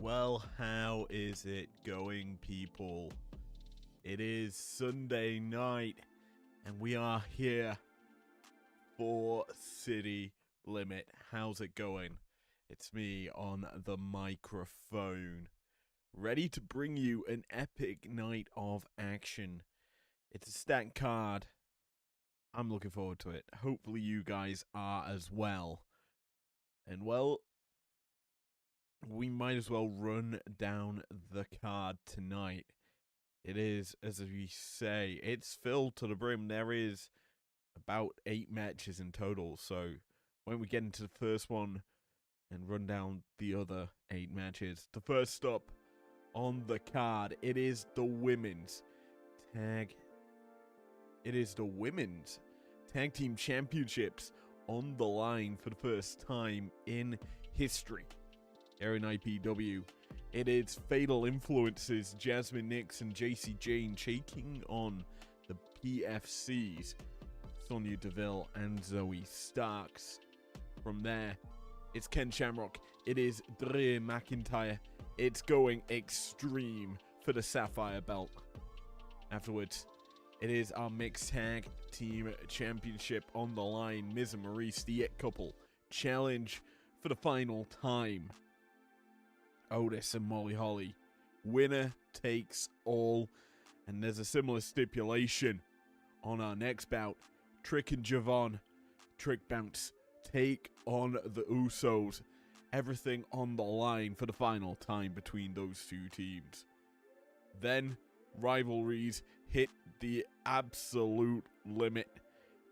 Well, how is it going, people? It is Sunday night, and we are here for City Limit. How's it going? It's me on the microphone, ready to bring you an epic night of action. It's a stacked card. I'm looking forward to it. Hopefully you guys are as well. And well, we might as well run down the card tonight. It is, as we say, it's filled to the brim. There is about 8 matches in total. So when we get into the first one and run down the other 8 matches, the first up on the card, it is the women's tag. It is the women's tag team championships on the line for the first time in history. Here in IPW, it is Fatal Influences, Jasmine Nix and JC Jane taking on the PFCs, Sonya Deville and Zoe Starks. From there, it's Ken Shamrock, it is Drew McIntyre, it's going extreme for the Sapphire belt. Afterwards, it is our mixed tag team championship on the line. Miz and Maurice, the It Couple, challenge for the final time. Otis and Molly Holly, winner takes all. And there's a similar stipulation on our next bout. Trick and Javon, Trick Bounce, take on the Usos. Everything on the line for the final time between those two teams. Then rivalries hit the absolute limit.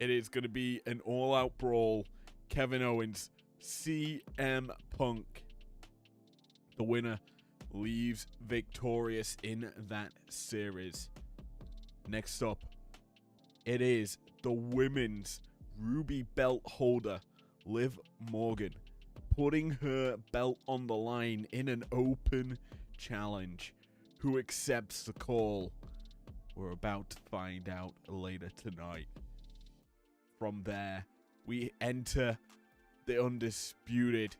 It is going to be an all-out brawl. Kevin Owens, CM Punk. The winner leaves victorious in that series. Next up, it is the women's Ruby belt holder, Liv Morgan, putting her belt on the line in an open challenge. Who accepts the call? We're about to find out later tonight. From there, we enter the undisputed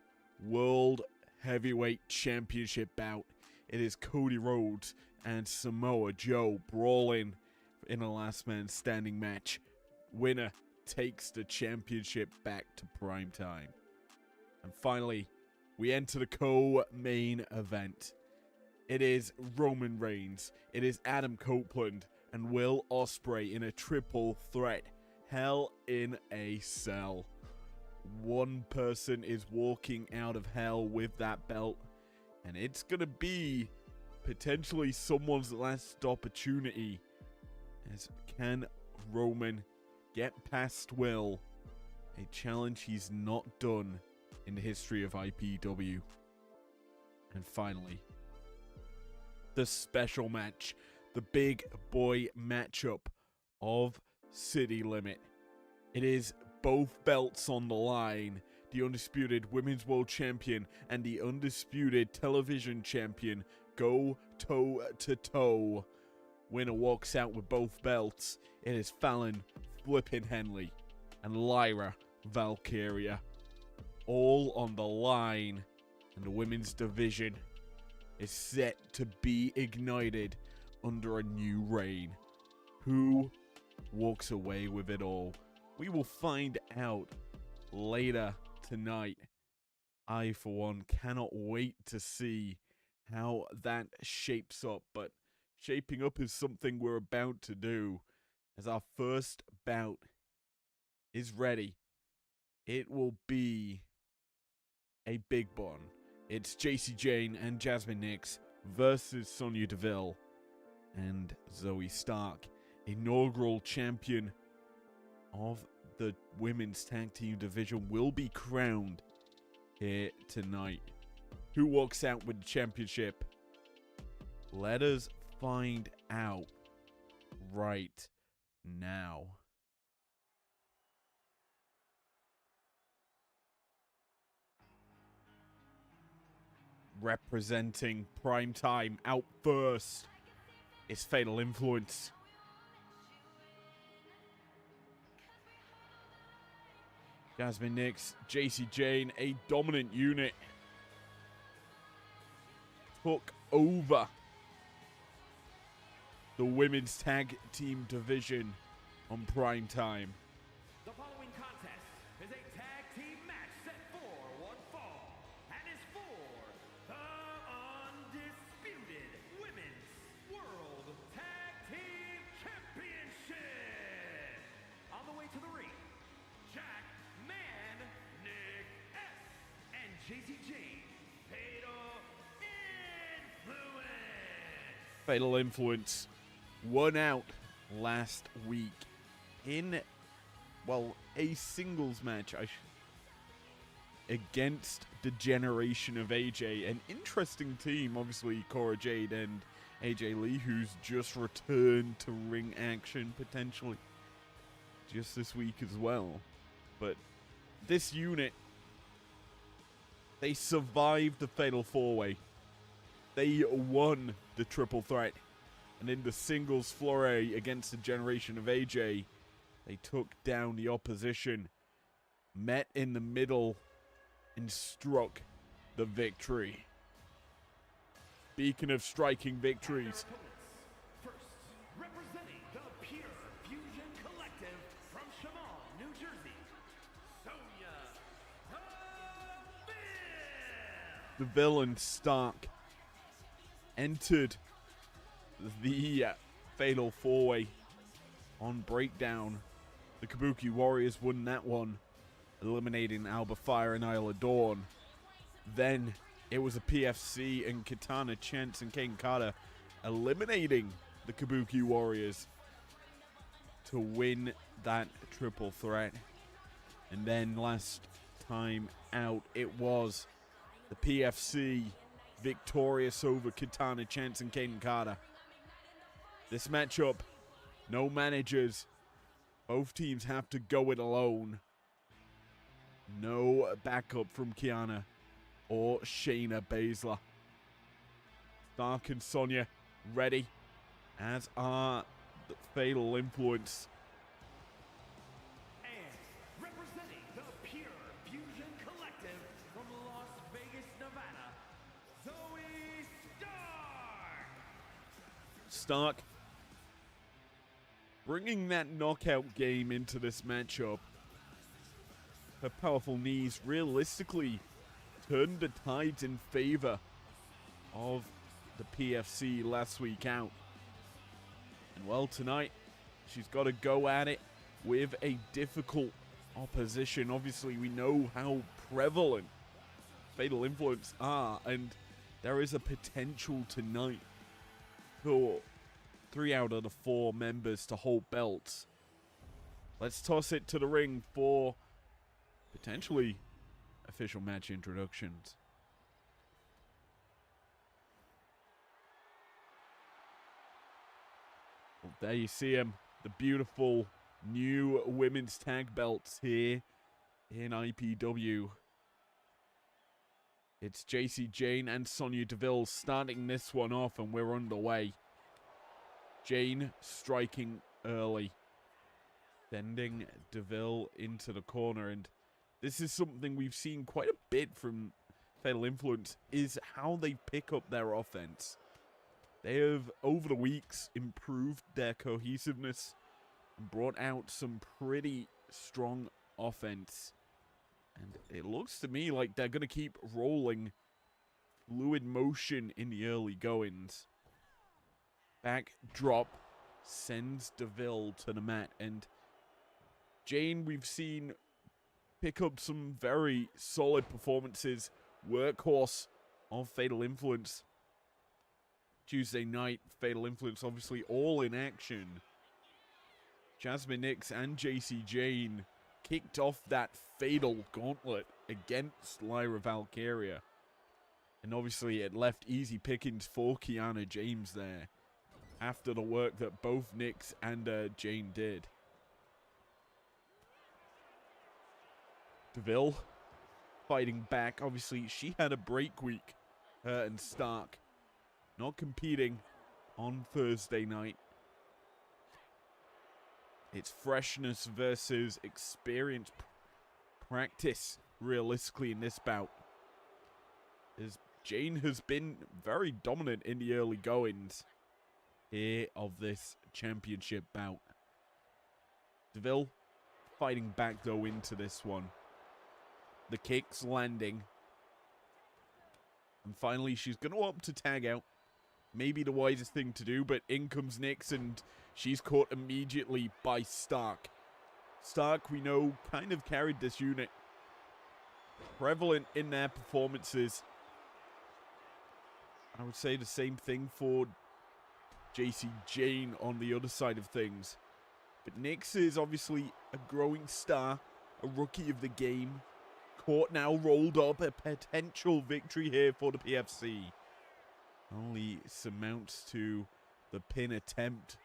World Heavyweight Championship bout. It is Cody Rhodes and Samoa Joe brawling in a last man standing match. Winner takes the championship back to Primetime. And finally, we enter the co-main event. It is Roman Reigns, it is Adam Copeland, and Will Ospreay in a triple threat. Hell in a Cell. One person is walking out of hell with that belt, and it's going to be potentially someone's last opportunity. As can Roman get past Will? A challenge he's not done in the history of IPW. And finally, the special match, the big boy matchup of City Limit. It is both belts on the line. The undisputed Women's World Champion and the undisputed Television Champion go toe to toe. Winner walks out with both belts. It is Fallon Flippin' Henley and Lyra Valkyria. All on the line. And the women's division is set to be ignited under a new reign. Who walks away with it all? We will find out later tonight. I, for one, cannot wait to see how that shapes up. But shaping up is something we're about to do, as our first bout is ready. It will be a big one. It's JC Jane and Jasmine Nix versus Sonya Deville and Zoe Stark, inaugural champion of the women's tag team division, will be crowned here tonight. Who walks out with the championship? Let us find out right now. Representing Primetime out first is Fatal Influence. Jasmine Nix, JC Jane, a dominant unit. took over the women's tag team division on Primetime. The following contest is a tag team match set for one fall and is for the undisputed Women's World Tag Team Championship. On the way to the ring, Jack Man, Nick S, and JCJ, Fatal Influence. Fatal Influence won out last week in, well, a singles match against the Generation of AJ. An interesting team, obviously Cora Jade and AJ Lee, who's just returned to ring action potentially just this week as well. But this unit, they survived the Fatal 4-Way. They won the Triple Threat. And in the singles foray against the Generation of AJ, they took down the opposition, met in the middle, and struck the victory. Speaking of striking victories, First, representing the Pure Fusion Collective from Shamal, New Jersey, Sonya the villain Stark entered the Fatal 4-Way on Breakdown. The Kabuki Warriors won that one, eliminating Alba Fire and Isla Dawn. Then it was a PFC and Katana Chance and Kane Carter eliminating the Kabuki Warriors to win that triple threat. And then last time out, it was the PFC victorious over Katana Chance and Kane Carter. This matchup, no managers. Both teams have to go it alone. No backup from Kiana or Shayna Baszler. Stark and Sonya ready, as are the Fatal Influence. And representing the Pure Fusion Collective from Las Vegas, Nevada, Zoe Stark bringing that knockout game into this matchup. Her powerful knees realistically turned the tides in favor of the PFC last week out. And well, tonight she's got to go at it with a difficult opposition. Obviously, we know how prevalent Fatal Influence are, and there is a potential tonight for 3 out of the 4 members to hold belts. Let's toss it to the ring for potentially official match introductions. Well, there you see them, the beautiful new women's tag belts here in IPW. It's JC Jane and Sonya Deville starting this one off, and we're underway. Jane striking early, sending Deville into the corner, and this is something we've seen quite a bit from Fatal Influence, is how they pick up their offense. They have, over the weeks, improved their cohesiveness and brought out some pretty strong offense. And it looks to me like they're going to keep rolling fluid motion in the early goings. Backdrop sends Deville to the mat, and Jane, we've seen pick up some very solid performances. Workhorse of Fatal Influence. Tuesday night, Fatal Influence obviously all in action. Jasmine Nix and JC Jane kicked off that fatal gauntlet against Lyra Valkyria. And obviously it left easy pickings for Kiana James there, after the work that both Nix and Jane did. Deville fighting back. Obviously, she had a break week, her and Stark. Not competing on Thursday night. It's freshness versus experience practice, realistically, in this bout. As Jane has been very dominant in the early goings here of this championship bout. DeVille fighting back, though, into this one. The kicks landing. And finally, she's going to opt to tag out. Maybe the wisest thing to do, but in comes Nyx, and she's caught immediately by Stark. Stark, we know, kind of carried this unit. Prevalent in their performances. I would say the same thing for JC Jane on the other side of things. But Nyx is obviously a growing star, a rookie of the game. Caught now, rolled up, a potential victory here for the PFC. Only surmounts to the pin attempt.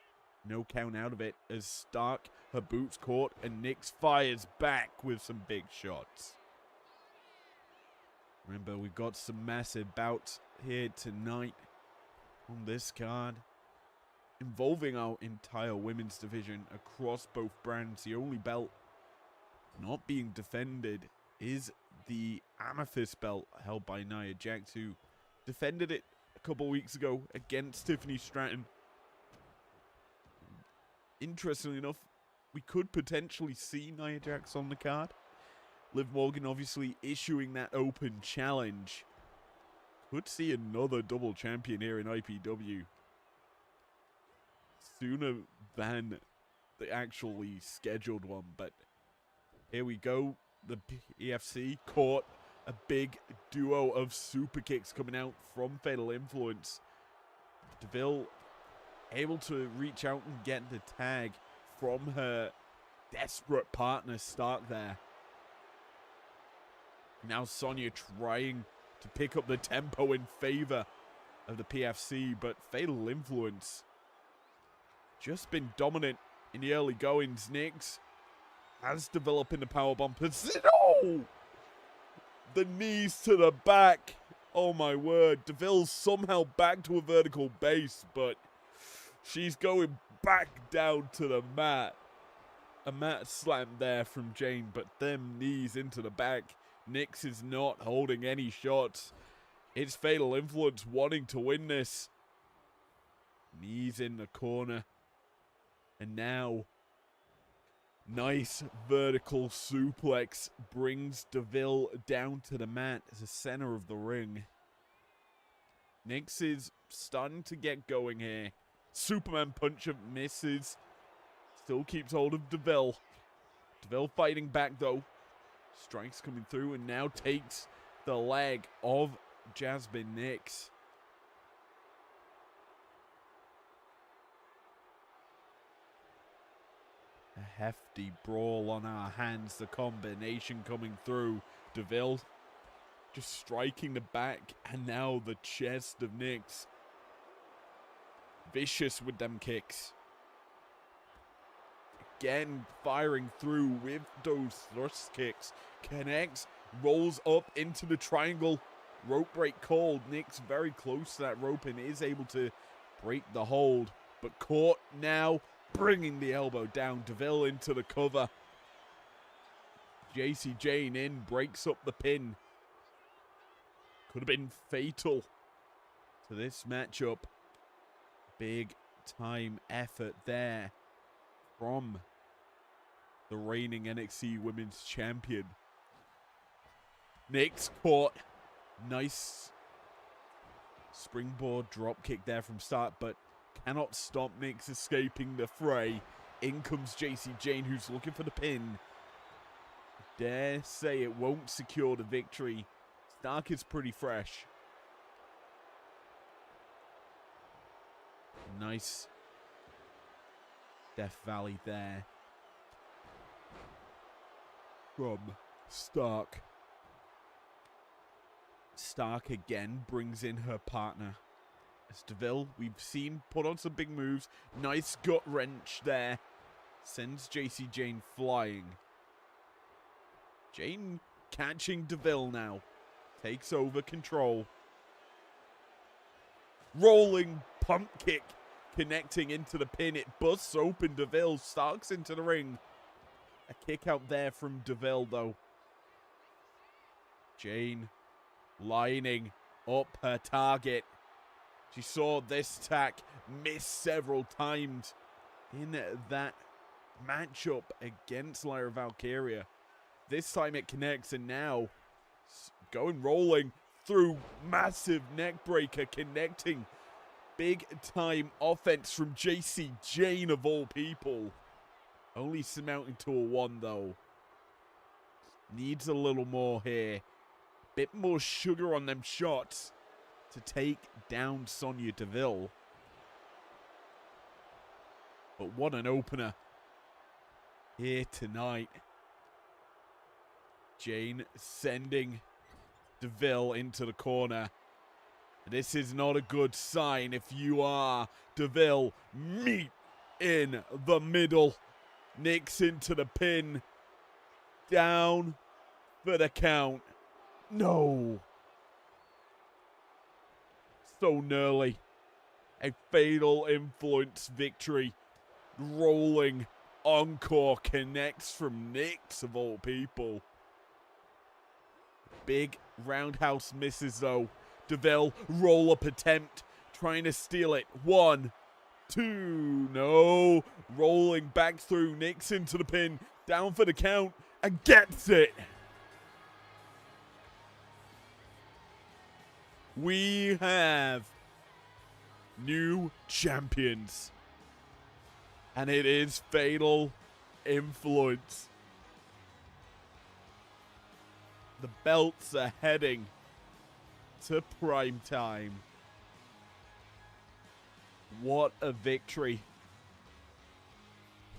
No count out of it as Stark, her boots caught, and Nyx fires back with some big shots. Remember, we've got some massive bouts here tonight on this card, involving our entire women's division across both brands. The only belt not being defended is the Amethyst belt held by Nia Jax, who defended it a couple weeks ago against Tiffany Stratton. Interestingly enough, we could potentially see Nia Jax on the card. Liv Morgan obviously issuing that open challenge. Could see another double champion here in IPW sooner than the actually scheduled one, but here we go. The PFC caught a big duo of super kicks coming out from Fatal Influence. DeVille able to reach out and get the tag from her desperate partner Stark there. Now Sonya trying to pick up the tempo in favor of the PFC, but Fatal Influence just been dominant in the early goings. Nyx has developing the powerbomb position. Oh! The knees to the back. Oh my word. DeVille's somehow back to a vertical base, but she's going back down to the mat. A mat slam there from Jane, but them knees into the back. Nyx is not holding any shots. It's Fatal Influence wanting to win this. Knees in the corner. And now, nice vertical suplex brings DeVille down to the mat as the center of the ring. Nyx is starting to get going here. Superman punch misses. Still keeps hold of DeVille. DeVille fighting back though. Strikes coming through and now takes the leg of Jasmine Nyx. A hefty brawl on our hands. The combination coming through. DeVille just striking the back and now the chest of Nyx. Vicious with them kicks. Again, firing through with those thrust kicks. Connects, rolls up into the triangle. Rope break called. Nyx very close to that rope and is able to break the hold. But caught now, bringing the elbow down. DeVille into the cover. JC Jane in, breaks up the pin. Could have been fatal to this matchup. Big time effort there from the reigning NXT Women's Champion. Nyx caught. Nice springboard drop kick there from start, but cannot stop Nyx escaping the fray. In comes JC Jane, who's looking for the pin. Dare say it won't secure the victory. Stark is pretty fresh. Nice Death Valley there from Stark. Stark again brings in her partner. As DeVille, we've seen put on some big moves. Nice gut wrench there. Sends JC Jane flying. Jane catching DeVille now. Takes over control. Rolling pump kick. Connecting into the pin. It busts open DeVille. Starks into the ring. A kick out there from DeVille though. Jane lining up her target. She saw this attack miss several times in that matchup against Lyra Valkyria. This time it connects, and now going rolling through massive neck breaker, connecting. Big time offense from JC Jane of all people. Only surmounting to a 1 though. Needs a little more here. Bit more sugar on them shots to take down Sonya Deville. But what an opener here tonight. Jane sending Deville into the corner. This is not a good sign if you are Deville. Meet in the middle. Nicks into the pin. Down for the count. No. So nearly. A fatal influence victory. Rolling encore connects from Nyx of all people. Big roundhouse misses though. Deville roll-up attempt, trying to steal it. 1, 2, no. Rolling back through, Nyx into the pin, down for the count, and gets it. We have new champions. And it is Fatal Influence. The belts are heading to prime time. What a victory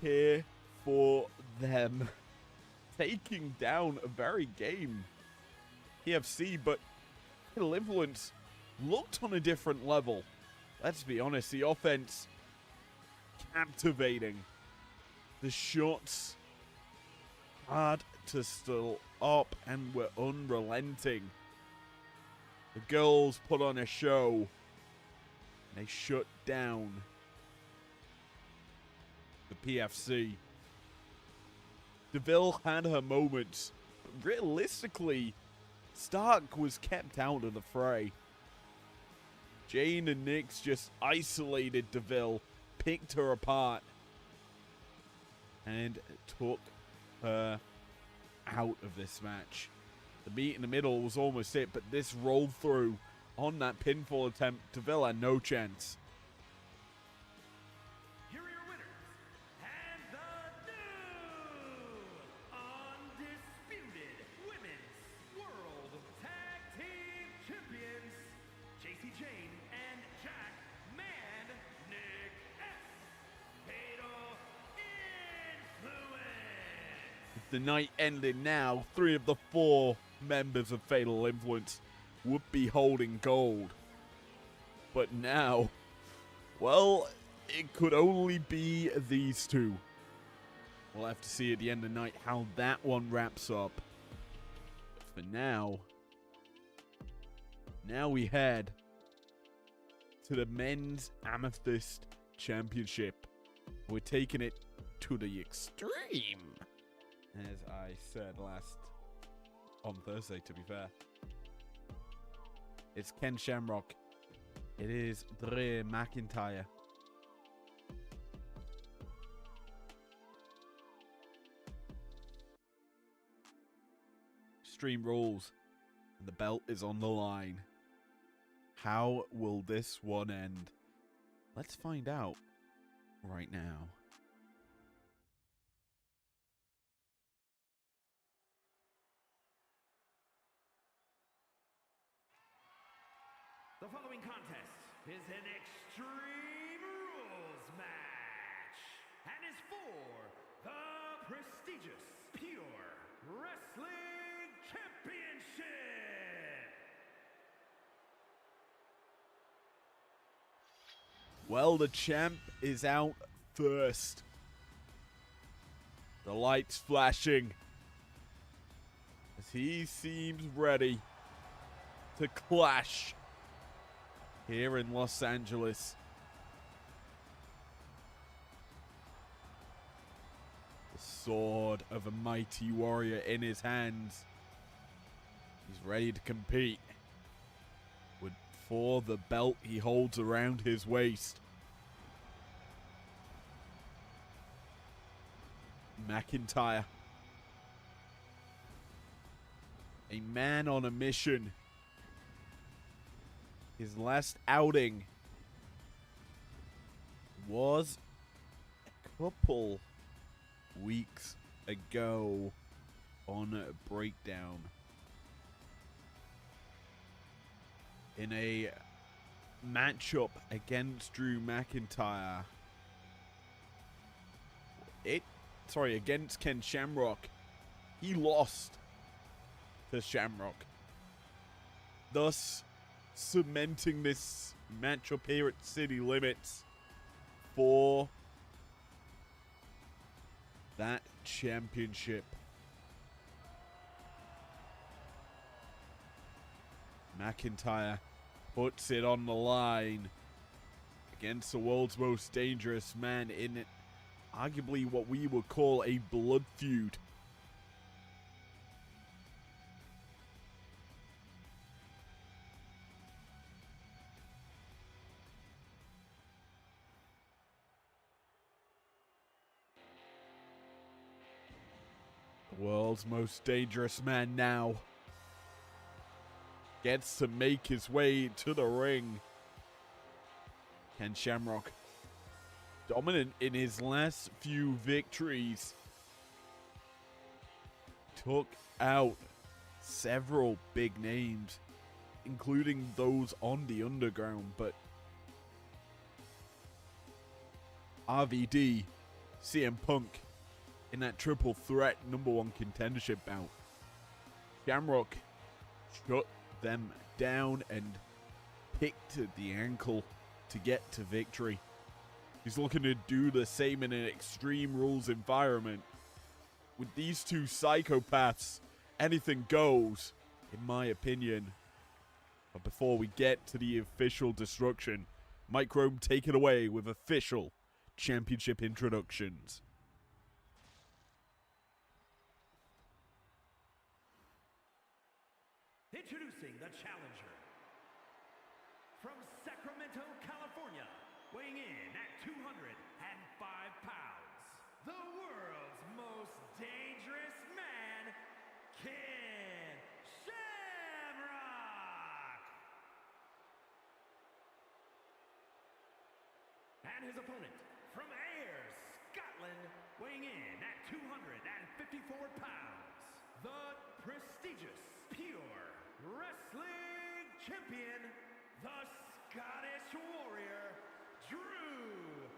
here for them. Taking down a very game PFC, but Fatal Influence looked on a different level. Let's be honest, the offense captivating. The shots hard to stop and were unrelenting. The girls put on a show. They shut down the PFC. Deville had her moments, but realistically, Stark was kept out of the fray. Jane and Nyx just isolated Deville, picked her apart, and took her out of this match. The meet in the middle was almost it, but this roll through on that pinfall attempt, Deville had no chance. Here are your winners, and the new undisputed Women's World Tag Team Champions, JC Jane and Jack Man Nick S. Fatal Influence. If the night ended now, 3 of the 4 members of Fatal Influence would be holding gold. But now, well, it could only be these 2. We'll have to see at the end of the night how that one wraps up. For now we head to the Men's Amethyst Championship. We're taking it to the extreme, as I said on Thursday, to be fair. It's Ken Shamrock. It is Drew McIntyre. Extreme rules, and the belt is on the line. How will this one end? Let's find out right now. The following contest is an Extreme Rules match and is for the prestigious Pure Wrestling Championship. Well, the champ is out first. The lights flashing as he seems ready to clash here in Los Angeles. The sword of a mighty warrior in his hands. He's ready to compete for the belt he holds around his waist. McIntyre, a man on a mission. His last outing was a couple weeks ago on Breakdown in a matchup against Drew McIntyre. Against Ken Shamrock. He lost to Shamrock, thus cementing this matchup here at City Limits for that championship. McIntyre puts it on the line against the world's most dangerous man in arguably what we would call a blood feud. The world's most dangerous man now gets to make his way to the ring. Ken Shamrock, dominant in his last few victories, took out several big names, including those on the underground, but RVD, CM Punk in that triple threat #1 contendership bout. Shamrock shut them down and picked the ankle to get to victory. He's looking to do the same in an Extreme Rules environment. With these two psychopaths, anything goes, in my opinion. But before we get to the official destruction, Mike Rome, take it away with official championship introductions. Introducing the challenger. From Sacramento, California, weighing in at 205 pounds, the world's most dangerous man, Ken Shamrock! And his opponent, from Ayr, Scotland, weighing in at 254 pounds, the prestigious Pure Wrestling Champion, the Scottish Warrior, Drew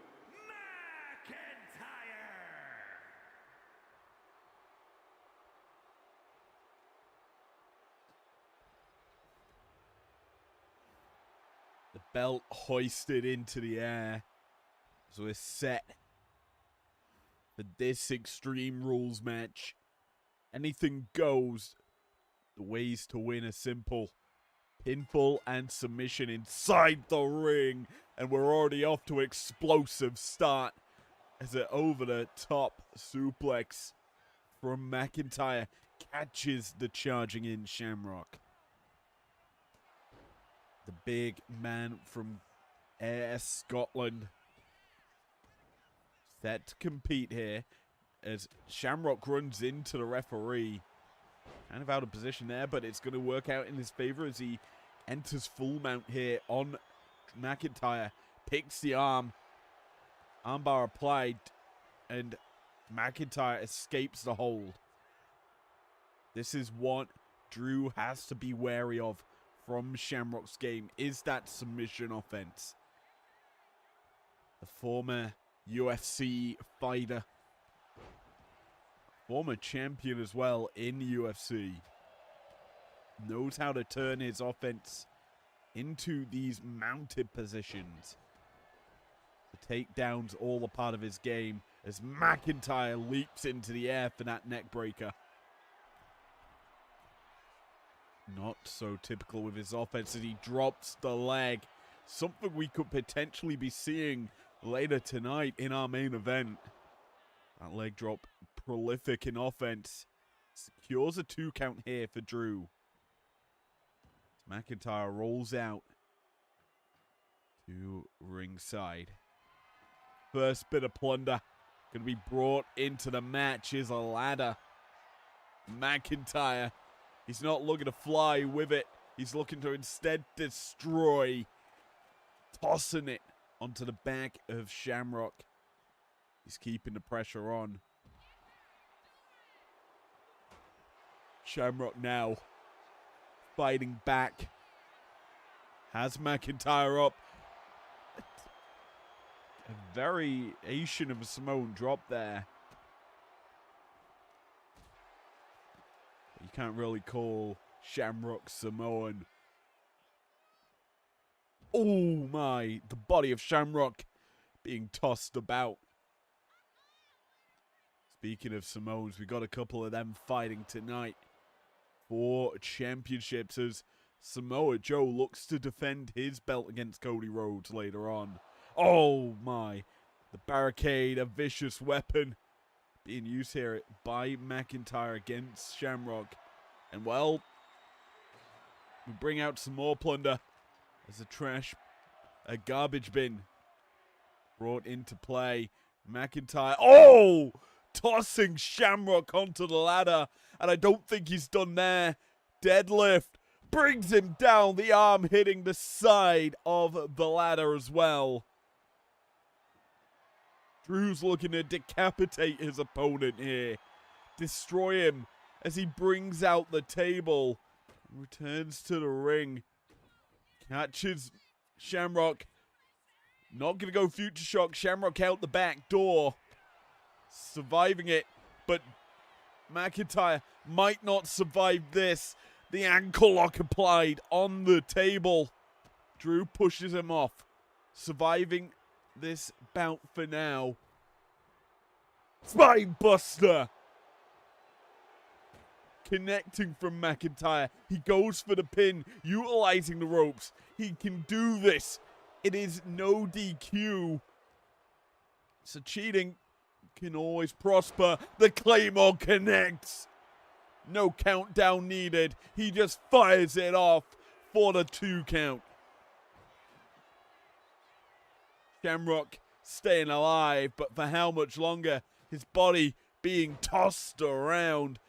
McIntyre. The belt hoisted into the air as we're set for this Extreme Rules match. Anything goes. The ways to win are simple: pinfall and submission inside the ring. And we're already off to an explosive start as an over-the-top suplex from McIntyre catches the charging in Shamrock. The big man from Ayr, Scotland, set to compete here as Shamrock runs into the referee. Kind of out of position there, but it's going to work out in his favor as he enters full mount here on McIntyre. Picks the arm. Armbar applied, and McIntyre escapes the hold. This is what Drew has to be wary of from Shamrock's game, is that submission offense. The former UFC fighter, former champion as well in UFC, knows how to turn his offense into these mounted positions. The takedown's all a part of his game as McIntyre leaps into the air for that neck breaker. Not so typical with his offense as he drops the leg. Something we could potentially be seeing later tonight in our main event. That leg drop, prolific in offense, secures a 2 count here for Drew. McIntyre rolls out to ringside. First bit of plunder going to be brought into the match is a ladder. McIntyre, he's not looking to fly with it. He's looking to instead destroy, tossing it onto the back of Shamrock. He's keeping the pressure on. Shamrock now fighting back. Has McIntyre up. A variation of a Samoan drop there. You can't really call Shamrock Samoan. Oh my, the body of Shamrock being tossed about. Speaking of Samoans, we got a couple of them fighting tonight for championships as Samoa Joe looks to defend his belt against Cody Rhodes later on. Oh my, the barricade, a vicious weapon being used here by McIntyre against Shamrock. And well, we bring out some more plunder as a garbage bin brought into play. McIntyre, oh! Tossing Shamrock onto the ladder, and I don't think he's done there. Deadlift brings him down, the arm hitting the side of the ladder as well. Drew's looking to decapitate his opponent here. Destroy him as he brings out the table. Returns to the ring. Catches Shamrock. Not going to go future shock. Shamrock out the back door. Surviving it. But McIntyre might not survive this. The ankle lock applied on the table. Drew pushes him off. Surviving this bout for now. Spine buster. Connecting from McIntyre. He goes for the pin, utilizing the ropes. He can do this. It is no DQ. So cheating can always prosper. The Claymore connects. No countdown needed. He just fires it off for the 2 count. Shamrock staying alive, but for how much longer? His body being tossed around.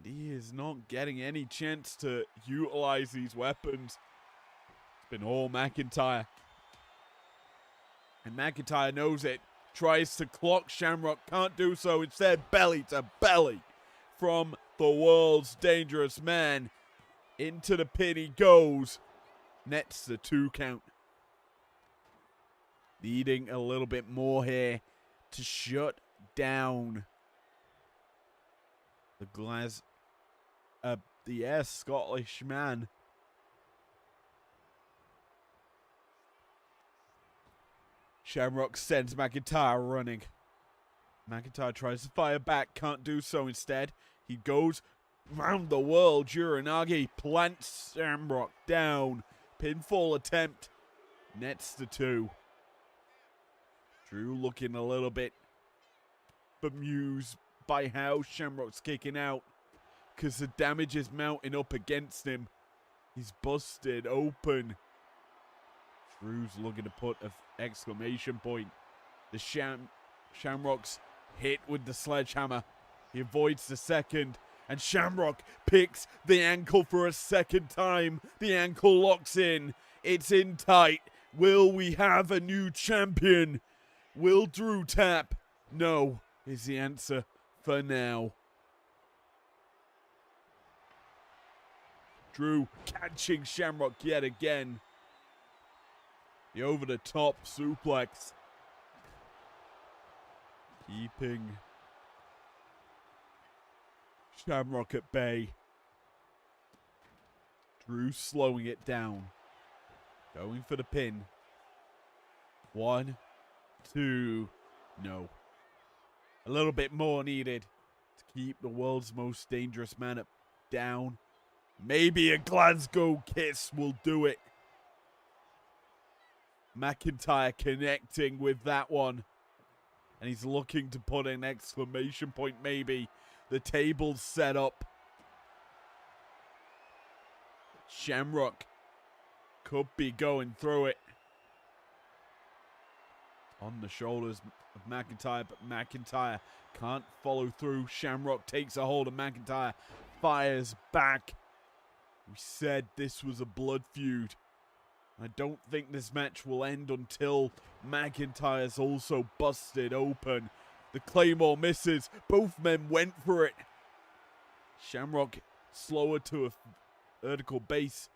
He is not getting any chance to utilize these weapons. It's been all McIntyre. And McIntyre knows it. Tries to clock Shamrock. Can't do so. Instead, belly to belly from the world's dangerous man. Into the pin he goes. Nets the 2 count. Needing a little bit more here to shut down the Scottish man. Shamrock sends McIntyre running. McIntyre tries to fire back, can't do so. Instead, he goes round the world. Uranagi plants Shamrock down. Pinfall attempt. Nets the 2. Drew looking a little bit bemused by how Shamrock's kicking out, because the damage is mounting up against him. He's busted open. Drew's looking to put an exclamation point. The Shamrock's hit with the sledgehammer. He avoids the second, and Shamrock picks the ankle for a second time. The ankle locks in. It's in tight. Will we have a new champion? Will Drew tap? No, is the answer for now. Drew catching Shamrock yet again. The over-the-top suplex. Keeping Shamrock at bay. Drew slowing it down. Going for the pin. 1, 2, no. A little bit more needed to keep the world's most dangerous man down. Maybe a Glasgow kiss will do it. McIntyre connecting with that one. And he's looking to put an exclamation point maybe. The table's set up. Shamrock could be going through it. on the shoulders of McIntyre, but McIntyre can't follow through. Shamrock takes a hold of McIntyre, fires back. We said this was a blood feud. I don't think this match will end until McIntyre's also busted open. The Claymore misses. Both men went for it. Shamrock slower to a vertical base.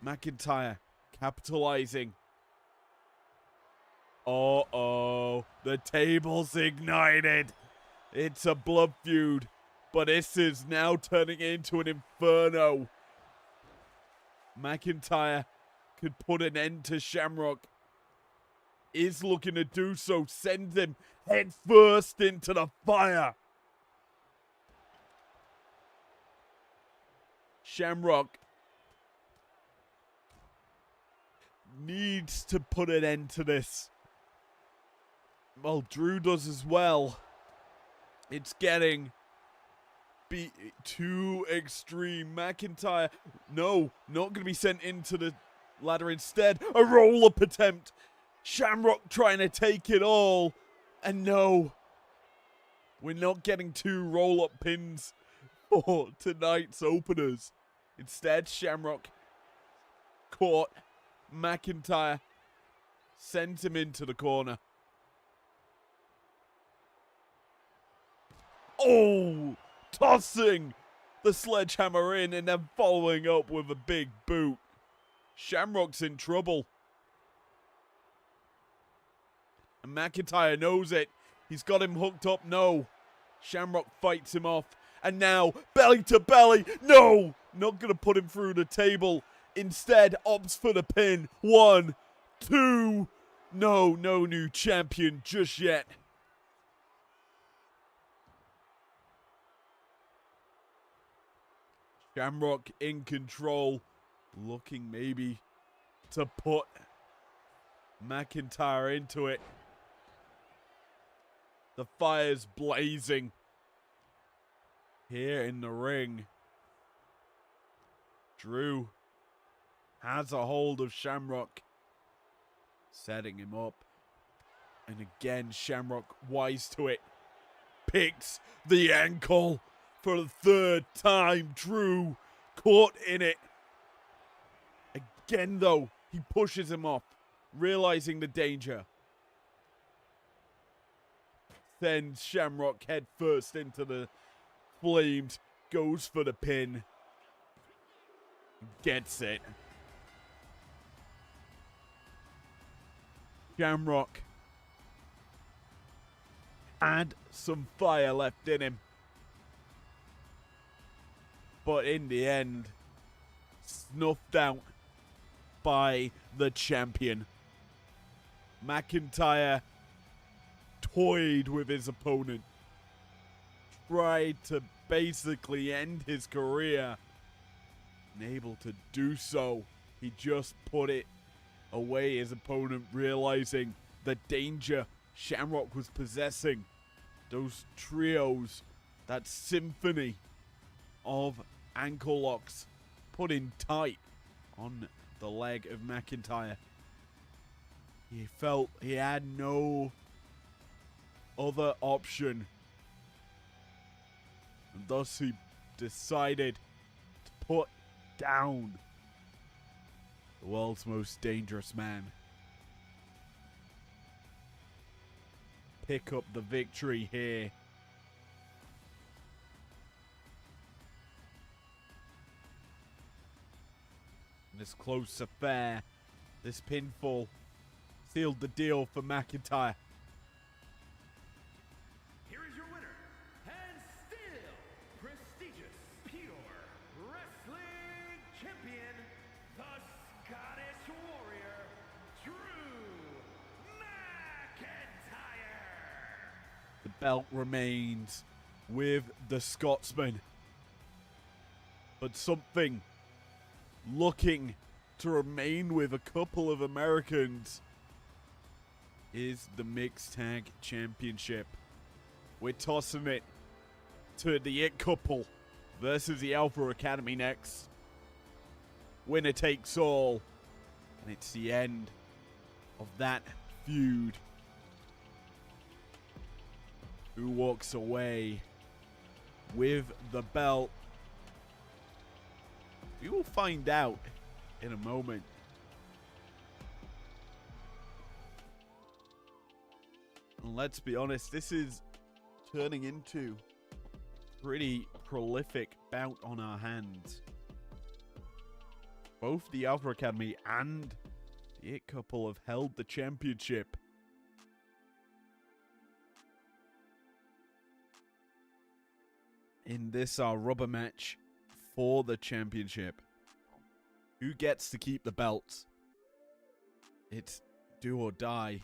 McIntyre capitalizing. Uh-oh. The table's ignited. It's a blood feud. But this is now turning into an inferno. McIntyre could put an end to Shamrock. Is looking to do so. Send him head first into the fire. Shamrock needs to put an end to this. Well, Drew does as well. It's getting too extreme. McIntyre, no, not going to be sent into the ladder. Instead, a roll-up attempt. Shamrock trying to take it all. And no, we're not getting 2 roll-up pins for tonight's openers. Instead, Shamrock caught McIntyre, sent him into the corner. Oh, tossing the sledgehammer in and then following up with a big boot. Shamrock's in trouble. And McIntyre knows it. He's got him hooked up. No. Shamrock fights him off. And now, belly to belly. No! Not going to put him through the table. Instead, opts for the pin. 1, 2. No new champion just yet. Shamrock in control. Looking maybe to put McIntyre into it. The fire's blazing here in the ring. Drew has a hold of Shamrock, setting him up. And again, Shamrock, wise to it, picks the ankle for the 3rd time. Drew caught in it. Again, though, he pushes him off, realizing the danger. Sends Shamrock head first into the flames, goes for the pin, gets it. Shamrock had some fire left in him, but in the end, snuffed out by the champion. McIntyre toyed with his opponent, tried to basically end his career. Unable to do so, he just put it away. His opponent realizing the danger Shamrock was possessing. Those trios, that symphony of ankle locks put in tight on the leg of McIntyre. He felt he had no other option, and thus he decided to put down the world's most dangerous man. Pick up the victory here. This close affair, this pinfall, sealed the deal for McIntyre. Here is your winner, and still prestigious pure wrestling champion, the Scottish Warrior, Drew McIntyre. The belt remains with the Scotsman, but something looking to remain with a couple of Americans is the Mixed Tag Championship. We're tossing it to the It Couple versus the Alpha Academy next. Winner takes all. And it's the end of that feud. who walks away with the belt? We will find out in a moment. And let's be honest, this is turning into a pretty prolific bout on our hands. Both the Alpha Academy and the It Couple have held the championship. In this, our rubber match for the championship. Who gets to keep the belts? It's do or die.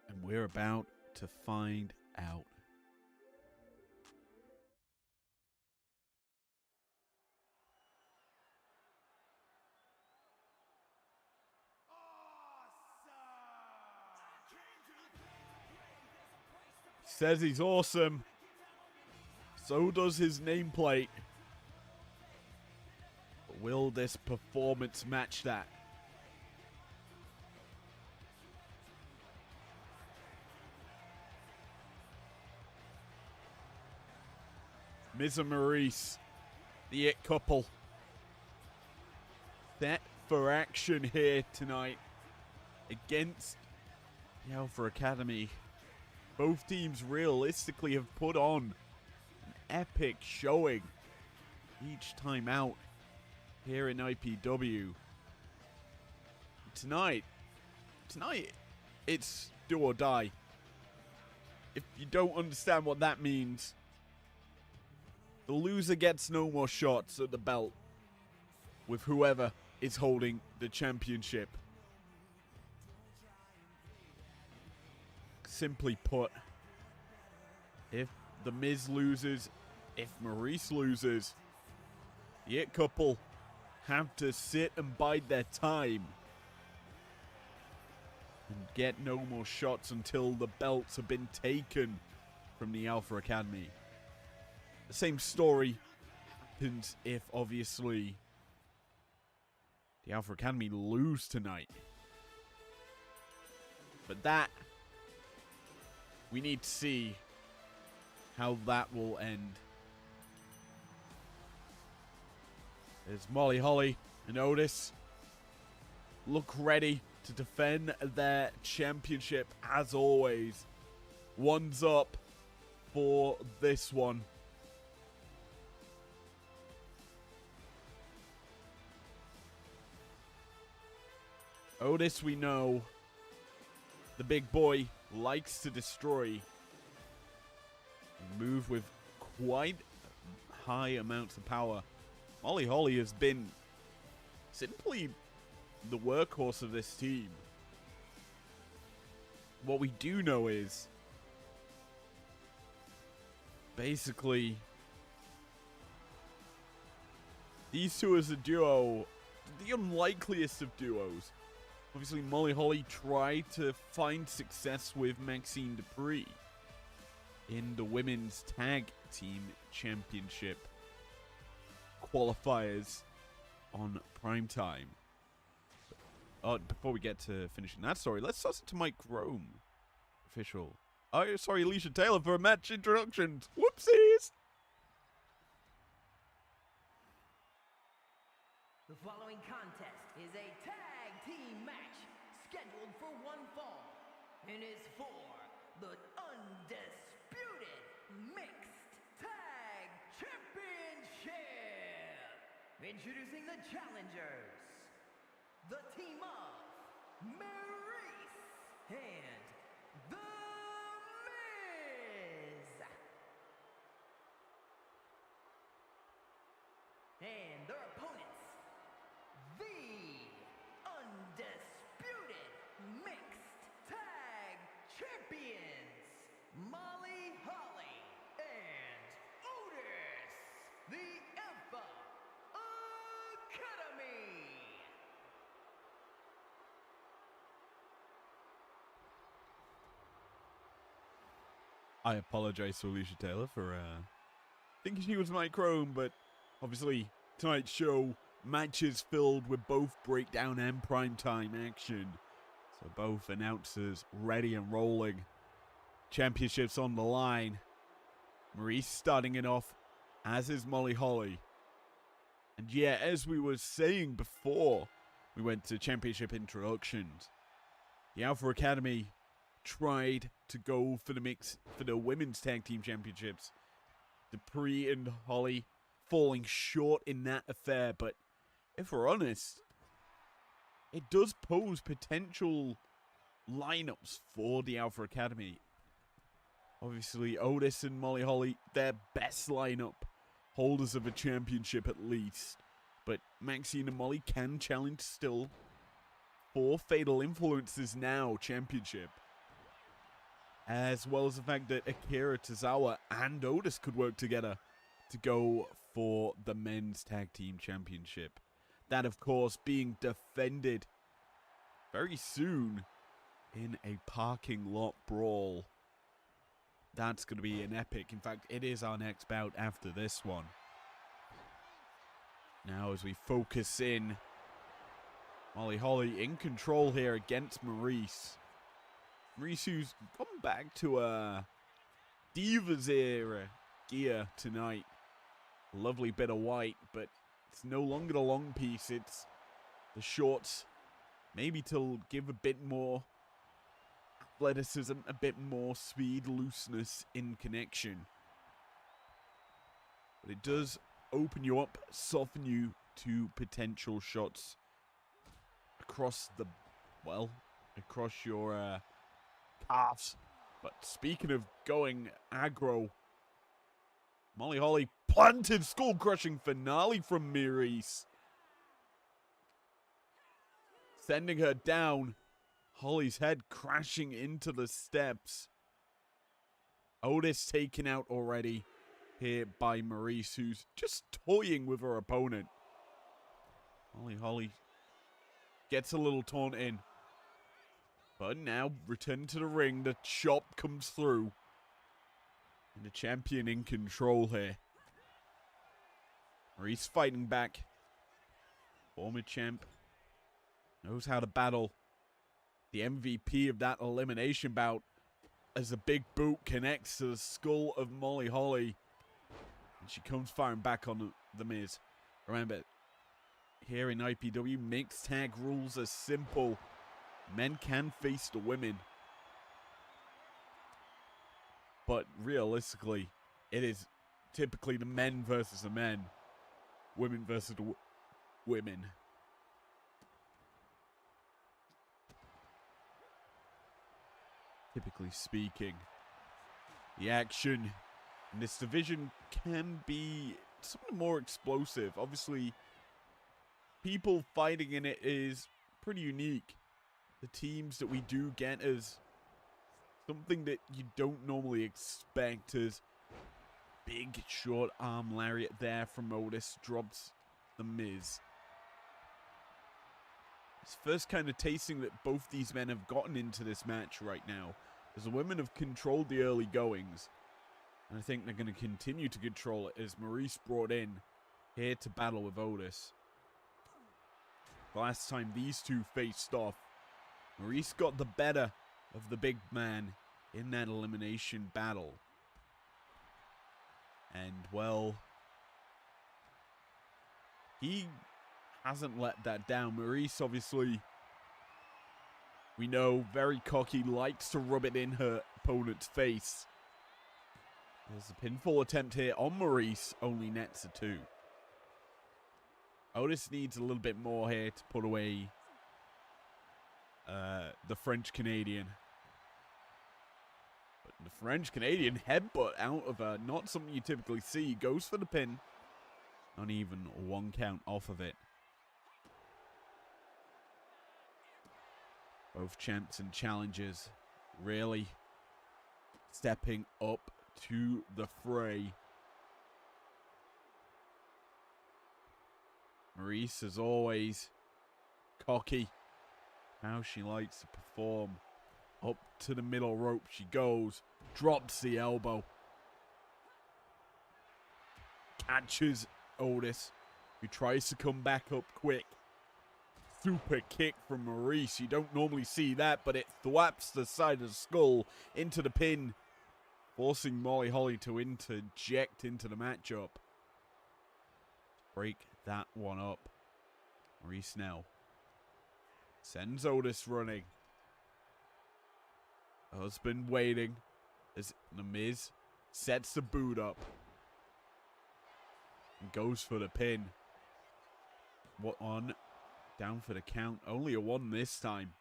And we're about to find out. Says he's awesome. So does his nameplate. But will this performance match that? Miz and Maurice, the It Couple, set for action here tonight against the Alpha Academy. Both teams realistically have put on an epic showing each time out here in IPW. Tonight, it's do or die. If you don't understand what that means, the loser gets no more shots at the belt with whoever is holding the championship. Simply put, if the Miz loses, if Maurice loses, the It Couple have to sit and bide their time and get no more shots until the belts have been taken from the Alpha Academy. The same story happens if, obviously, the Alpha Academy lose tonight. But that, we need to see how that will end. There's Molly Holly and Otis. Look ready to defend their championship as always. One's up for this one. Otis, we know, the big boy, likes to destroy and move with quite high amounts of power. Molly Holly has been simply the workhorse of this team. What we do know is, basically, these two as a duo, the unlikeliest of duos. Obviously, Molly Holly tried to find success with Maxine Dupree in the Women's Tag Team Championship qualifiers on Primetime. Before we get to finishing that story, let's toss it to Mike Rome, official. Oh, sorry, Alicia Taylor for a match introductions. Whoopsies! The following contest is a tag team match scheduled for one fall and is for the undisputed Mixed Tag Championship. Introducing the challengers, the team of Maurice and The Miz. And their opponents, the undisputed Mixed Tag Champions, Molly Holly and Otis, the Alpha Academy. I apologize to Alicia Taylor for thinking she was Mike Rome, but obviously tonight's show matches filled with both breakdown and primetime action. So both announcers ready and rolling. Championships on the line. Maurice starting it off, as is Molly Holly. And yeah, as we were saying before we went to championship introductions, the Alpha Academy tried to go for the women's tag team championships. Dupree and Holly falling short in that affair, but if we're honest, it does pose potential lineups for the Alpha Academy. Obviously, Otis and Molly Holly, their best lineup, holders of a championship at least. But Maxine and Molly can challenge still for Fatal Influences Now championship. As well as the fact that Akira Tozawa and Otis could work together to go for the men's tag team championship. That, of course, being defended very soon in a parking lot brawl. That's going to be an epic. In fact, it is our next bout after this one. Now as we focus in, Molly Holly in control here against Maurice. Maurice, who's gone back to a Divas era gear tonight. Lovely bit of white, but it's no longer the long piece. It's the shorts, maybe to give a bit more athleticism, a bit more speed, looseness in connection. But it does open you up, soften you to potential shots across the, well, across your calves. But speaking of going aggro, Molly Holly planted skull-crushing finale from Maurice, sending her down. Holly's head crashing into the steps. Otis taken out already here by Maurice, who's just toying with her opponent. Molly Holly gets a little torn in. But now, returning to the ring, the chop comes through. And the champion in control here. Maurice fighting back. Former champ. Knows how to battle. The MVP of that elimination bout, as a big boot connects to the skull of Molly Holly. And she comes firing back on the Miz. Remember, here in IPW, mixed tag rules are simple. Men can face the women. But realistically, it is typically the men versus the men. Women versus the women. Typically speaking, the action in this division can be something more explosive. Obviously, people fighting in it is pretty unique. The teams that we do get is something that you don't normally expect, as big short arm lariat there from Otis drops the Miz. It's first kind of tasting that both these men have gotten into this match right now, as the women have controlled the early goings. And I think they're going to continue to control it, as Maurice brought in here to battle with Otis. The last time these two faced off, Maurice got the better of the big man in that elimination battle. And, well, he hasn't let that down. Maurice, obviously, we know, very cocky, likes to rub it in her opponent's face. There's a pinfall attempt here on Maurice, only nets a 2. Otis needs a little bit more here to put away the French-Canadian. But the French-Canadian headbutt out of her, not something you typically see. Goes for the pin. Not even one count off of it. Both champs and challengers really stepping up to the fray. Maurice, as always, cocky. How she likes to perform. Up to the middle rope she goes. Drops the elbow. Catches Otis, who tries to come back up quick. Super kick from Maurice. You don't normally see that, but it thwaps the side of the skull into the pin. forcing Molly Holly to interject into the matchup. Break that one up. Maurice now sends Otis running. Husband waiting as The Miz sets the boot up and goes for the pin. What on? Down for the count. Only a 1 this time.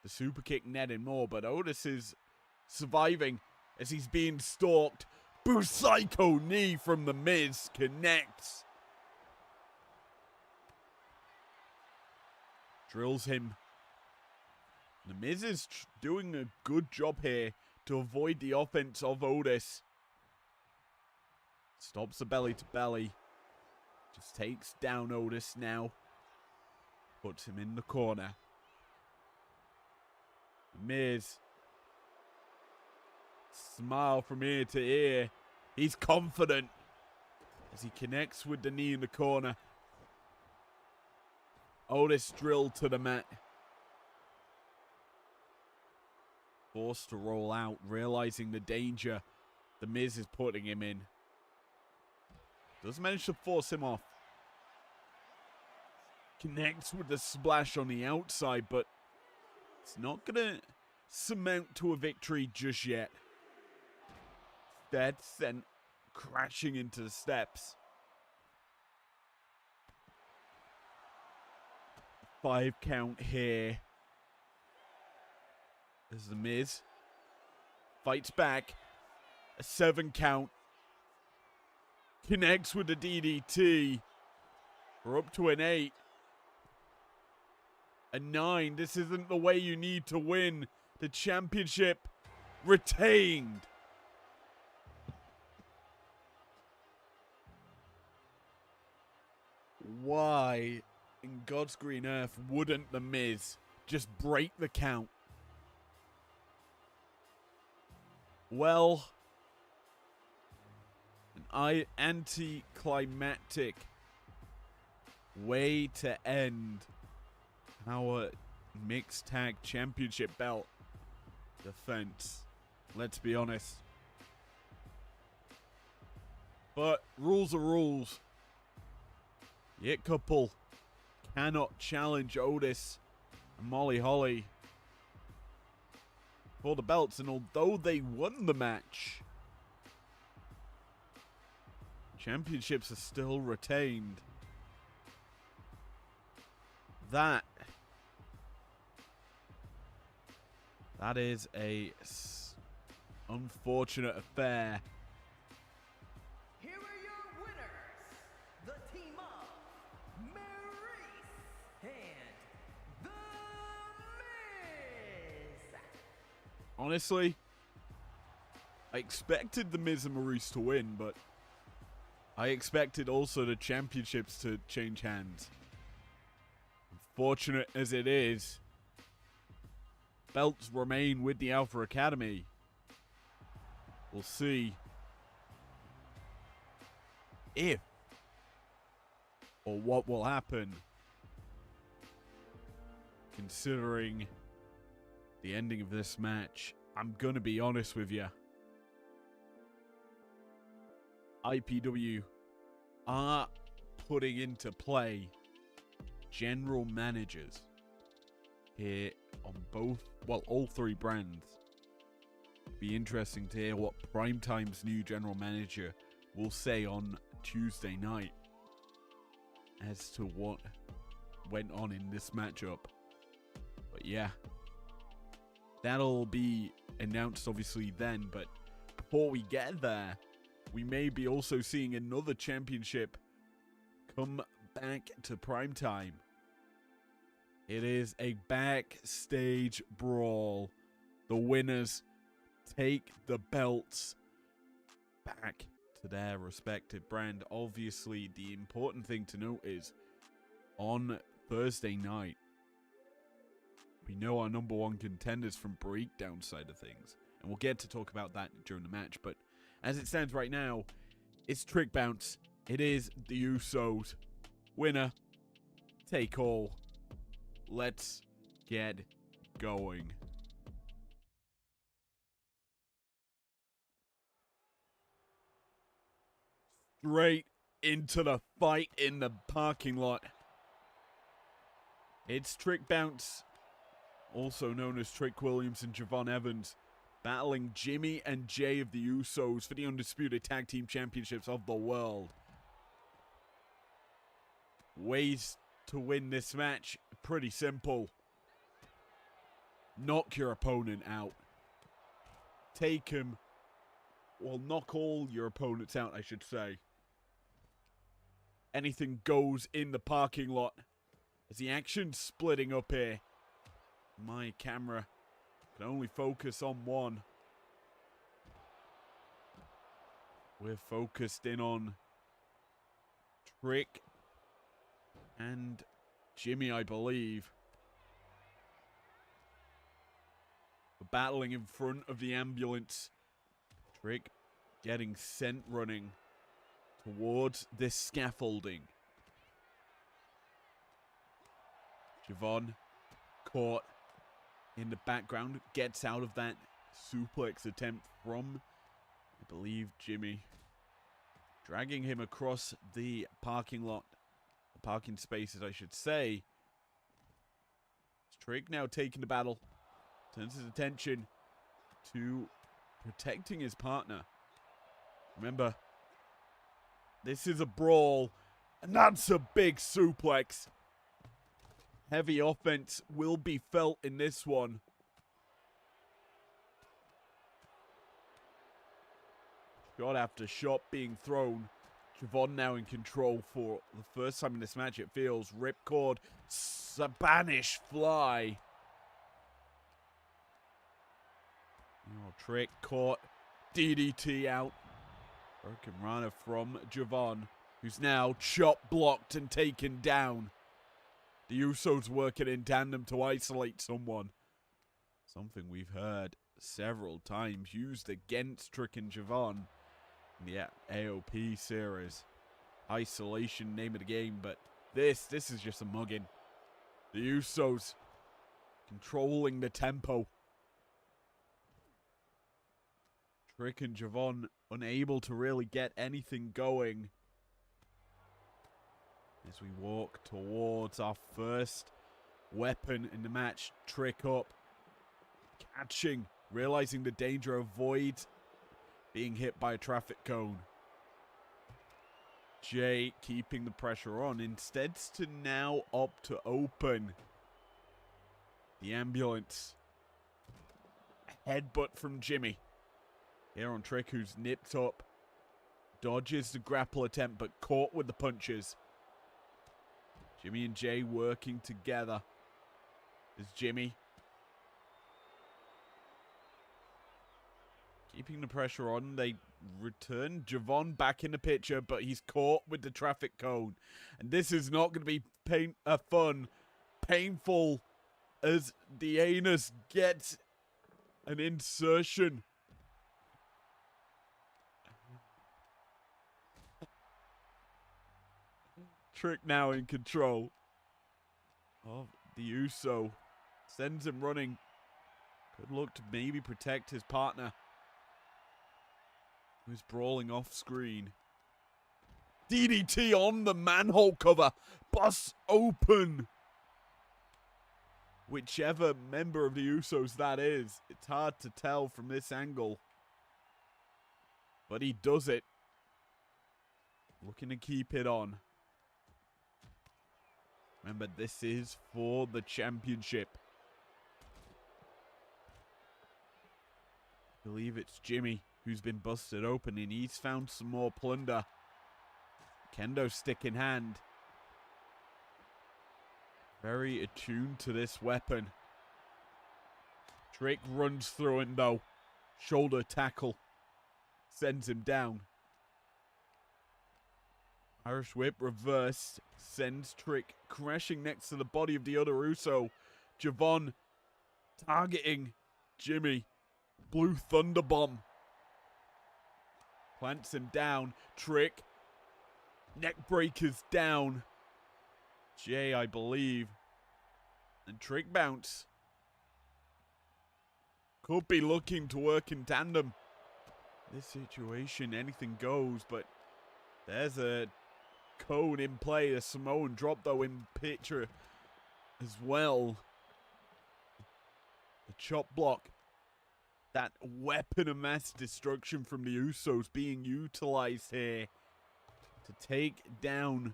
The super kick netting more, but Otis is surviving as he's being stalked. Psycho knee from The Miz connects. Drills him. The Miz is doing a good job here to avoid the offense of Otis. Stops the belly to belly. Just takes down Otis now. Puts him in the corner. The Miz. Smile from ear to ear. He's confident as he connects with the knee in the corner. Otis drilled to the mat. Forced to roll out, realizing the danger The Miz is putting him in. Does manage to force him off. Connects with the splash on the outside, but it's not going to surmount to a victory just yet. Instead, sent crashing into the steps. 5 count here. As The Miz fights back. A 7 count. Connects with the DDT. We're up to an 8. A 9. This isn't the way you need to win the championship. Retained. Why in God's green earth wouldn't The Miz just break the count? Well, an anticlimactic way to end our mixed tag championship belt defense. Let's be honest. But rules are rules. The It Couple cannot challenge Otis and Molly Holly for the belts, and although they won the match, championships are still retained. That is a unfortunate affair. Here are your winners, the team of Maurice and The Miz. Honestly, I expected The Miz and Maurice to win, but I expected also the championships to change hands. Unfortunate as it is, belts remain with the Alpha Academy. We'll see if or what will happen, considering the ending of this match. I'm gonna be honest with you. IPW are putting into play general managers here on all 3 brands. Be interesting to hear what Primetimes' new general manager will say on Tuesday night as to what went on in this matchup. But yeah, that'll be announced obviously then, but before we get there, we may be also seeing another championship come back to Primetime. It is a backstage brawl. The winners take the belts back to their respective brand. Obviously, the important thing to note is on Thursday night, we know our number 1 contenders from breakdown side of things, and we'll get to talk about that during the match. But as it stands right now, it's Trick Bounce. It is the Usos. Winner, take all. Let's get going. straight into the fight in the parking lot. It's Trick Bounce, also known as Trick Williams and Javon Evans, battling Jimmy and Jay of the Usos for the Undisputed Tag Team Championships of the world. Ways to win this match, pretty simple. Knock your opponent out. Take him, well, knock all your opponents out, I should say. Anything goes in the parking lot. As the action's splitting up here, my camera can only focus on one. We're focused in on Trick and Jimmy, I believe. We're battling in front of the ambulance. Trick getting sent running towards this scaffolding. Javon caught in the background, gets out of that suplex attempt from, I believe, Jimmy. Dragging him across the parking lot. The parking spaces, I should say. Trick now taking the battle. Turns his attention to protecting his partner. Remember, this is a brawl, and that's a big suplex. Heavy offense will be felt in this one. Shot after shot being thrown. Javon now in control for the first time in this match, it feels. Ripcord, Spanish Fly. Oh, Trick caught. DDT out. Broken Rana from Javon, who's now chop blocked and taken down. The Usos working in tandem to isolate someone. Something we've heard several times used against Trick and Javon in the AOP series. Isolation, name of the game, but this is just a mugging. The Usos controlling the tempo. Trick and Javon unable to really get anything going. As we walk towards our first weapon in the match, Trick up. Catching, realizing the danger, avoids being hit by a traffic cone. Jay keeping the pressure on, instead to now opt to open the ambulance. Headbutt from Jimmy. Here on Trick, who's nipped up. Dodges the grapple attempt, but caught with the punches. Jimmy and Jay working together. As Jimmy keeping the pressure on. They return Javon back in the picture, but he's caught with the traffic cone. And this is not going to be fun. Painful as the anus gets an insertion. Trick now in control of the Uso. Sends him running. Could look to maybe protect his partner, who's brawling off screen. DDT on the manhole cover. Bust open. Whichever member of the Usos that is. It's hard to tell from this angle. But he does it. Looking to keep it on. Remember, this is for the championship. I believe it's Jimmy who's been busted open, and he's found some more plunder. Kendo stick in hand. Very attuned to this weapon. Trick runs through him though. Shoulder tackle. Sends him down. Irish whip reversed. Sends Trick crashing next to the body of the other Uso. Javon targeting Jimmy. Blue Thunder Bomb. Plants him down. Trick. Neck breakers down. Jay, I believe. And Trick bounce. Could be looking to work in tandem. This situation, anything goes, but There's a cone in play. A Samoan drop, though, in picture as well. The chop block. That weapon of mass destruction from the Usos being utilized here to take down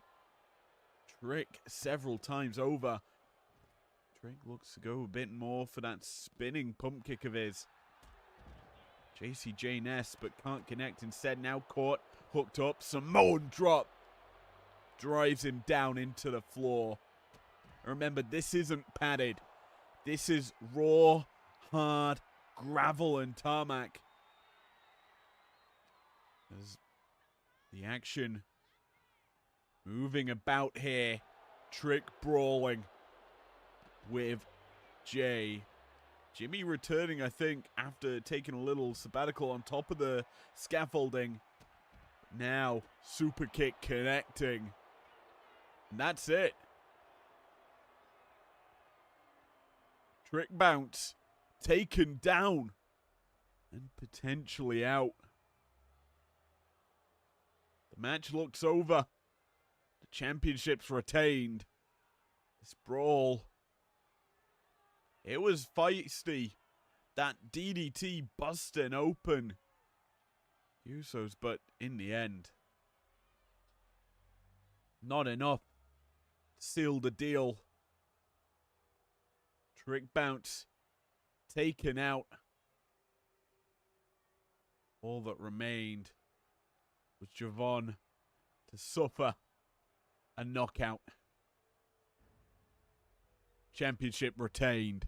Trick several times over. Trick looks to go a bit more for that spinning pump kick of his. JC Ness, but can't connect. Instead, now caught, hooked up. Samoan drop. Drives him down into the floor. Remember, this isn't padded. This is raw, hard gravel and tarmac. As the action moving about here. Trick brawling with Jay. Jimmy returning, I think, after taking a little sabbatical on top of the scaffolding. Now, super kick connecting. And that's it. Trick bounce. Taken down. And potentially out. The match looks over. The championship's retained. This brawl. It was feisty. That DDT busting open Usos, but in the end, not enough to seal the deal. Trick bounce taken out. All that remained was Javon to suffer a knockout. Championship retained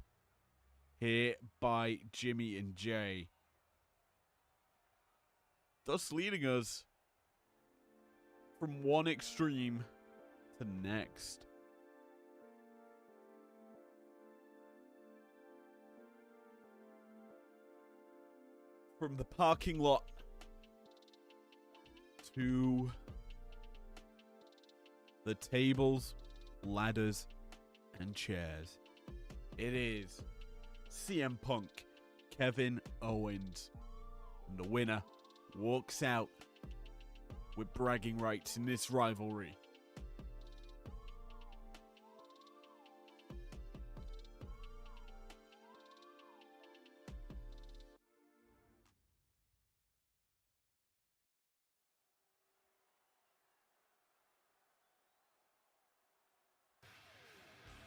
here by Jimmy and Jay. Thus leading us from one extreme to the next. From the parking lot to the tables, ladders, and chairs. It is CM Punk, Kevin Owens. And the winner walks out with bragging rights in this rivalry.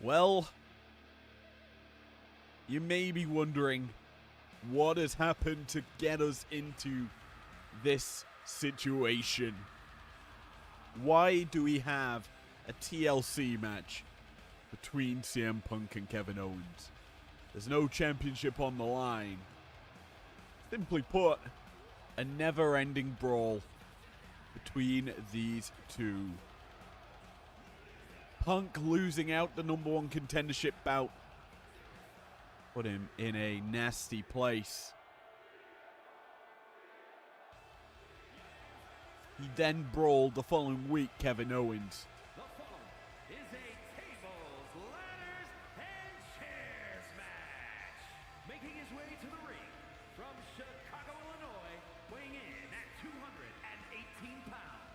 Well, you may be wondering what has happened to get us into this situation. Why do we have a TLC match between CM Punk and Kevin Owens? There's no championship on the line. Simply put, a never-ending brawl between these two. Punk losing out the #1 contendership bout put him in a nasty place. He then brawled the following week Kevin Owens. The following is a tables, ladders, and chairs match. Making his way to the ring from Chicago, Illinois, weighing in at 218 pounds,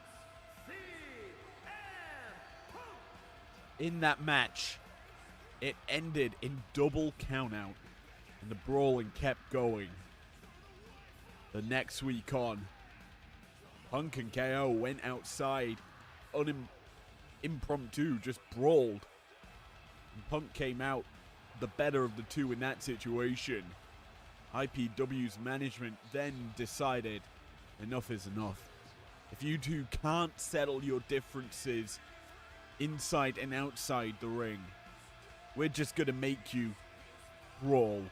CM Punk. In that match, it ended in double countout, and the brawling kept going. The next week on, Punk and KO went outside, impromptu, just brawled. And Punk came out the better of the two in that situation. IPW's management then decided enough is enough. If you two can't settle your differences inside and outside the ring, we're just going to make you brawl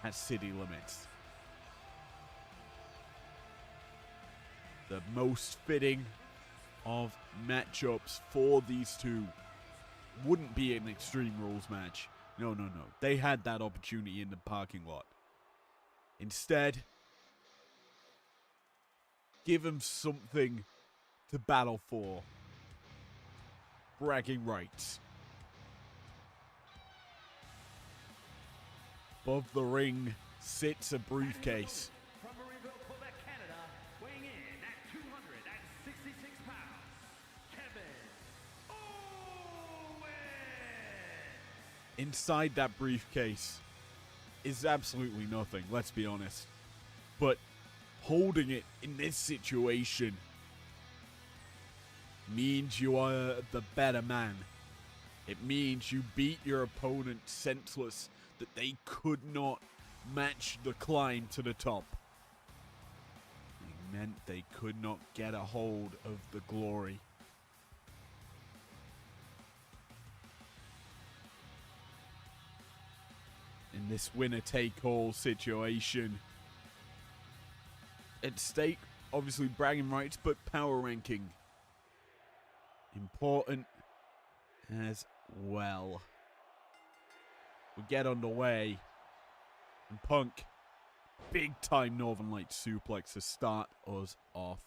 at city limits. The most fitting of matchups for these two wouldn't be an Extreme Rules match. No. They had that opportunity in the parking lot. Instead, give them something to battle for. Bragging rights. Above the ring sits a briefcase. From Marieville, Quebec, Canada, weighing in at 266 inside that briefcase is absolutely nothing, let's be honest. But holding it in this situation means you are the better man. It means you beat your opponent senseless, that they could not match the climb to the top. It meant they could not get a hold of the glory. In this winner-take-all situation, at stake, obviously bragging rights, but power ranking. Important as well. We get underway, and Punk, big time Northern Lights suplex to start us off.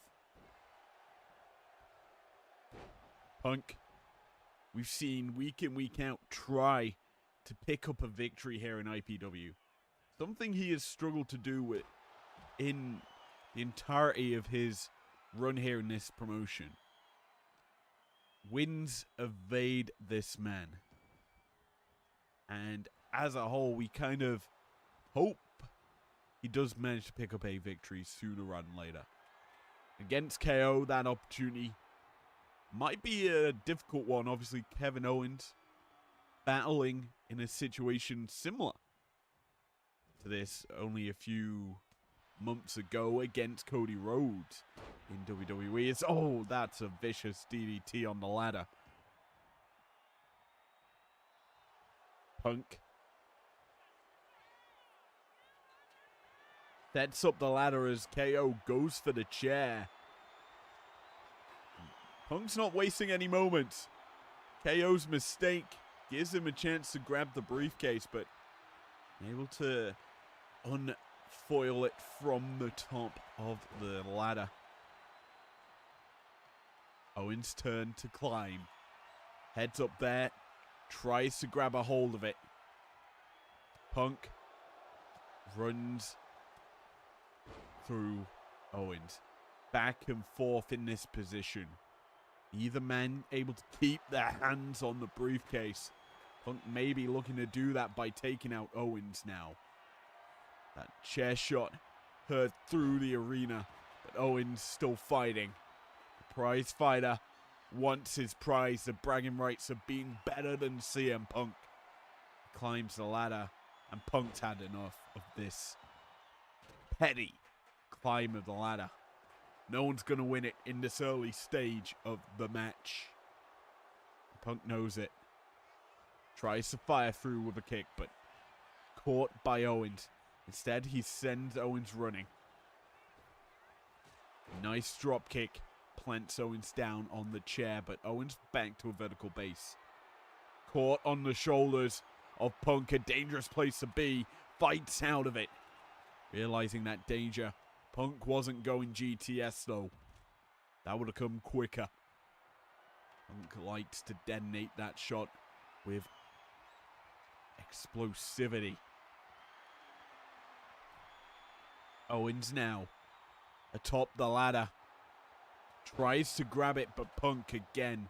Punk, we've seen week in, week out, try to pick up a victory here in IPW. Something he has struggled to do with in the entirety of his run here in this promotion. Wins evade this man. And as a whole, we kind of hope he does manage to pick up a victory sooner rather than later. Against KO, that opportunity might be a difficult one. Obviously, Kevin Owens battling in a situation similar to this only a few months ago against Cody Rhodes in WWE. That's a vicious DDT on the ladder. Punk sets up the ladder as KO goes for the chair. Punk's not wasting any moments. KO's mistake gives him a chance to grab the briefcase, but able to unfoil it from the top of the ladder. Owens' turn to climb. Heads up there. Tries to grab a hold of it. Punk runs through Owens. Back and forth in this position. Either man able to keep their hands on the briefcase. Punk may be looking to do that by taking out Owens now. That chair shot heard through the arena, but Owens still fighting. The prize fighter wants his prize, the bragging rights of being better than CM Punk. He climbs the ladder, and Punk's had enough of this petty climb of the ladder. No one's going to win it in this early stage of the match. Punk knows it. Tries to fire through with a kick, but caught by Owens. Instead, he sends Owens running. Nice drop kick. Plants Owens down on the chair, but Owens back to a vertical base. Caught on the shoulders of Punk, a dangerous place to be. Fights out of it. Realizing that danger, Punk wasn't going GTS though. That would have come quicker. Punk likes to detonate that shot with explosivity. Owens now atop the ladder. Tries to grab it, but Punk again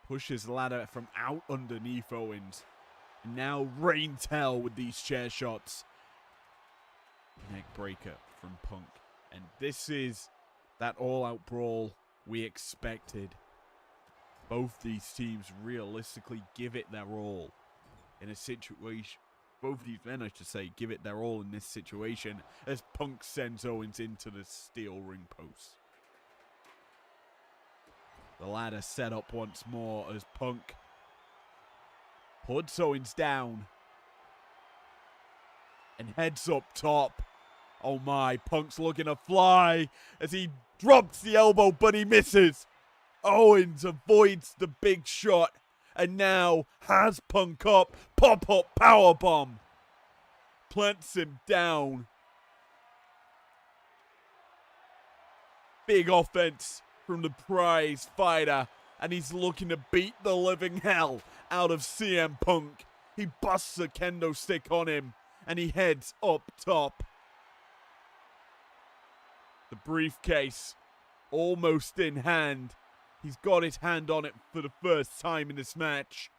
pushes the ladder from out underneath Owens. And now rains hell with these chair shots. Neck breaker from Punk. And this is that all-out brawl we expected. Both these teams realistically give it their all in a situation. Both these men, I should say, give it their all in this situation as Punk sends Owens into the steel ring post. The ladder set up once more as Punk puts Owens down and heads up top. Oh my, Punk's looking to fly as he drops the elbow, but he misses. Owens avoids the big shot and now has Punk up. Pop-up powerbomb. Plants him down. Big offense from the prize fighter, and he's looking to beat the living hell out of CM Punk. He busts a kendo stick on him, and he heads up top. The briefcase almost in hand. He's got his hand on it for the first time in this match.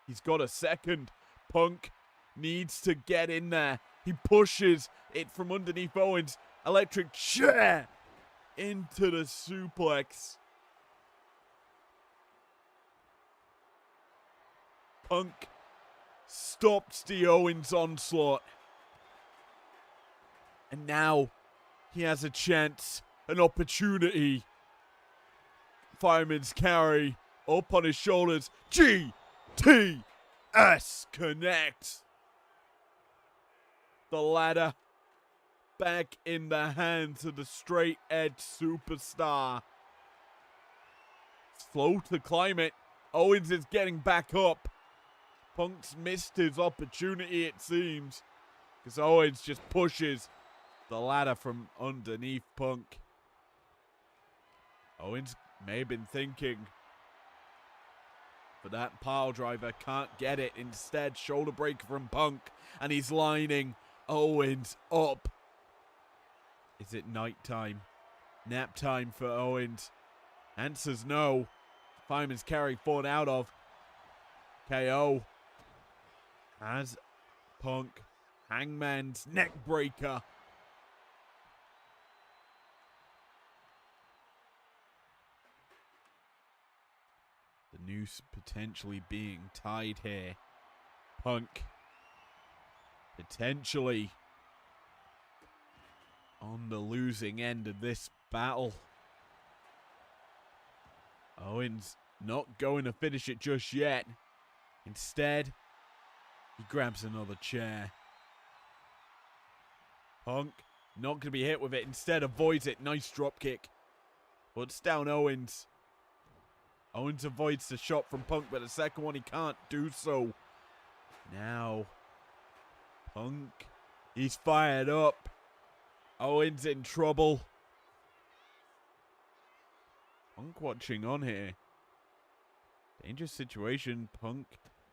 He's got a second. Punk needs to get in there. He pushes it from underneath Owens. Electric chair into the suplex. Punk stops the Owens onslaught. And now he has a chance, an opportunity. Fireman's carry up on his shoulders. GTS connect. The ladder back in the hands of the straight edge superstar. Slow to climb it. Owens is getting back up. Punk's missed his opportunity, it seems, because Owens just pushes the ladder from underneath Punk. Owens may have been thinking, but that pile driver can't get it. Instead, shoulder breaker from Punk, and he's lining Owens up. Is it nighttime? Nap time for Owens? Answer's no. Fireman's carry fallen out of. KO has Punk. Hangman's neck breaker. The noose potentially being tied here. Punk potentially on the losing end of this battle. Owens not going to finish it just yet. Instead, he grabs another chair. Punk not going to be hit with it. Instead, avoids it. Nice drop kick. Puts down Owens. Owens avoids the shot from Punk, but the second one he can't do so. Now, Punk, he's fired up. Owens in trouble. Punk watching on here. Dangerous situation. Punk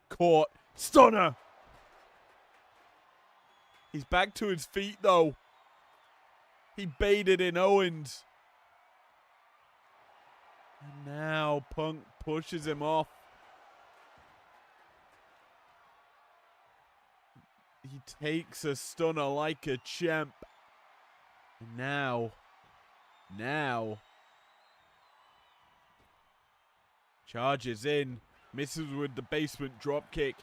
caught. Stunner! He's back to his feet, though. He baited in Owens. And now Punk pushes him off. He takes a stunner like a champ. And now, charges in, misses with the basement dropkick.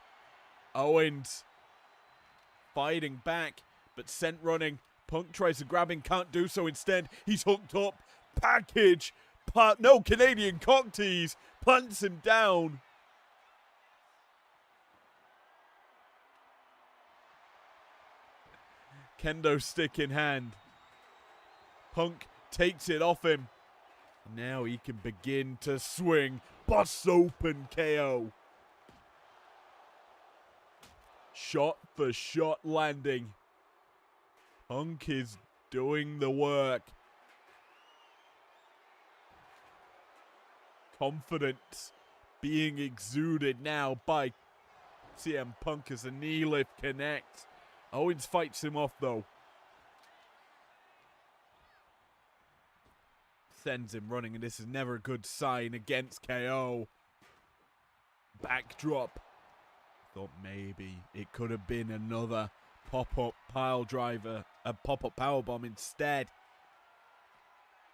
Owens fighting back, but sent running. Punk tries to grab him, can't do so. Instead, he's hooked up. Package. No, Canadian cock tease. Plants him down. Kendo stick in hand. Punk takes it off him. Now he can begin to swing. Busts open KO. Shot for shot landing. Punk is doing the work. Confidence being exuded now by CM Punk as a knee lift connects. Owens fights him off though. Sends him running, and this is never a good sign against KO. Backdrop. Thought maybe it could have been another pop-up pile driver, a pop-up powerbomb instead.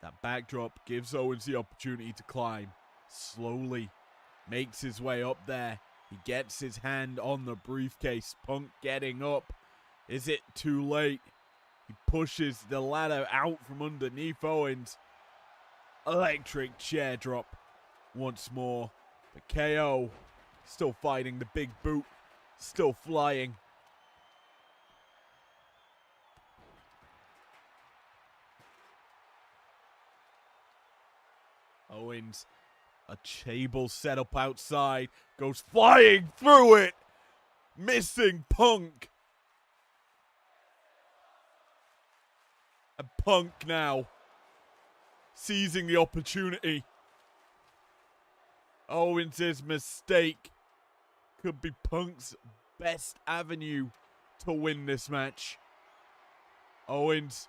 That backdrop gives Owens the opportunity to climb. Slowly makes his way up there. He gets his hand on the briefcase. Punk getting up. Is it too late? He pushes the ladder out from underneath Owens. Electric chair drop once more. But KO still fighting the big boot. Still flying. Owens, a table set up outside, goes flying through it, missing Punk. And Punk now seizing the opportunity. Owens' mistake could be Punk's best avenue to win this match. Owens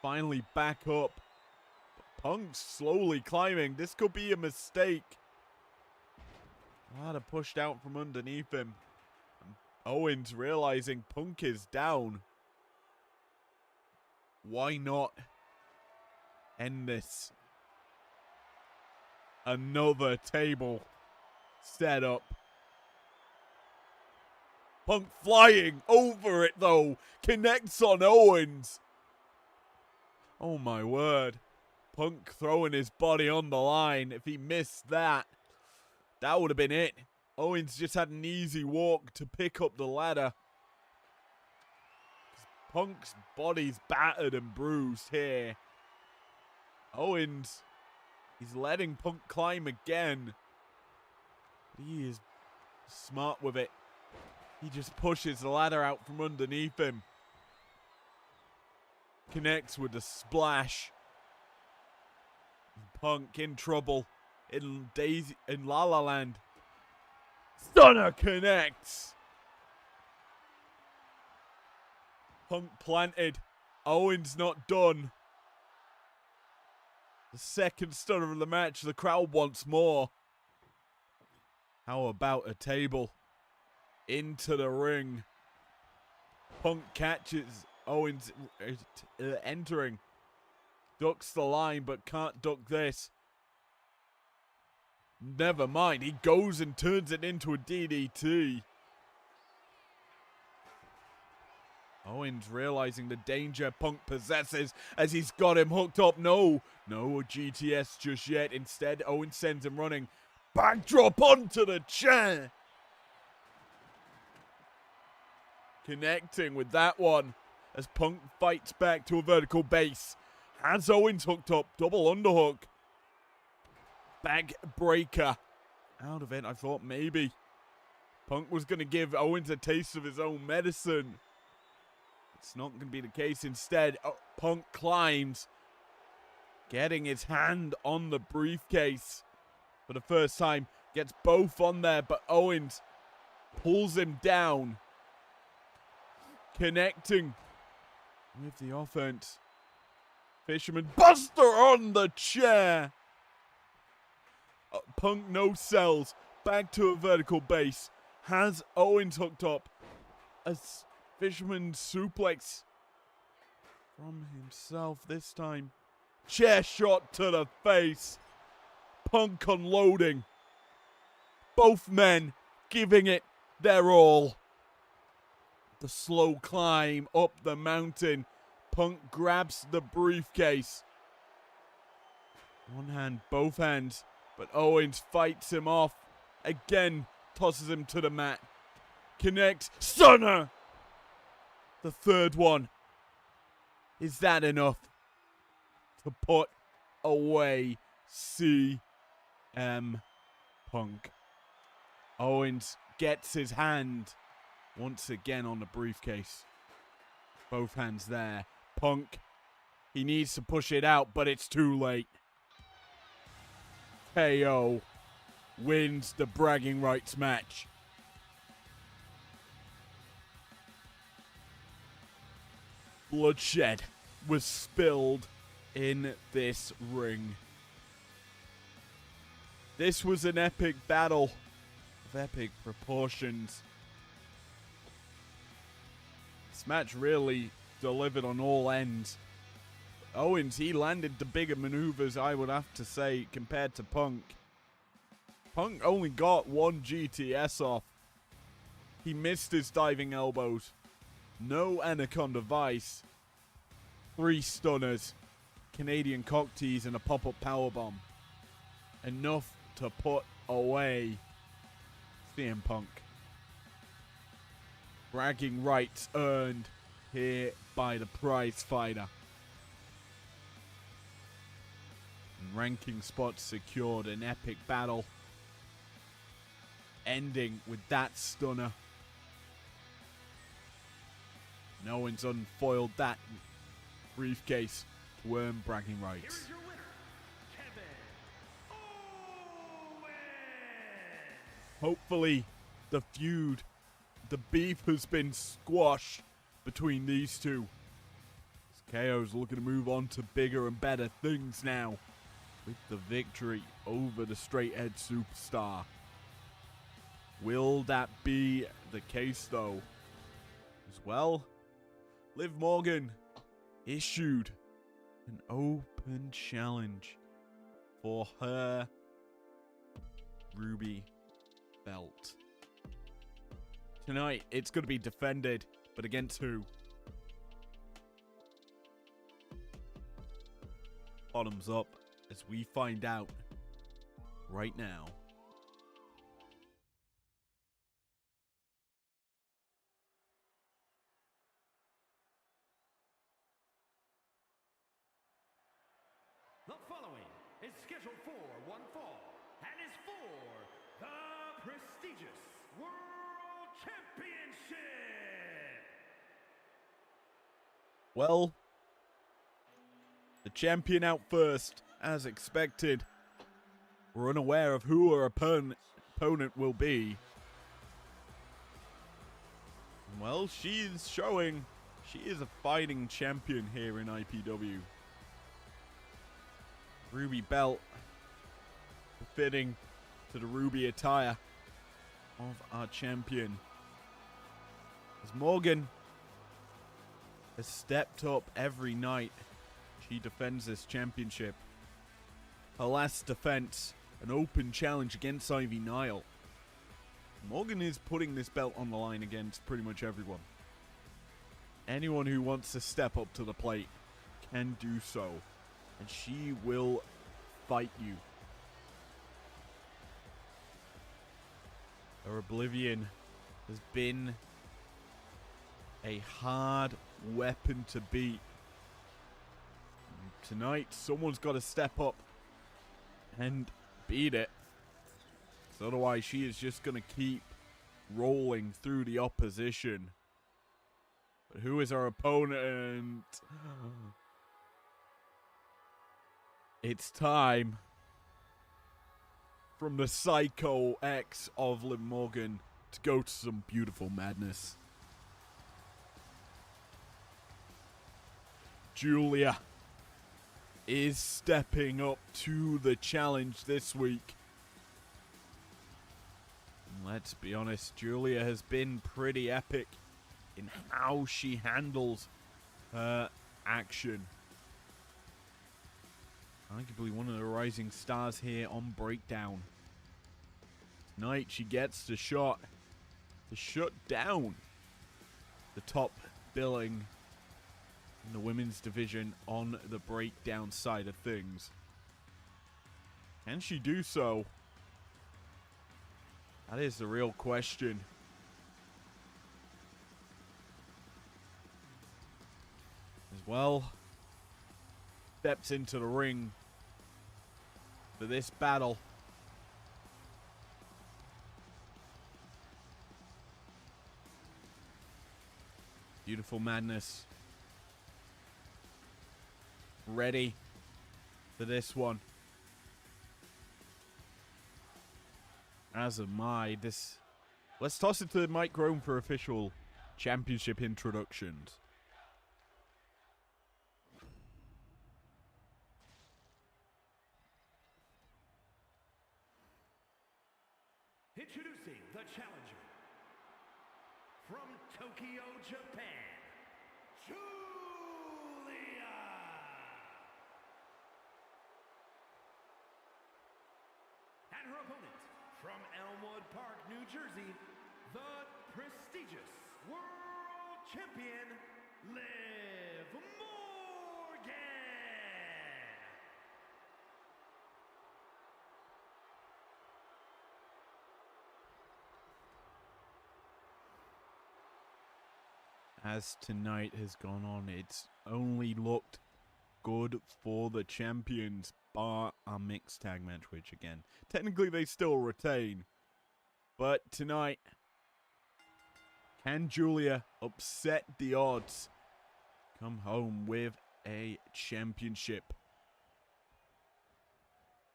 finally back up. Punk's slowly climbing. This could be a mistake. Ladder pushed out from underneath him. And Owens realizing Punk is down. Why not end this? Another table set up. Punk flying over it though. Connects on Owens. Oh my word. Punk throwing his body on the line. If he missed that, that would have been it. Owens just had an easy walk to pick up the ladder. Punk's body's battered and bruised here. Owens, he's letting Punk climb again. He is smart with it. He just pushes the ladder out from underneath him. Connects with the splash. Punk in trouble in La La Land. Stunner connects. Punk planted. Owens not done. The second stunner of the match. The crowd wants more. How about a table? Into the ring. Punk catches Owens entering. Ducks the line, but can't duck this. Never mind. He goes and turns it into a DDT. Owens realizing the danger Punk possesses as he's got him hooked up. No GTS just yet. Instead, Owens sends him running. Backdrop onto the chair. Connecting with that one as Punk fights back to a vertical base. Has Owens hooked up. Double underhook. Back breaker. Out of it, I thought maybe Punk was going to give Owens a taste of his own medicine. It's not going to be the case. Instead, Punk climbs, getting his hand on the briefcase for the first time. Gets both on there, but Owens pulls him down. Connecting with the offense. Fisherman Buster on the chair. Punk no sells. Back to a vertical base. Has Owens hooked up. A Fisherman suplex from himself this time. Chair shot to the face. Punk unloading. Both men giving it their all. The slow climb up the mountain. Punk grabs the briefcase. One hand, both hands. But Owens fights him off. Again, tosses him to the mat. Connects. Stunner! The third one. Is that enough to put away CM Punk? Owens gets his hand once again on the briefcase. Both hands there. Punk, he needs to push it out, but it's too late. KO wins the bragging rights match. Bloodshed was spilled in this ring. This was an epic battle of epic proportions. This match really delivered on all ends. Owens, he landed the bigger maneuvers, I would have to say, compared to Punk. Punk only got one GTS off. He missed his diving elbows. No Anaconda Vice. 3 stunners. Canadian cock tease and a pop-up powerbomb. Enough to put away CM Punk. Bragging rights earned here by the prize fighter. And ranking spots secured. An epic battle. Ending with that stunner. And Owens unfoiled that briefcase to earn bragging rights. Here's your winner, Kevin Owens. Hopefully, the feud, the beef has been squashed between these two. KO's looking to move on to bigger and better things now with the victory over the straight edge superstar. Will that be the case, though? As well, Liv Morgan issued an open challenge for her Ruby belt. Tonight, it's going to be defended, but against who? Bottoms up as we find out right now. The following is scheduled for one fall and is for the prestigious World Championship. Well, the champion out first, as expected. We're unaware of who our opponent will be. Well, she's showing she is a fighting champion here in IPW. Ruby belt, fitting to the ruby attire of our champion. As Morgan has stepped up every night she defends this championship. Her last defense, an open challenge against Ivy Nile. Morgan is putting this belt on the line against pretty much everyone. Anyone who wants to step up to the plate can do so. And she will fight you. Her Oblivion has been a hard weapon to beat. And tonight, someone's got to step up and beat it. So otherwise, she is just going to keep rolling through the opposition. But who is our opponent? It's time from the Psycho X of Liv Morgan to go to some beautiful madness. Julia is stepping up to the challenge this week. And let's be honest, Julia has been pretty epic in how she handles her action. Arguably one of the rising stars here on Breakdown. Tonight she gets the shot to shut down the top billing in the women's division on the Breakdown side of things. Can she do so? That is the real question. As well, steps into the ring for this battle. Beautiful madness. Ready for this one. As am I. Let's toss it to Mike Rome for official championship introductions. Introducing the challenger from Tokyo, Japan, Julia. And her opponent from Elmwood Park, New Jersey, the prestigious World Champion, Liv Morgan. As tonight has gone on, it's only looked good for the champions, bar our mixed tag match, which again, technically they still retain. But tonight, can Julia upset the odds? Come home with a championship.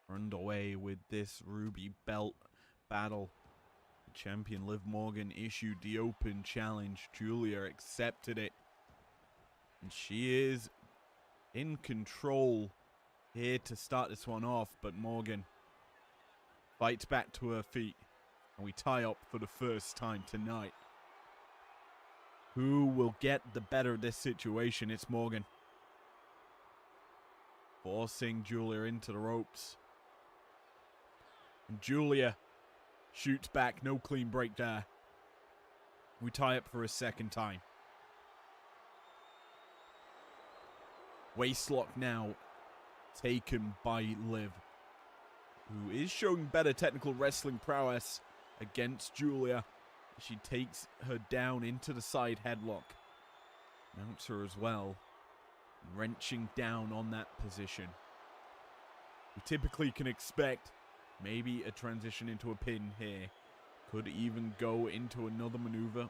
We're underway with this Ruby Belt battle. Champion Liv Morgan issued the open challenge. Julia accepted it. And she is in control here to start this one off. But Morgan fights back to her feet. And we tie up for the first time tonight. Who will get the better of this situation? It's Morgan. Forcing Julia into the ropes. And Julia shoots back. No clean break there. We tie up for a second time. Waistlock now taken by Liv, who is showing better technical wrestling prowess against Julia. She takes her down into the side headlock. Mounts her as well, wrenching down on that position. We typically can expect maybe a transition into a pin here. Could even go into another maneuver.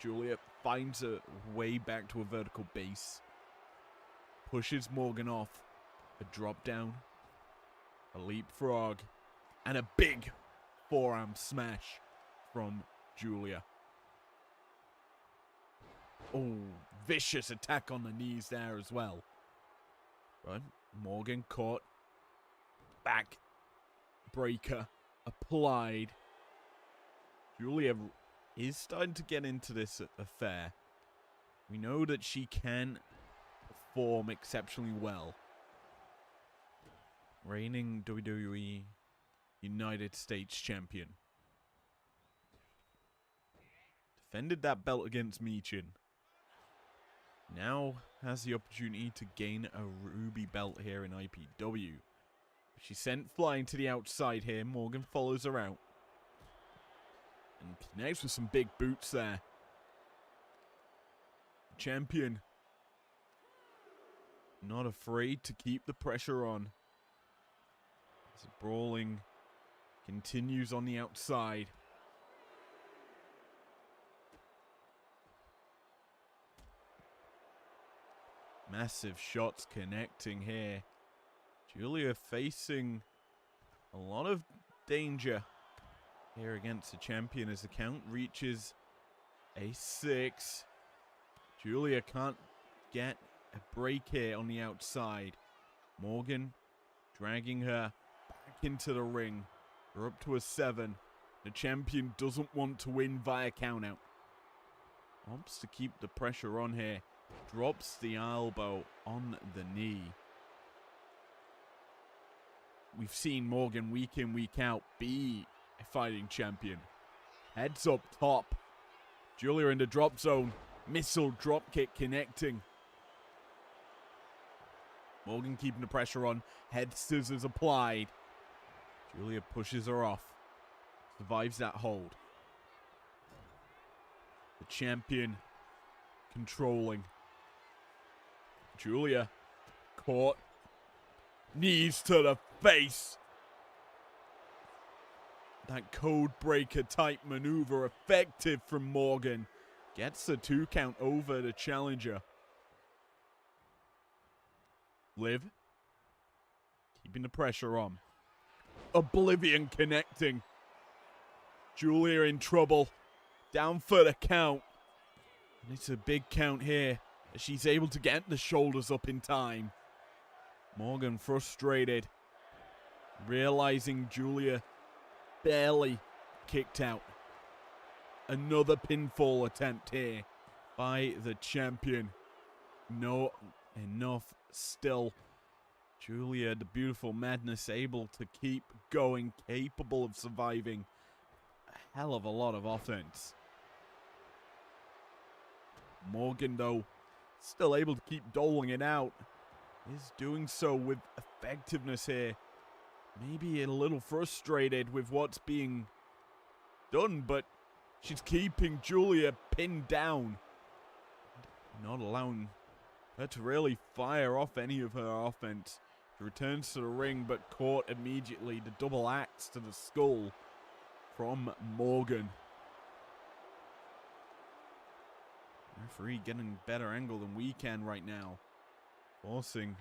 Julia finds a way back to a vertical base. Pushes Morgan off. A drop down. A leapfrog. And a big forearm smash from Julia. Oh, vicious attack on the knees there as well. But Morgan caught. Back breaker applied. Julia is starting to get into this affair. We know that she can perform exceptionally well. Reigning WWE United States Champion. Defended that belt against Michin. Now has the opportunity to gain a ruby belt here in IPW. She's sent flying to the outside here. Morgan follows her out. And connects with some big boots there. Champion. Not afraid to keep the pressure on. As the brawling continues on the outside. Massive shots connecting here. Julia facing a lot of danger here against the champion as the count reaches a 6. Julia can't get a break here on the outside. Morgan dragging her back into the ring. We're up to a 7. The champion doesn't want to win via countout. Opts to keep the pressure on here. Drops the elbow on the knee. We've seen Morgan week in, week out be a fighting champion. Heads up top. Julia in the drop zone. Missile drop kick connecting. Morgan keeping the pressure on. Head scissors applied. Julia pushes her off. Survives that hold. The champion controlling. Julia caught. Knees to the face. That code breaker type maneuver effective from Morgan. Gets the 2 count over the challenger. Liv. Keeping the pressure on. Oblivion connecting. Julia in trouble. Down for the count. And it's a big count here. As she's able to get the shoulders up in time. Morgan frustrated. Realizing Julia barely kicked out. Another pinfall attempt here by the champion. No enough still. Julia, the beautiful madness, able to keep going, capable of surviving a hell of a lot of offense. Morgan, though, still able to keep doling it out. Is doing so with effectiveness here. Maybe a little frustrated with what's being done, but she's keeping Julia pinned down. Not allowing her to really fire off any of her offense. She returns to the ring, but caught immediately. The double axe to the skull from Morgan. Referee getting better angle than we can right now. Forcing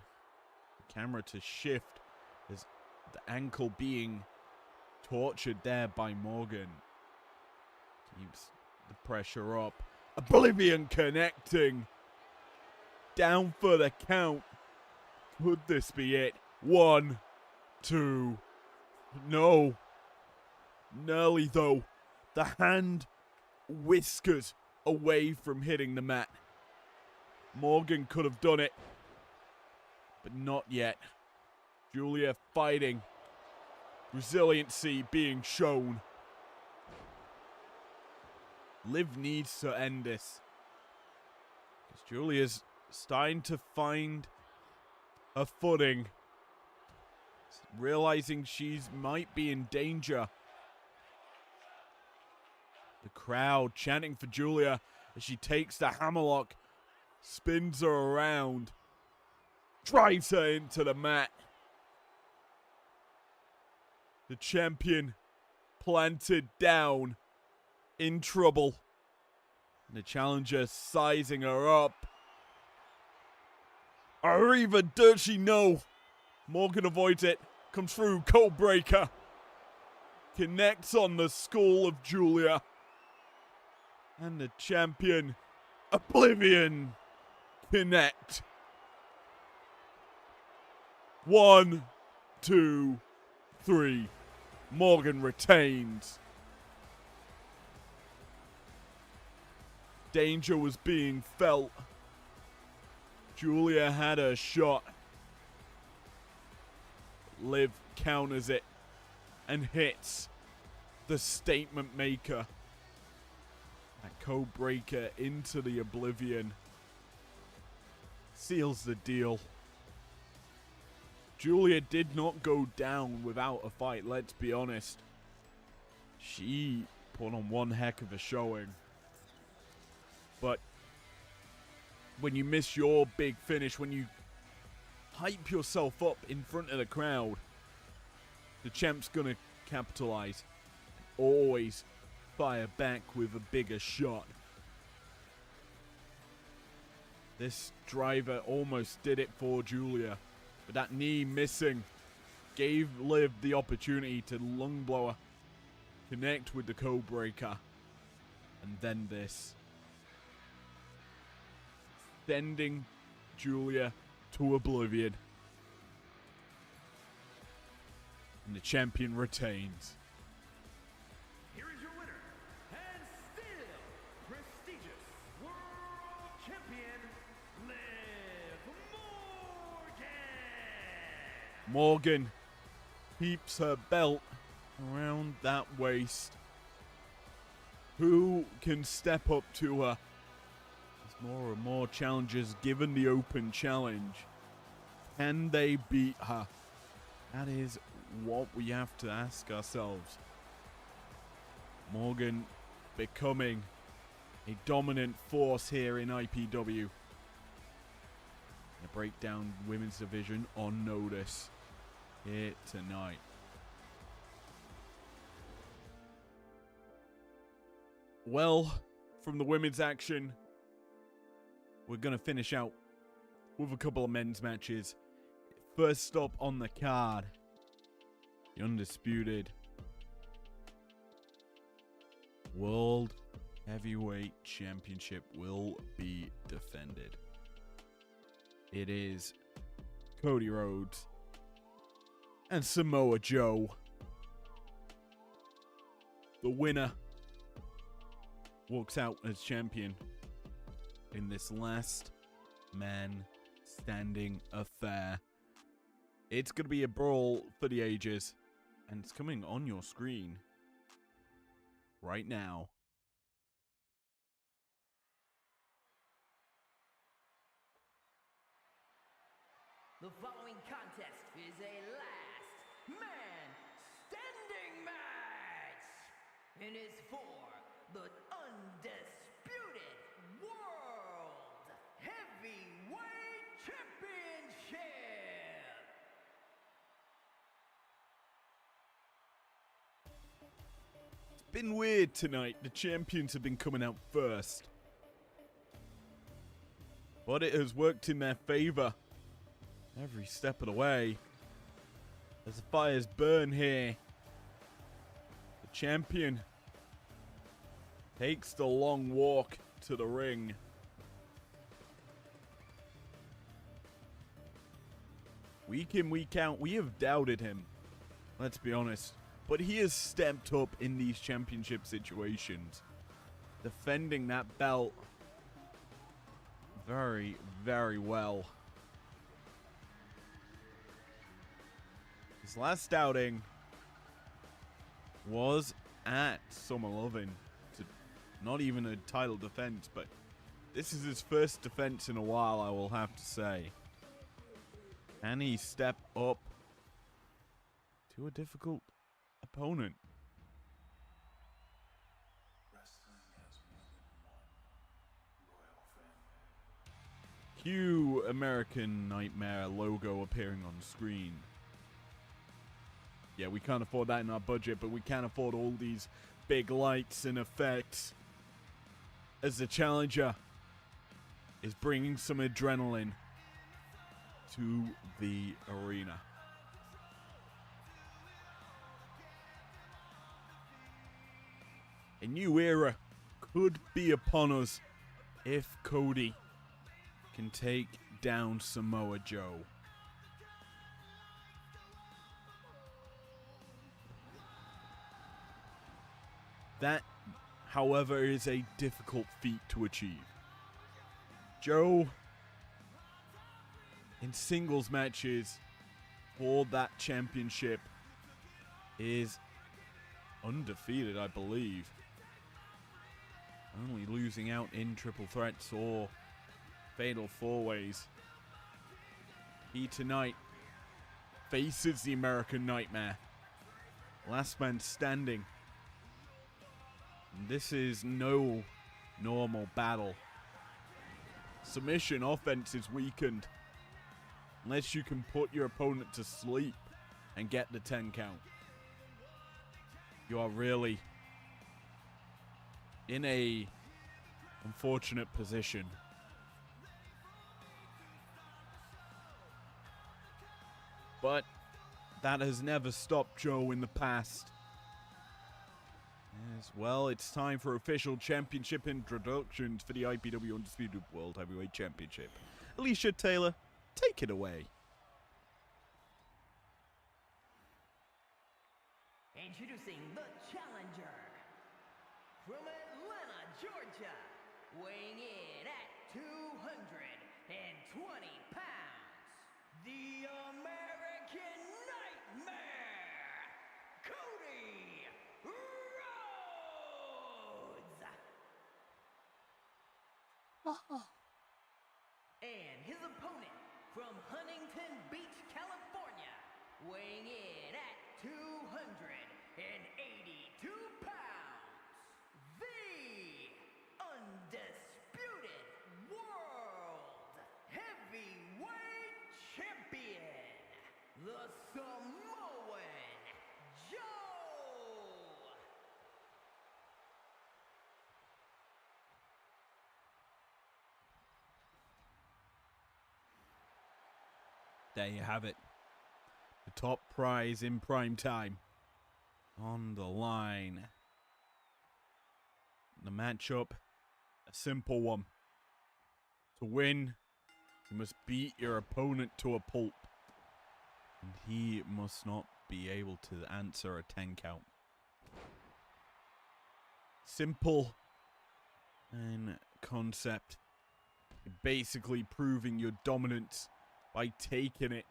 the camera to shift as the ankle being tortured there by Morgan. Keeps the pressure up. Oblivion connecting. Down for the count. Could this be it? 1, 2. No. Nearly, though. The hand whiskers away from hitting the mat. Morgan could have done it, but not yet. Julia fighting. Resiliency being shown. Liv needs to end this. Because Julia's starting to find her footing. Realizing she's might be in danger. The crowd chanting for Julia as she takes the hammerlock, spins her around, drives her into the mat. The champion planted down, in trouble. And the challenger sizing her up. Or even does she know? Morgan avoids it, comes through, code breaker. Connects on the skull of Julia. And the champion, Oblivion, connect. 1, 2, 3. Morgan retains. Danger was being felt. Julia had her shot. Liv counters it and hits the statement maker. That code breaker into the Oblivion seals the deal. Julia did not go down without a fight, let's be honest. She put on one heck of a showing. But when you miss your big finish, when you hype yourself up in front of the crowd, the champ's gonna capitalize. Always fire back with a bigger shot. This driver almost did it for Julia, but that knee missing gave Liv the opportunity to lung blower, connect with the code breaker, and then this. Sending Julia to Oblivion. And the champion retains. Here is your winner, and still prestigious world champion, Liv Morgan. Morgan keeps her belt around that waist. Who can step up to her? As more and more challengers given the open challenge. Can they beat her? That is what we have to ask ourselves. Morgan becoming a dominant force here in IPW. A breakdown women's division on notice here tonight. Well, from the women's action, we're going to finish out with a couple of men's matches. First stop on the card, the undisputed World Heavyweight Championship will be defended. It is Cody Rhodes and Samoa Joe. The winner walks out as champion in this last man standing affair. It's going to be a brawl for the ages, and it's coming on your screen right now. The following contest is a last man standing match and is for the undisputed World Heavyweight Championship. It's been weird tonight. The champions have been coming out first, but it has worked in their favor every step of the way. As the fires burn here, the champion takes the long walk to the ring. Week in, week out, we have doubted him. Let's be honest. but he has stepped up in these championship situations, defending that belt very, very well. His last outing was at Summer Lovin'. Not even a title defense, but this is his first defense in a while, I will have to say. Can he step up to a difficult opponent? Cue American Nightmare logo appearing on screen. Yeah, we can't afford that in our budget, but we can't afford all these big lights and effects. As the challenger is bringing some adrenaline to the arena. A new era could be upon us if Cody can take down Samoa Joe. That, however, is a difficult feat to achieve. Joe, in singles matches for that championship, is undefeated, I believe. Only losing out in triple threats or fatal four-ways. He tonight faces the American Nightmare. Last man standing. And this is no normal battle. Submission offense is weakened unless you can put your opponent to sleep and get the 10 count. You are really in a unfortunate position. But that has never stopped Joe in the past. As well, it's time for official championship introductions for the IPW Undisputed World Heavyweight Championship. Alicia Taylor, take it away. Introducing the challenger from Atlanta, Georgia, weighing in at 220 pounds, the American Nightmare, Cody Rhodes. And his opponent from Huntington Beach, California, weighing in at 282 pounds, the undisputed world heavyweight champion, the Samoan Joe. There you have it. The top prize in prime time. On the line. The matchup, a simple one. To win, you must beat your opponent to a pulp. And he must not be able to answer a 10 count. Simple in concept. Basically proving your dominance by taking it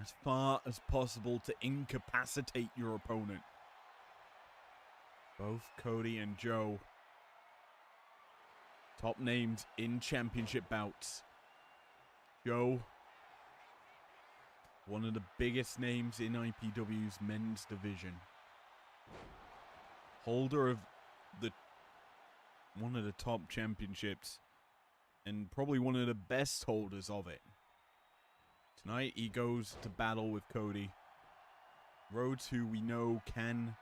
as far as possible to incapacitate your opponent. Both Cody and Joe, top names in championship bouts. Joe, one of the biggest names in IPW's men's division. Holder of one of the top championships and probably one of the best holders of it. Tonight he goes to battle with Cody Rhodes, who we know can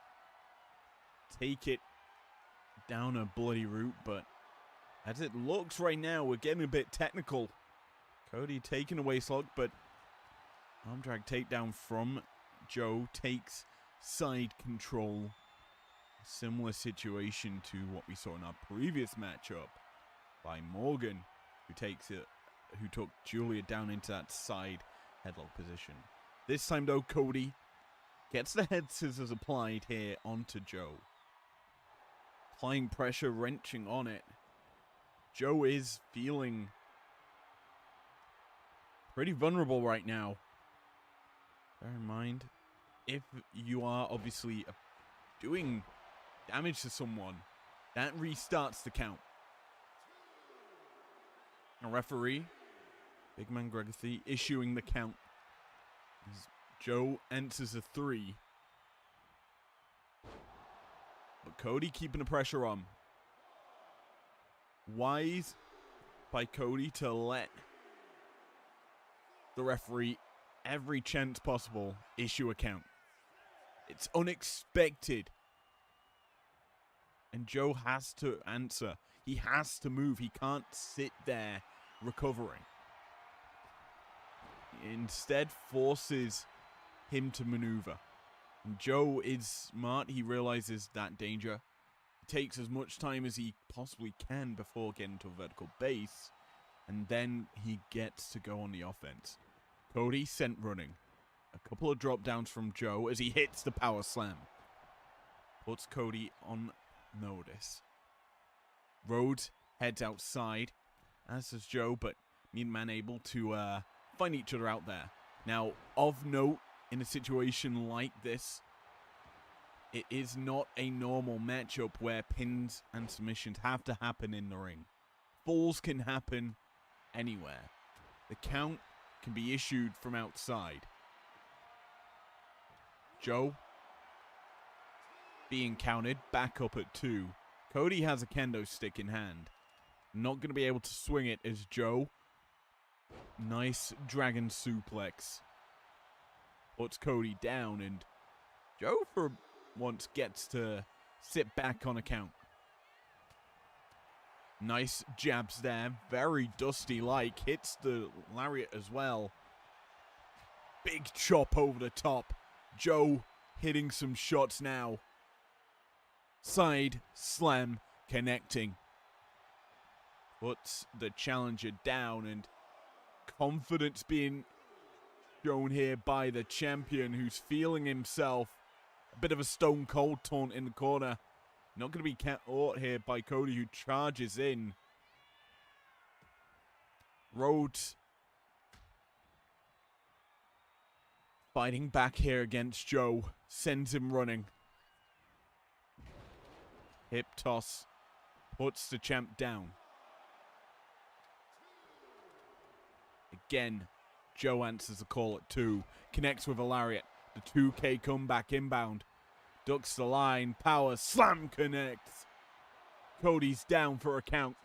take it down a bloody route, but as it looks right now, we're getting a bit technical. Cody taking away slug, but arm drag takedown from Joe takes side control. A similar situation to what we saw in our previous matchup by Morgan, who took Julia down into that side headlock position. This time though, Cody Gets the head scissors applied here onto Joe. Applying pressure, wrenching on it. Joe is feeling pretty vulnerable right now. Bear in mind, if you are obviously doing damage to someone, that restarts the count. A referee, Big Man Gregory, issuing the count. As Joe enters a 3. But Cody keeping the pressure on. Wise by Cody to let the referee every chance possible issue a count. It's unexpected. And Joe has to answer. He has to move. He can't sit there recovering. Instead forces him to maneuver. And Joe is smart. He realizes that danger. He takes as much time as he possibly can before getting to a vertical base. And then he gets to go on the offense. Cody sent running. A couple of drop downs from Joe as he hits the power slam. Puts Cody on notice. Rhodes heads outside, as does Joe, but Mean Man able to find each other out there. Now, of note, in a situation like this, it is not a normal matchup where pins and submissions have to happen in the ring. Falls can happen anywhere. The count can be issued from outside. Joe being counted, back up at 2. Cody has a kendo stick in hand. Not going to be able to swing it as Joe. Nice dragon suplex. Puts Cody down, and Joe for once gets to sit back on a count. Nice jabs there. Very Dusty-like. Hits the lariat as well. Big chop over the top. Joe hitting some shots now. Side slam connecting. Puts the challenger down, and confidence being shown here by the champion, who's feeling himself. A bit of a stone cold taunt in the corner. Not going to be caught here by Cody, who charges in. Rhodes fighting back here against Joe. Sends him running. Hip toss. Puts the champ down. Again, Joe answers the call at 2. Connects with a lariat. The 2K comeback inbound. Ducks the line. Power slam connects. Cody's down for a count.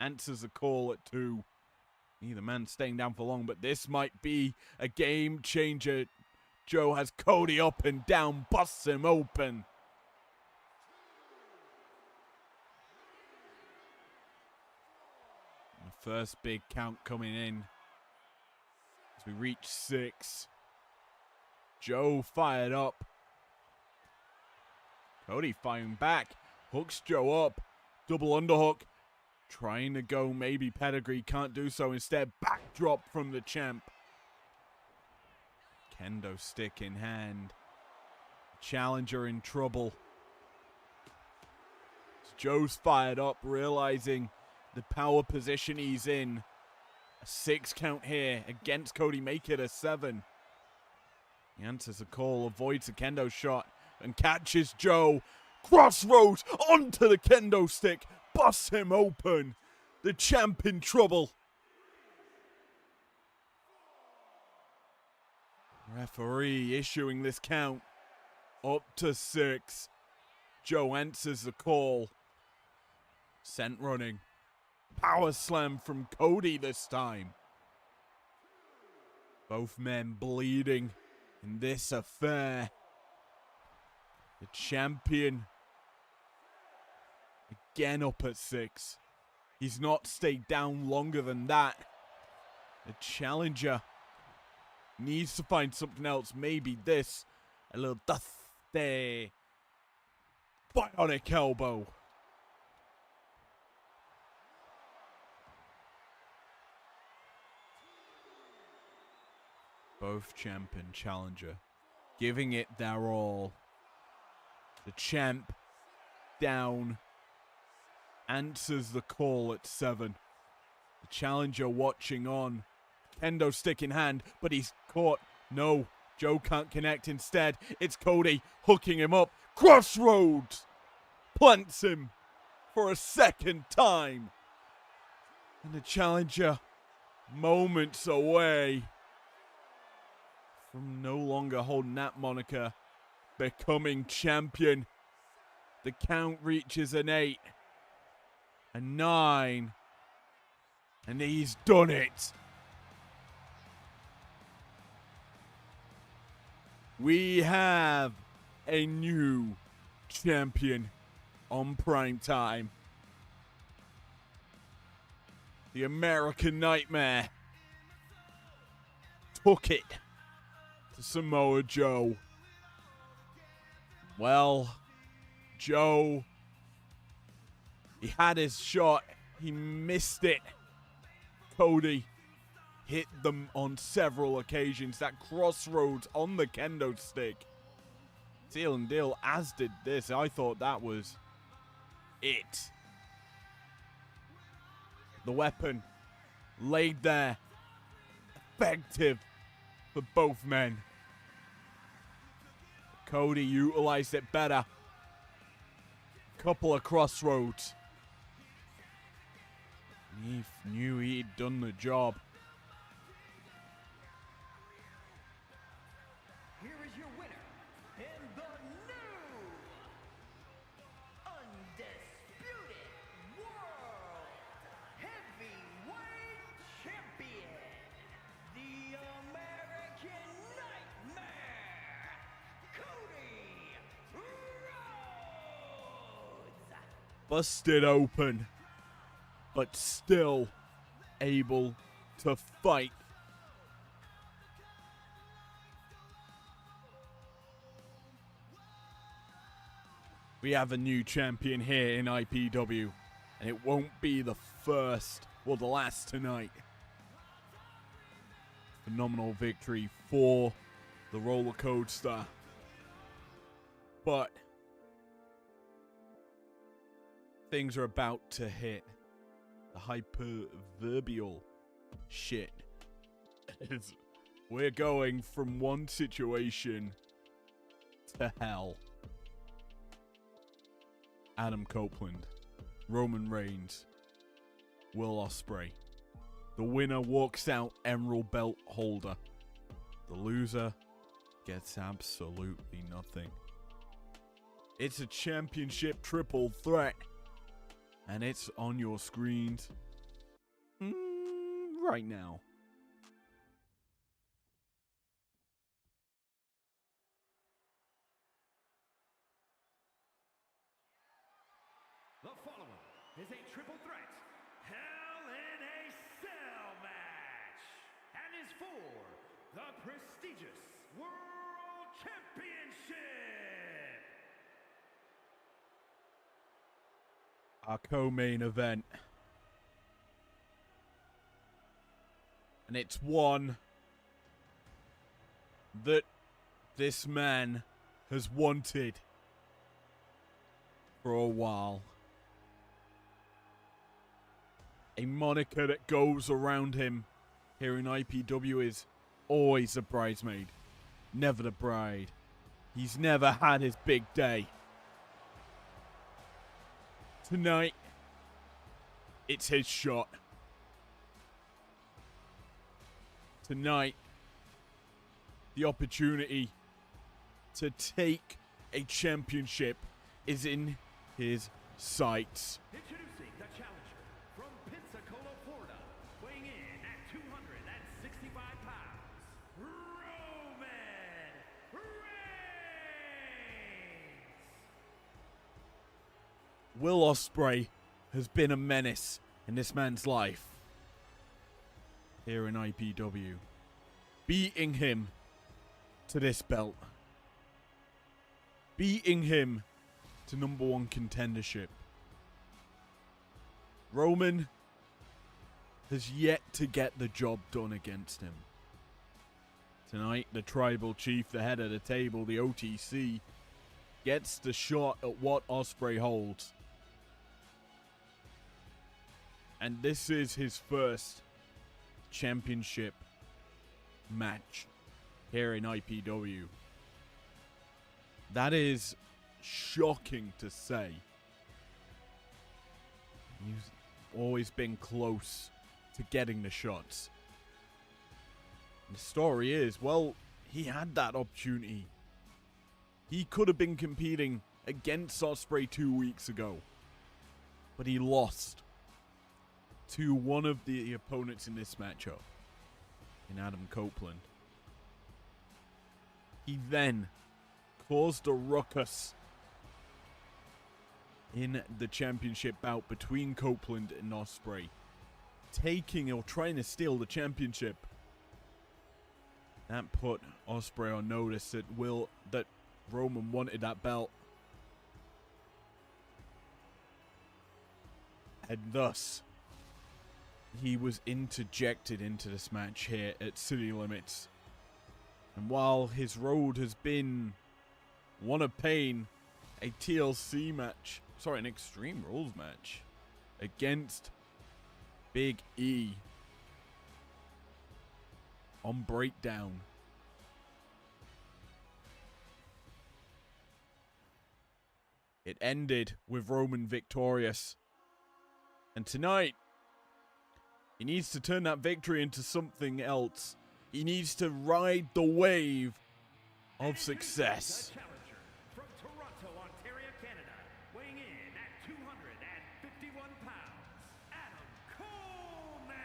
Answers the call at 2. Neither man staying down for long, but this might be a game changer. Joe has Cody up and down. Busts him open. The first big count coming in. As we reach 6. Joe fired up. Cody firing back. Hooks Joe up. Double underhook. Trying to go maybe pedigree. Can't do so. Instead, backdrop from the champ. Kendo stick in hand. Challenger in trouble. Joe's fired up, realizing the power position he's in. A 6 count here against Cody. Make it a 7. He answers a call, avoids a kendo shot, and catches Joe. Crossroads onto the kendo stick. Busts him open. The champ in trouble. Referee issuing this count. Up to 6. Joe answers the call. Sent running. Power slam from Cody this time. Both men bleeding in this affair. The champion again up at 6. He's not stayed down longer than that. The challenger needs to find something else. Maybe this. A little dusty bionic elbow. Both champ and challenger giving it their all. The champ down. Answers the call at 7. The challenger watching on. Kendo stick in hand, but he's caught. No, Joe can't connect. Instead, it's Cody hooking him up. Crossroads plants him for a second time. And the challenger moments away from no longer holding that moniker, becoming champion. The count reaches an 8, a 9, and he's done it. We have a new champion on Primetime. The American Nightmare took it to Samoa Joe. Well, Joe, he had his shot. He missed it. Cody hit them on several occasions. That crossroads on the kendo stick. Seal and deal, as did this. I thought that was it. The weapon laid there. Effective for both men. Cody utilized it better. Couple of crossroads. He knew he'd done the job. Here is your winner, and the new undisputed world heavyweight champion, the American Nightmare, Cody Rhodes. Busted open, but still able to fight. We have a new champion here in IPW, and it won't be the first or the last tonight. Phenomenal victory for the roller coaster. But things are about to hit the hyperverbial shit. We're going from one situation to hell. Adam Copeland, Roman Reigns, Will Ospreay. The winner walks out Emerald Belt holder. The loser gets absolutely nothing. It's a championship triple threat. And it's on your screens right now. The following is a triple threat Hell in a Cell match and is for the prestigious World Championship. Our co-main event. And it's one that this man has wanted for a while. A moniker that goes around him here in IPW is always a bridesmaid, never the bride. He's never had his big day. Tonight, it's his shot. Tonight, the opportunity to take a championship is in his sights. Introducing the challenger from Pensacola, Florida, weighing in at 265 pounds, Roman Reigns. Will Ospreay has been a menace in this man's life here in IPW, beating him to this belt, beating him to #1 contendership. Roman has yet to get the job done against him. Tonight, the tribal chief, the head of the table, the OTC, gets the shot at what Ospreay holds. And this is his first championship match here in IPW. That is shocking to say. He's always been close to getting the shots. And the story is, well, he had that opportunity. He could have been competing against Ospreay 2 weeks ago. But he lost to one of the opponents in this matchup, in Adam Copeland. He then caused a ruckus in the championship bout between Copeland and Ospreay, taking or trying to steal the championship. That put Ospreay on notice that Roman wanted that belt, and thus he was interjected into this match here at City Limits. And while his road has been one of pain, a TLC match, an Extreme Rules match against Big E on Breakdown. It ended with Roman victorious. And tonight, he needs to turn that victory into something else. He needs to ride the wave of success. The challenger from Toronto, Ontario, Canada, weighing in at 251 pounds, Adam Coleman.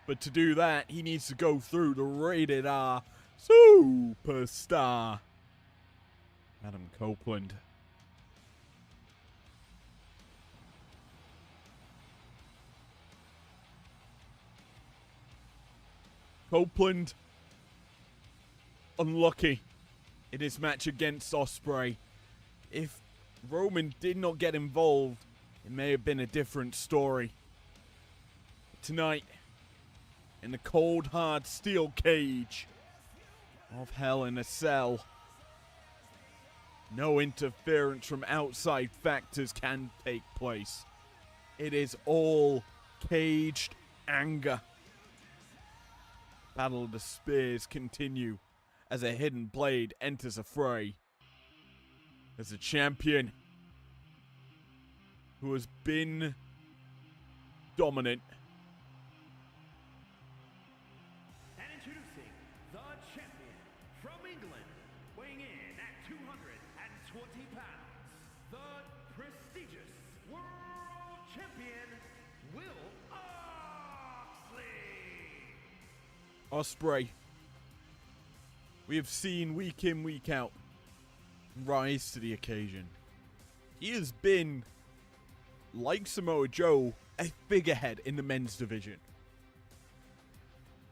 But to do that, he needs to go through the rated R superstar, Adam Copeland. Copeland, unlucky in his match against Ospreay. If Roman did not get involved, it may have been a different story. Tonight, in the cold, hard steel cage of Hell in a Cell, no interference from outside factors can take place. It is all caged anger. Battle of the Spears continue as a hidden blade enters a fray. As a champion who has been dominant. And introducing the champion from England, weighing in at 220 pounds, the prestigious world champion, Will Ospreay, we have seen week in, week out, rise to the occasion. He has been, like Samoa Joe, a figurehead in the men's division.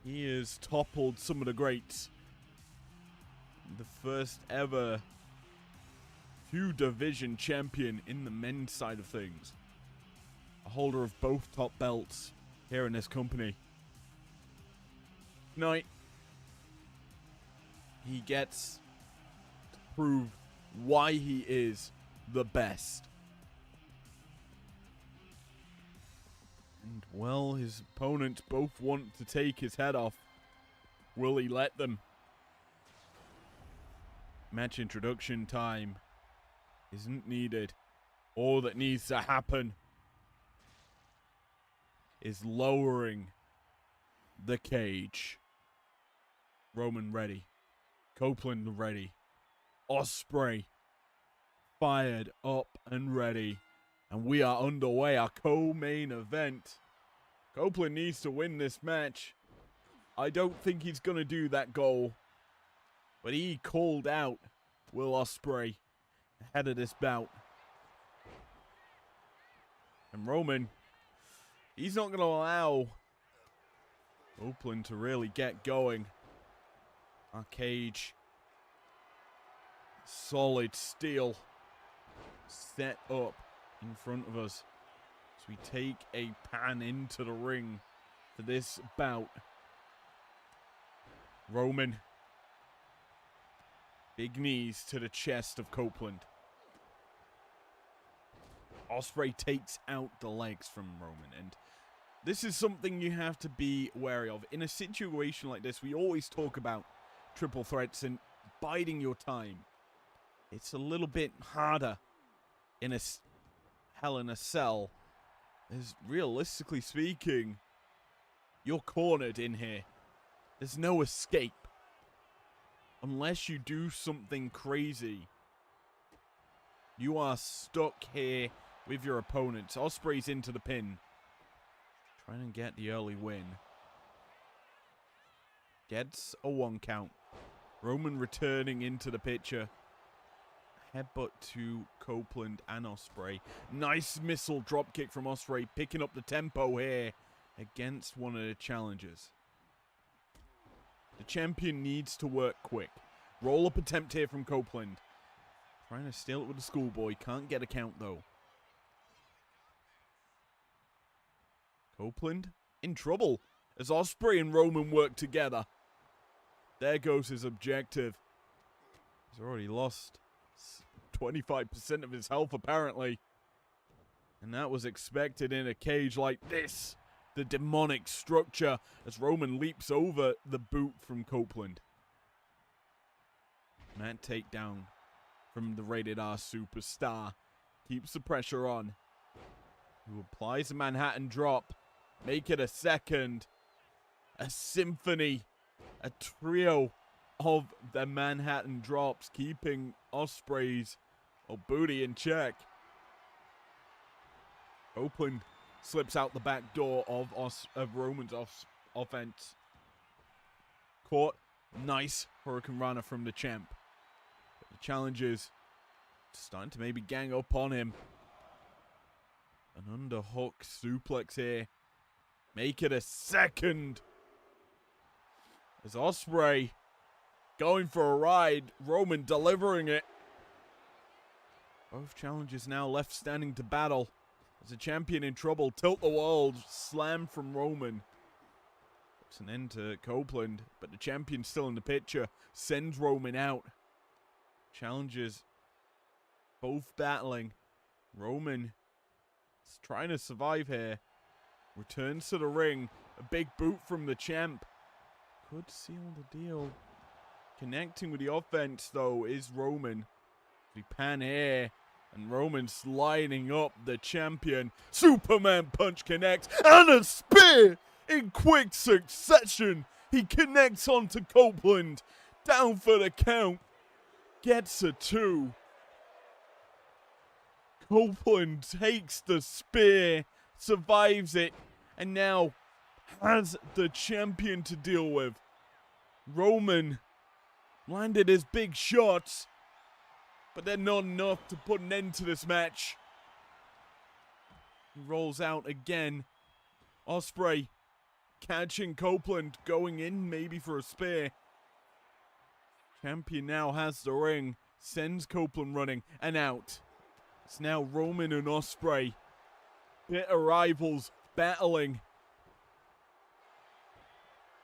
He has toppled some of the greats. The first ever two-division champion in the men's side of things. A holder of both top belts here in this company. Tonight, he gets to prove why he is the best. And, well, his opponents both want to take his head off. Will he let them? Match introduction time isn't needed. All that needs to happen is lowering the cage. Roman ready. Copeland ready. Ospreay fired up and ready. And we are underway, our co-main event. Copeland needs to win this match. I don't think he's going to do that goal. But he called out Will Ospreay ahead of this bout. And Roman, he's not going to allow Copeland to really get going. Our cage, solid steel, set up in front of us as we take a pan into the ring for this bout. Roman. Big knees to the chest of Copeland. Ospreay takes out the legs from Roman, and this is something you have to be wary of. In a situation like this, we always talk about triple threats and biding your time. It's a little bit harder in a Hell in a Cell, as realistically speaking, you're cornered in here. There's no escape. Unless you do something crazy, you are stuck here with your opponents. Ospreay's into the pin. Trying to get the early win. Gets a 1 count. Roman returning into the picture. Headbutt to Copeland and Ospreay. Nice missile dropkick from Ospreay, picking up the tempo here against one of the challengers. The champion needs to work quick. Roll up attempt here from Copeland. Trying to steal it with the schoolboy. Can't get a count though. Copeland in trouble as Ospreay and Roman work together. There goes his objective. He's already lost 25% of his health apparently. And that was expected in a cage like this. The demonic structure as Roman leaps over the boot from Copeland. Mat takedown from the Rated R superstar. Keeps the pressure on. Who applies a Manhattan drop. Make it a second. A symphony. A trio of the Manhattan drops. Keeping Ospreay's booty in check. Copeland slips out the back door of Roman's offense. Caught. Nice Hurricane Rana from the champ. But the challengers starting to maybe gang up on him. An underhook suplex here. Make it a second. As Ospreay going for a ride. Roman delivering it. Both challengers now left standing to battle. As a champion in trouble, tilt the world, slam from Roman. Puts an end to Copeland, but the champion's still in the picture. Sends Roman out. Challengers both battling. Roman is trying to survive here. Returns to the ring. A big boot from the champ. Could seal the deal. Connecting with the offense, though, is Roman. We pan here. And Roman sliding up the champion. Superman punch connects. And a spear in quick succession. He connects onto Copeland. Down for the count. Gets a 2. Copeland takes the spear. Survives it. And now has the champion to deal with. Roman landed his big shots. But they're not enough to put an end to this match. He rolls out again. Ospreay catching Copeland, going in maybe for a spear. Champion now has the ring. Sends Copeland running and out. It's now Roman and Ospreay. Bitter rivals battling.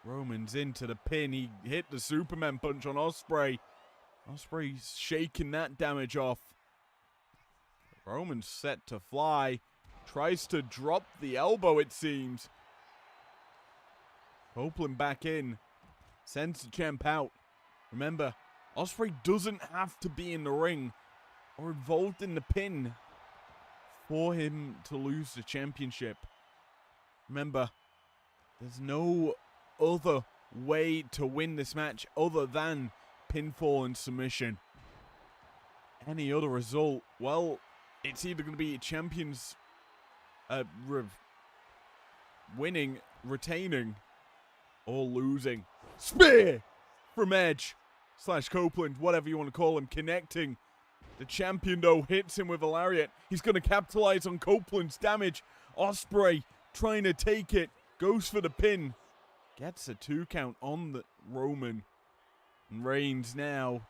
Roman's into the pin. He hit the Superman punch on Ospreay. Ospreay's shaking that damage off. Roman's set to fly. Tries to drop the elbow, it seems. Copeland back in. Sends the champ out. Remember, Ospreay doesn't have to be in the ring or involved in the pin for him to lose the championship. Remember, there's no other way to win this match other than pinfall and submission. Any other result, well, it's either going to be champions winning, retaining, or losing. Spear from Edge / Copeland, whatever you want to call him, connecting. The champion, though, hits him with a lariat. He's going to capitalize on Copeland's damage. Ospreay trying to take it. Goes for the pin. Gets a 2 count on the Roman. And Reigns now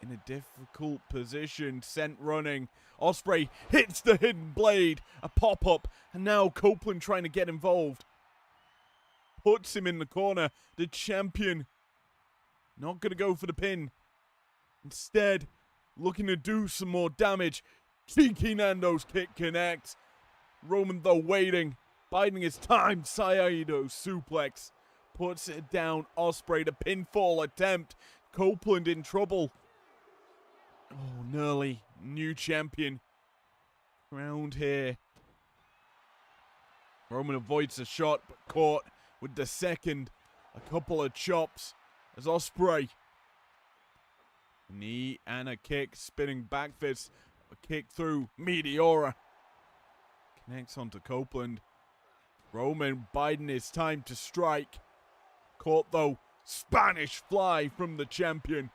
in a difficult position. Sent running. Ospreay hits the hidden blade. A pop-up. And now Copeland trying to get involved. Puts him in the corner. The champion Not going to go for the pin. Instead, looking to do some more damage. Cheeky Nando's kick connects. Roman, though, waiting. Biding his time. Saito suplex. Puts it down. Ospreay, the pinfall attempt. Copeland in trouble. Oh, nearly. New champion. Round here. Roman avoids the shot, but caught with the second. A couple of chops as Ospreay. Knee and a kick. Spinning back fist. A kick through. Meteora. Connects onto Copeland. Roman biding his time to strike. Caught though. Spanish fly from the champion.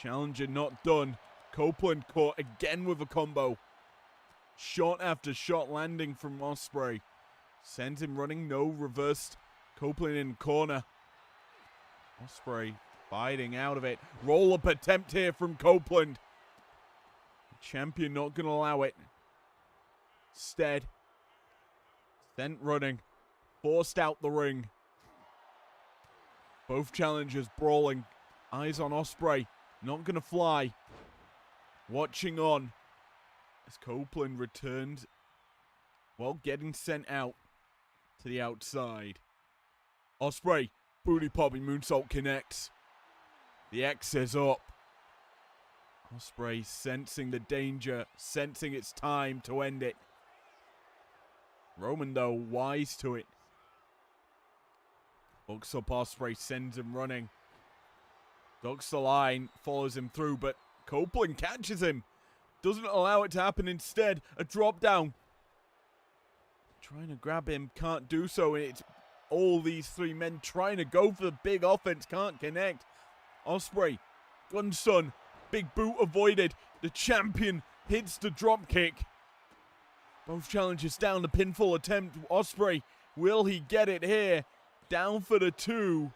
Challenger not done. Copeland caught again with a combo. Shot after shot landing from Ospreay. Sends him running. No, reversed. Copeland in corner. Ospreay fighting out of it. Roll up attempt here from Copeland. The champion not going to allow it. Instead, sent running. Forced out the ring. Both challengers brawling. Eyes on Ospreay. Not going to fly. Watching on. As Copeland returned. Well, getting sent out to the outside. Ospreay. Booty popping moonsault connects. The X is up. Ospreay sensing the danger. Sensing it's time to end it. Roman, though, wise to it. Hooks up Ospreay, sends him running. Ducks the line, follows him through, but Copeland catches him. Doesn't allow it to happen. Instead, a drop down. Trying to grab him, can't do so. And it's all these three men trying to go for the big offense, can't connect. Ospreay, Gunson, big boot avoided. The champion hits the drop kick. Both challengers down, the pinfall attempt. Ospreay, will he get it here? Down for the 2.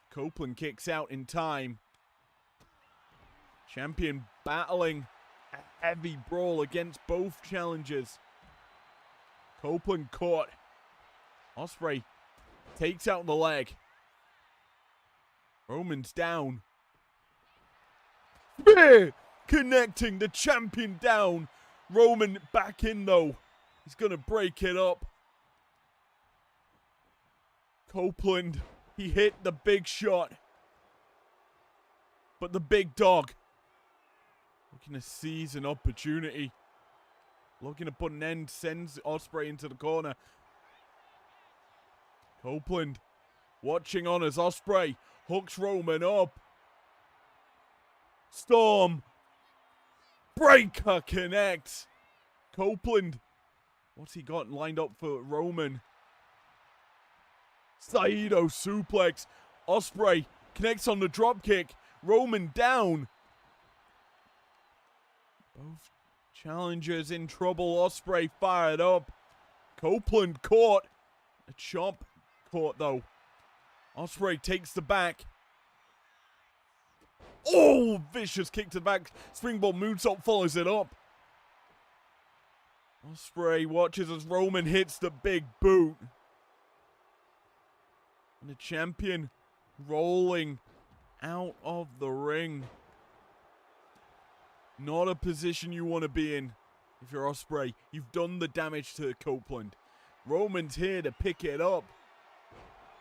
Copeland kicks out in time. Champion battling a heavy brawl against both challengers. Copeland caught. Ospreay takes out the leg. Roman's down. Connecting the champion down. Roman back in though. He's going to break it up. Copeland, he hit the big shot. But the big dog looking to seize an opportunity. Looking to put an end, sends Ospreay into the corner. Copeland watching on as Ospreay hooks Roman up. Storm. Breaker connects. Copeland, what's he got lined up for Roman? Saito suplex. Ospreay connects on the dropkick. Roman down. Both challengers in trouble. Ospreay fired up. Copeland caught. A chop caught though. Ospreay takes the back. Oh, vicious kick to the back. Springboard moonsault follows it up. Ospreay watches as Roman hits the big boot. And the champion rolling out of the ring. Not a position you want to be in if you're Ospreay. You've done the damage to Copeland. Roman's here to pick it up.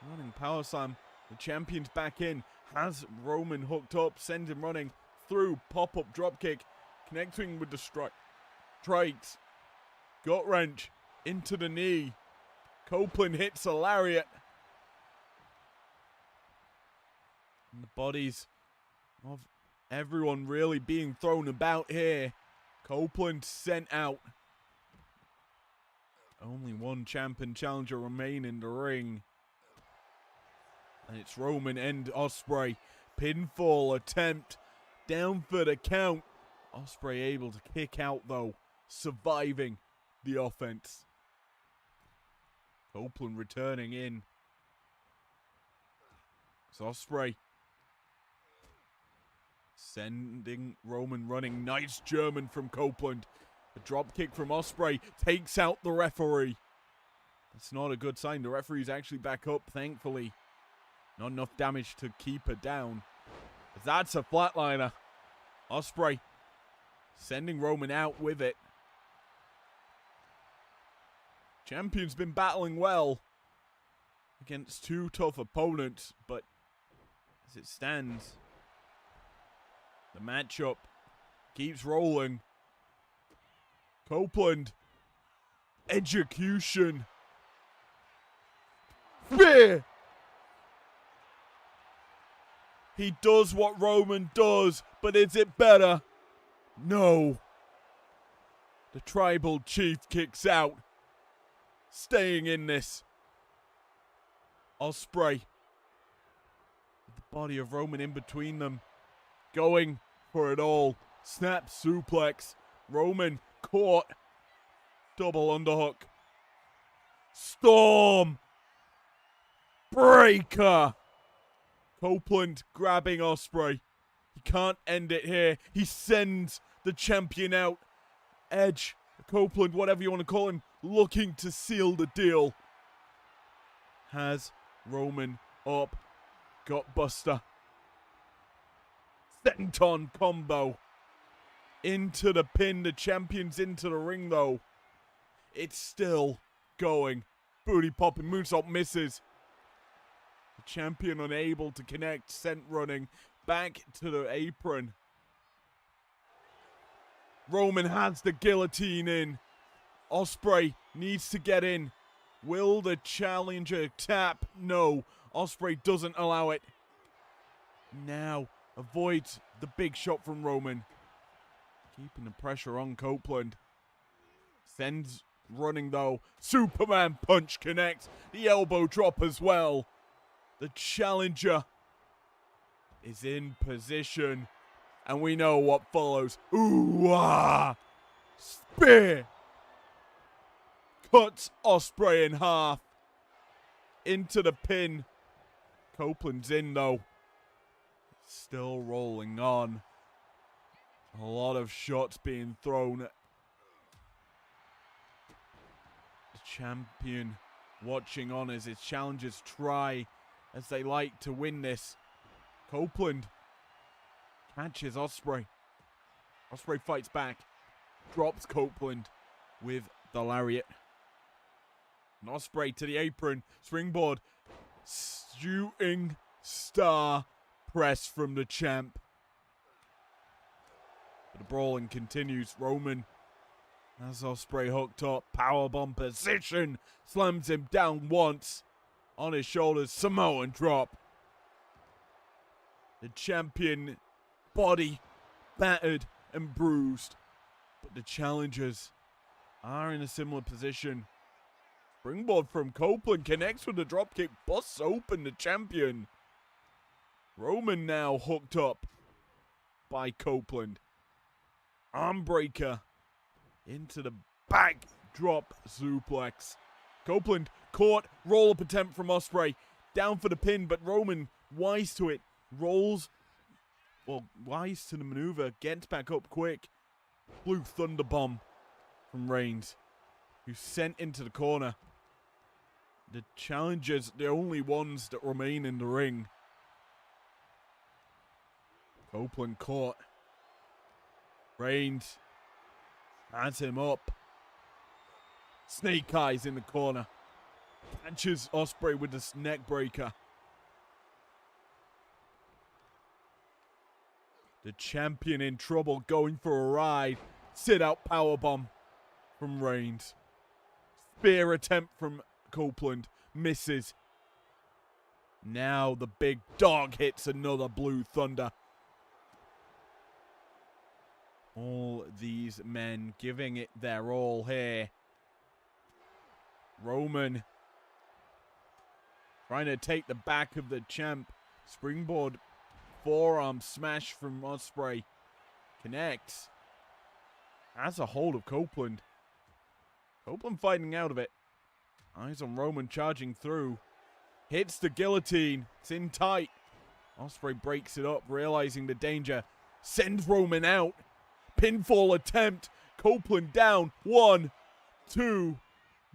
Running power slam. The champion's back in. Has Roman hooked up. Sends him running through. Pop-up dropkick. Connecting with the strikes. Gut wrench. Into the knee. Copeland hits a lariat. And the bodies of everyone really being thrown about here. Copeland sent out. Only one champion challenger remain in the ring. And it's Roman and Ospreay. Pinfall attempt. Down for the count. Ospreay able to kick out though. Surviving the offense. Copeland returning in. It's Ospreay. Sending Roman running. Nice German from Copeland. A drop kick from Ospreay takes out the referee. That's not a good sign. The referee's actually back up, thankfully. Not enough damage to keep her down. That's a flatliner. Ospreay sending Roman out with it. Champion's been battling well against two tough opponents, but as it stands, the matchup keeps rolling. Copeland. Execution. Fear. He does what Roman does, but is it better? No. The tribal chief kicks out. Staying in this. Ospreay. With the body of Roman in between them. Going for it all. Snap suplex. Roman caught. Double underhook. Storm. Breaker. Copeland grabbing Ospreay. He can't end it here. He sends the champion out. Edge, Copeland, whatever you want to call him, looking to seal the deal. Has Roman up. Gut buster. Senton combo. Into the pin. The champion's into the ring though. It's still going. Booty popping. Moonsault misses. The champion unable to connect. Sent running back to the apron. Roman has the guillotine in. Ospreay needs to get in. Will the challenger tap? No. Ospreay doesn't allow it. Now avoids the big shot from Roman. Keeping the pressure on Copeland. Sends running though. Superman punch connects. The elbow drop as well. The challenger is in position. And we know what follows. Ooh, ah! Spear! Cuts Ospreay in half. Into the pin. Copeland's in though. Still rolling on. A lot of shots being thrown. The champion watching on as his challengers try as they like to win this. Copeland catches Ospreay. Ospreay fights back. Drops Copeland with the lariat. And Ospreay to the apron. Springboard. Shooting star press from the champ. But the brawling continues. Roman has Ospreay hooked up. Powerbomb position. Slams him down once. On his shoulders. Samoan drop. The champion body battered and bruised. But the challengers are in a similar position. Springboard from Copeland connects with the dropkick. Busts open the champion. Roman now hooked up by Copeland. Armbreaker into the back drop suplex. Copeland caught. Roll-up attempt from Ospreay. Down for the pin, but Roman, wise to it, rolls. Well, wise to the maneuver. Gets back up quick. Blue Thunder Bomb from Reigns, who's sent into the corner. The challengers, the only ones that remain in the ring. Copeland caught. Reigns has him up. Snake Eyes in the corner. Catches Ospreay with this neck breaker. The champion in trouble, going for a ride. Sit out powerbomb from Reigns. Spear attempt from Copeland. Misses. Now the big dog hits another Blue Thunder. All these men giving it their all here. Roman trying to take the back of the champ. Springboard forearm smash from Ospreay. Connects. Has a hold of Copeland. Copeland fighting out of it. Eyes on Roman charging through. Hits the guillotine. It's in tight. Ospreay breaks it up, realizing the danger. Sends Roman out. Pinfall attempt. Copeland down. 1, 2.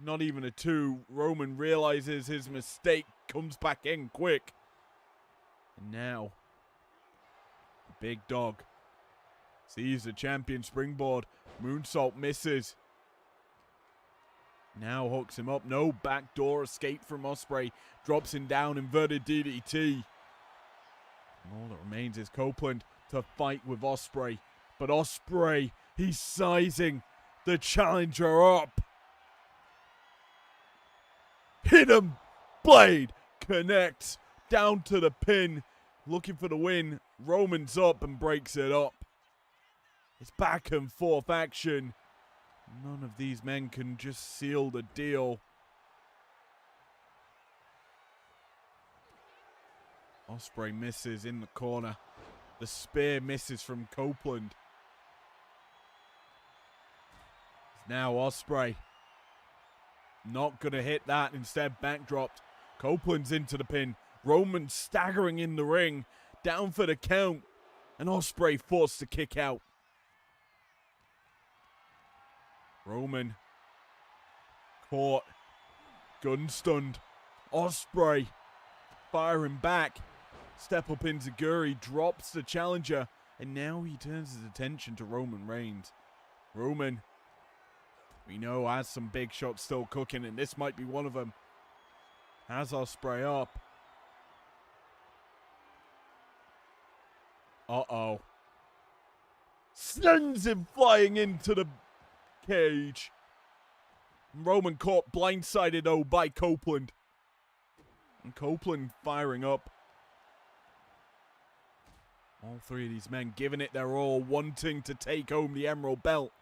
Not even a 2. Roman realizes his mistake. Comes back in quick. Now, big dog sees the champion springboard. Moonsault misses. Now hooks him up. No backdoor escape from Ospreay. Drops him down. Inverted DDT. And all that remains is Copeland to fight with Ospreay. But Ospreay, he's sizing the challenger up. Hidden blade connects down to the pin. Looking for the win. Roman's up and breaks it up. It's back and forth action. None of these men can just seal the deal. Ospreay misses in the corner. The spear misses from Copeland. It's now Ospreay. Not going to hit that. Instead, backdropped. Copeland's into the pin. Roman staggering in the ring. Down for the count. And Ospreay forced to kick out. Roman caught. Gun stunned. Ospreay firing back. Step up enziguri, drops the challenger, and now he turns his attention to Roman Reigns. Roman, we know, has some big shots still cooking, and this might be one of them. Has Ospreay up. Uh-oh. Sends him flying into the cage. Roman caught blindsided, though, by Copeland. And Copeland firing up. All three of these men giving it their all, wanting to take home the Emerald Belt.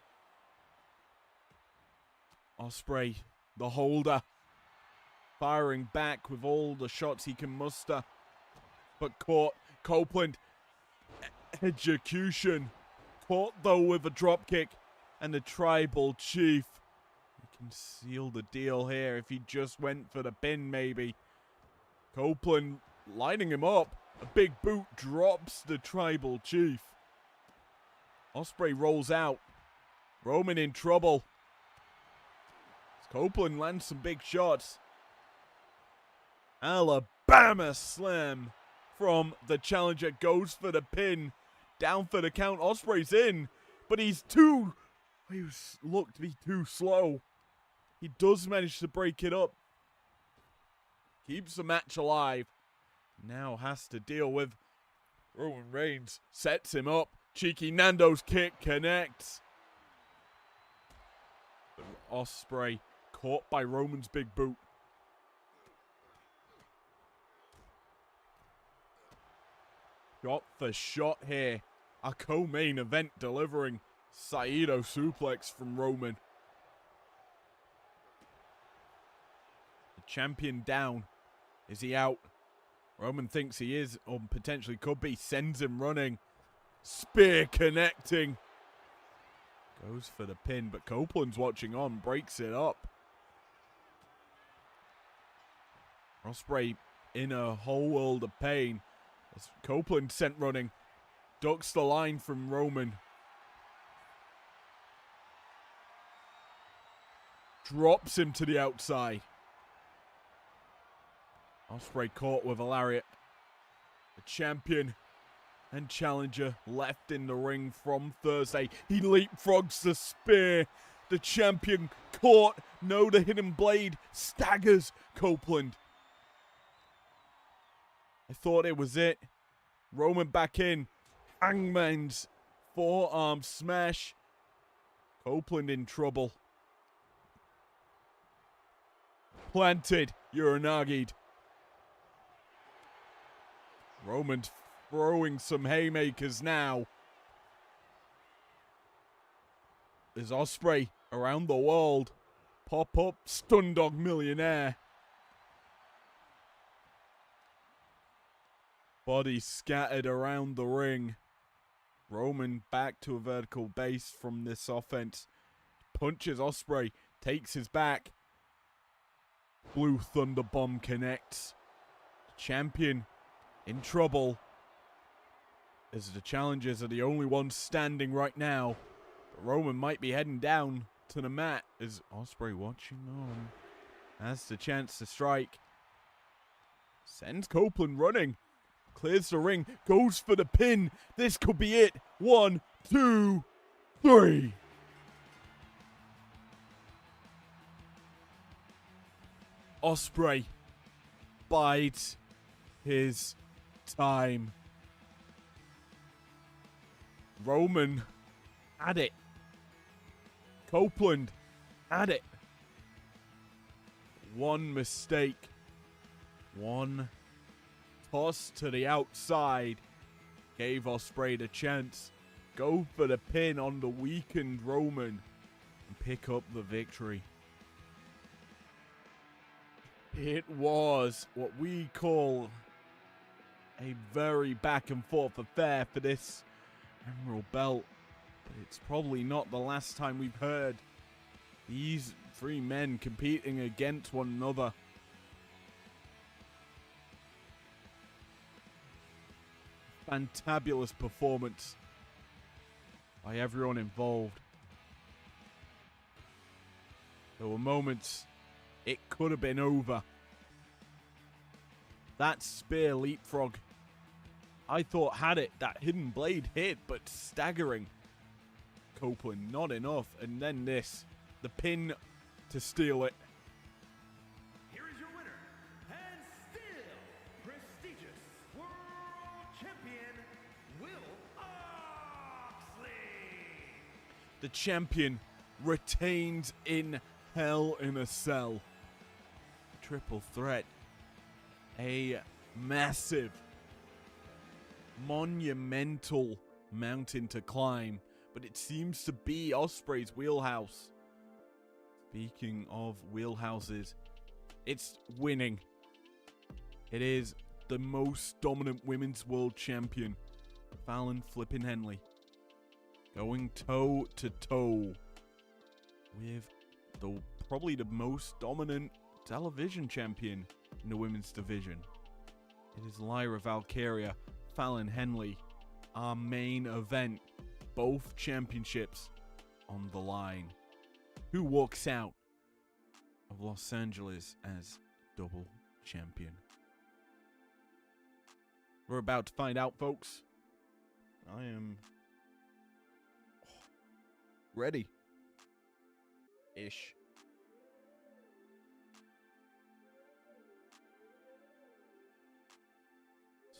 Ospreay, the holder, firing back with all the shots he can muster. But caught. Copeland, execution. Caught, though, with a dropkick. And the Tribal Chief. He can seal the deal here if he just went for the pin, maybe. Copeland lining him up. A big boot drops the Tribal Chief. Ospreay rolls out. Roman in trouble. Copeland lands some big shots. Alabama slam from the challenger. Goes for the pin. Down for the count. Ospreay's in. But he looked to be too slow. He does manage to break it up. Keeps the match alive. Now has to deal with Roman Reigns. Sets him up. Cheeky Nando's kick connects. But Ospreay caught by Roman's big boot. Shot for shot here. A co-main event delivering Saito suplex from Roman. The champion down. Is he out? Roman thinks he is, or potentially could be. Sends him running. Spear connecting. Goes for the pin, but Copeland's watching on. Breaks it up. Ospreay in a whole world of pain. As Copeland sent running. Ducks the line from Roman. Drops him to the outside. Ospreay caught with a lariat. The champion and challenger left in the ring from Thursday. He leapfrogs the spear. The champion caught. No, the hidden blade staggers Copeland. I thought it was it. Roman back in. Hangman's forearm smash. Copeland in trouble. Planted. Uranagi'd. Roman's throwing some haymakers now. There's Ospreay around the world. Pop up, Stun Dog Millionaire. Bodies scattered around the ring. Roman back to a vertical base from this offense. Punches Ospreay, takes his back. Blue Thunder Bomb connects. Champion in trouble, as the challengers are the only ones standing right now. But Roman might be heading down to the mat as Ospreay watching on. Has the chance to strike. Sends Copeland running. Clears the ring. Goes for the pin. This could be it. 1, 2, 3. Ospreay bides his time. Roman had it. Copeland had it. One mistake. One toss to the outside gave Ospreay the chance. Go for the pin on the weakened Roman and pick up the victory. It was what we call a very back and forth affair for this Emerald Belt. But it's probably not the last time we've heard these three men competing against one another. Fantabulous performance by everyone involved. There were moments it could have been over. That spear leapfrog, I thought had it. That hidden blade hit, but staggering. Copeland, not enough. And then this, the pin to steal it. Here is your winner, and still prestigious World Champion, Will Oxley. The champion retains in Hell in a Cell. Triple threat. A massive, monumental mountain to climb, but it seems to be Ospreay's wheelhouse. Speaking of wheelhouses, it's winning. It is the most dominant women's world champion, Fallon flippin' Henley, going toe to toe with probably the most dominant television champion in the women's division. It is Lyra Valkyria, Fallon Henley, our main event. Both championships on the line. Who walks out of Los Angeles as double champion? We're about to find out, folks. I am ready. Ish.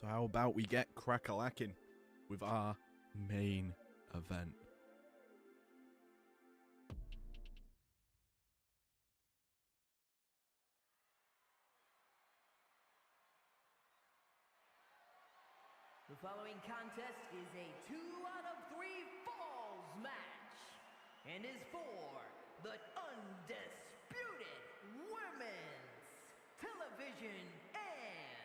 So how about we get crack-a-lacking with our main event? The following contest is a 2 out of 3 falls match and is for the undisputed women's television and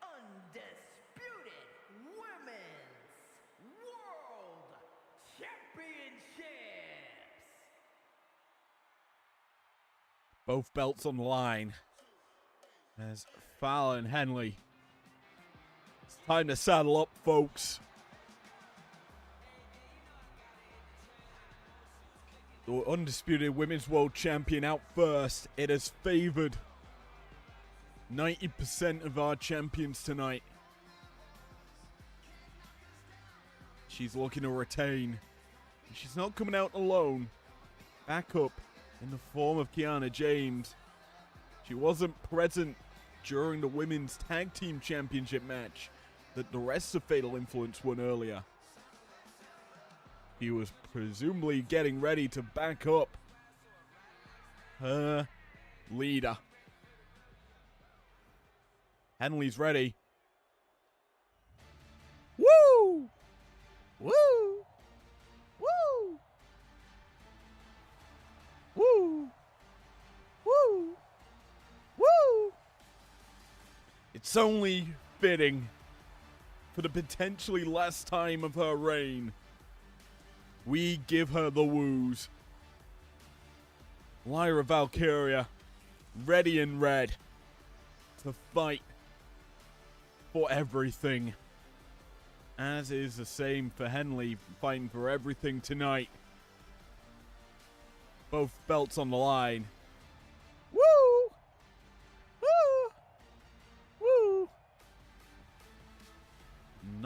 undisputed women's world championships. Both belts on the line as Fallon Henley. It's time to saddle up, folks. The undisputed women's world champion out first. It has favored 90% of our champions tonight. She's looking to retain. She's not coming out alone. Backup in the form of Kiana James. She wasn't present during the women's tag team championship match that the rest of Fatal Influence won earlier. He was presumably getting ready to back up her leader. Henley's ready. Woo! Woo! Woo! Woo! Woo! Woo! It's only fitting for the potentially last time of her reign. We give her the woos. Lyra Valkyria, ready and red to fight for everything. As is the same for Henley, fighting for everything tonight. Both belts on the line. Woo! Woo! Woo!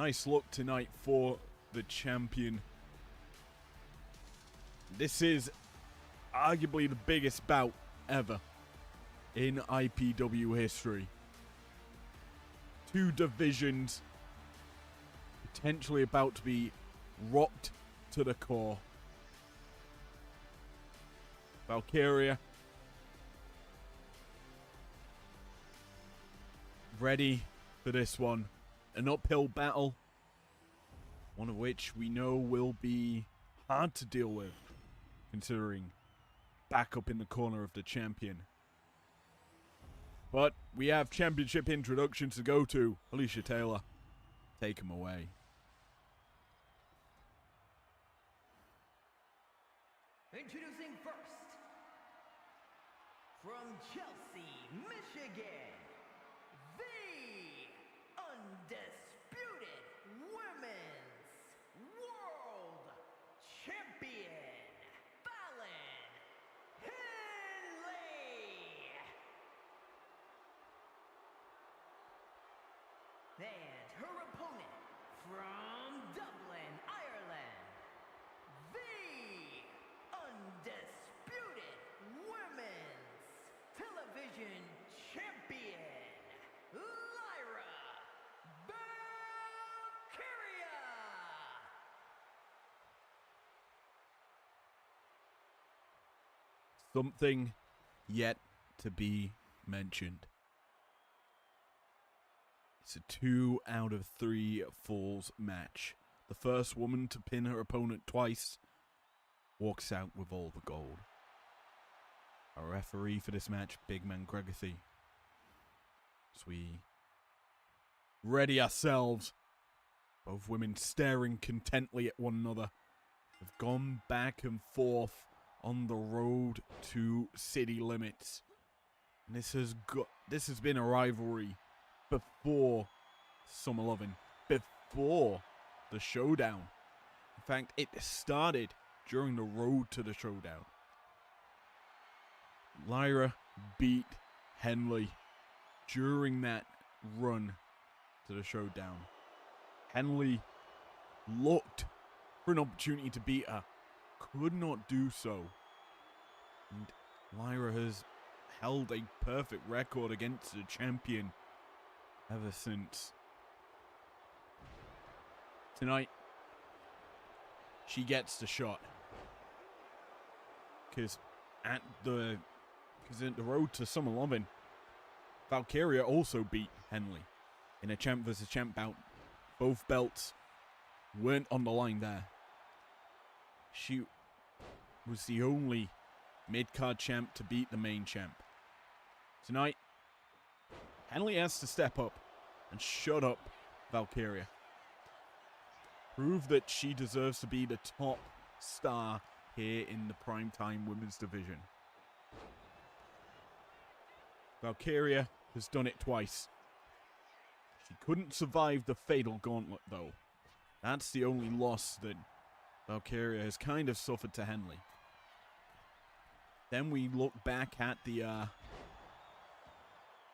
Nice look tonight for the champion. This is arguably the biggest bout ever in IPW history. 2 divisions potentially about to be rocked to the core. Valkyria ready for this one. An uphill battle, one of which we know will be hard to deal with, considering back up in the corner of the champion. But we have championship introductions to go to. Alicia Taylor, take him away. Introducing first, from Chelsea, Michigan, the undisputed Women's World Champion, Fallon Henley. And her opponent from Dublin, Ireland, the undisputed Women's Television Champion, Lyra Valkyria. Something yet to be mentioned. It's a 2 out of 3 falls match. The first woman to pin her opponent twice walks out with all the gold. Our referee for this match, Big Man Gregathy. As we ready ourselves, both women staring contently at one another, have gone back and forth on the road to city limits. And this has been a rivalry before Summer Lovin', before the showdown. In fact, it started during the road to the showdown. Lyra beat Henley during that run to the showdown. Henley looked for an opportunity to beat her, could not do so. And Lyra has held a perfect record against the champion ever since. Tonight, she gets the shot. Because at the road to Summer Lovin', Valkyria also beat Henley in a champ versus champ bout. Both belts weren't on the line there. She was the only mid-card champ to beat the main champ. Tonight, Henley has to step up and shut up Valkyria. Prove that she deserves to be the top star here in the Primetime Women's division. Valkyria has done it twice. She couldn't survive the fatal gauntlet, though. That's the only loss that Valkyria has kind of suffered to Henley. Then we look back at the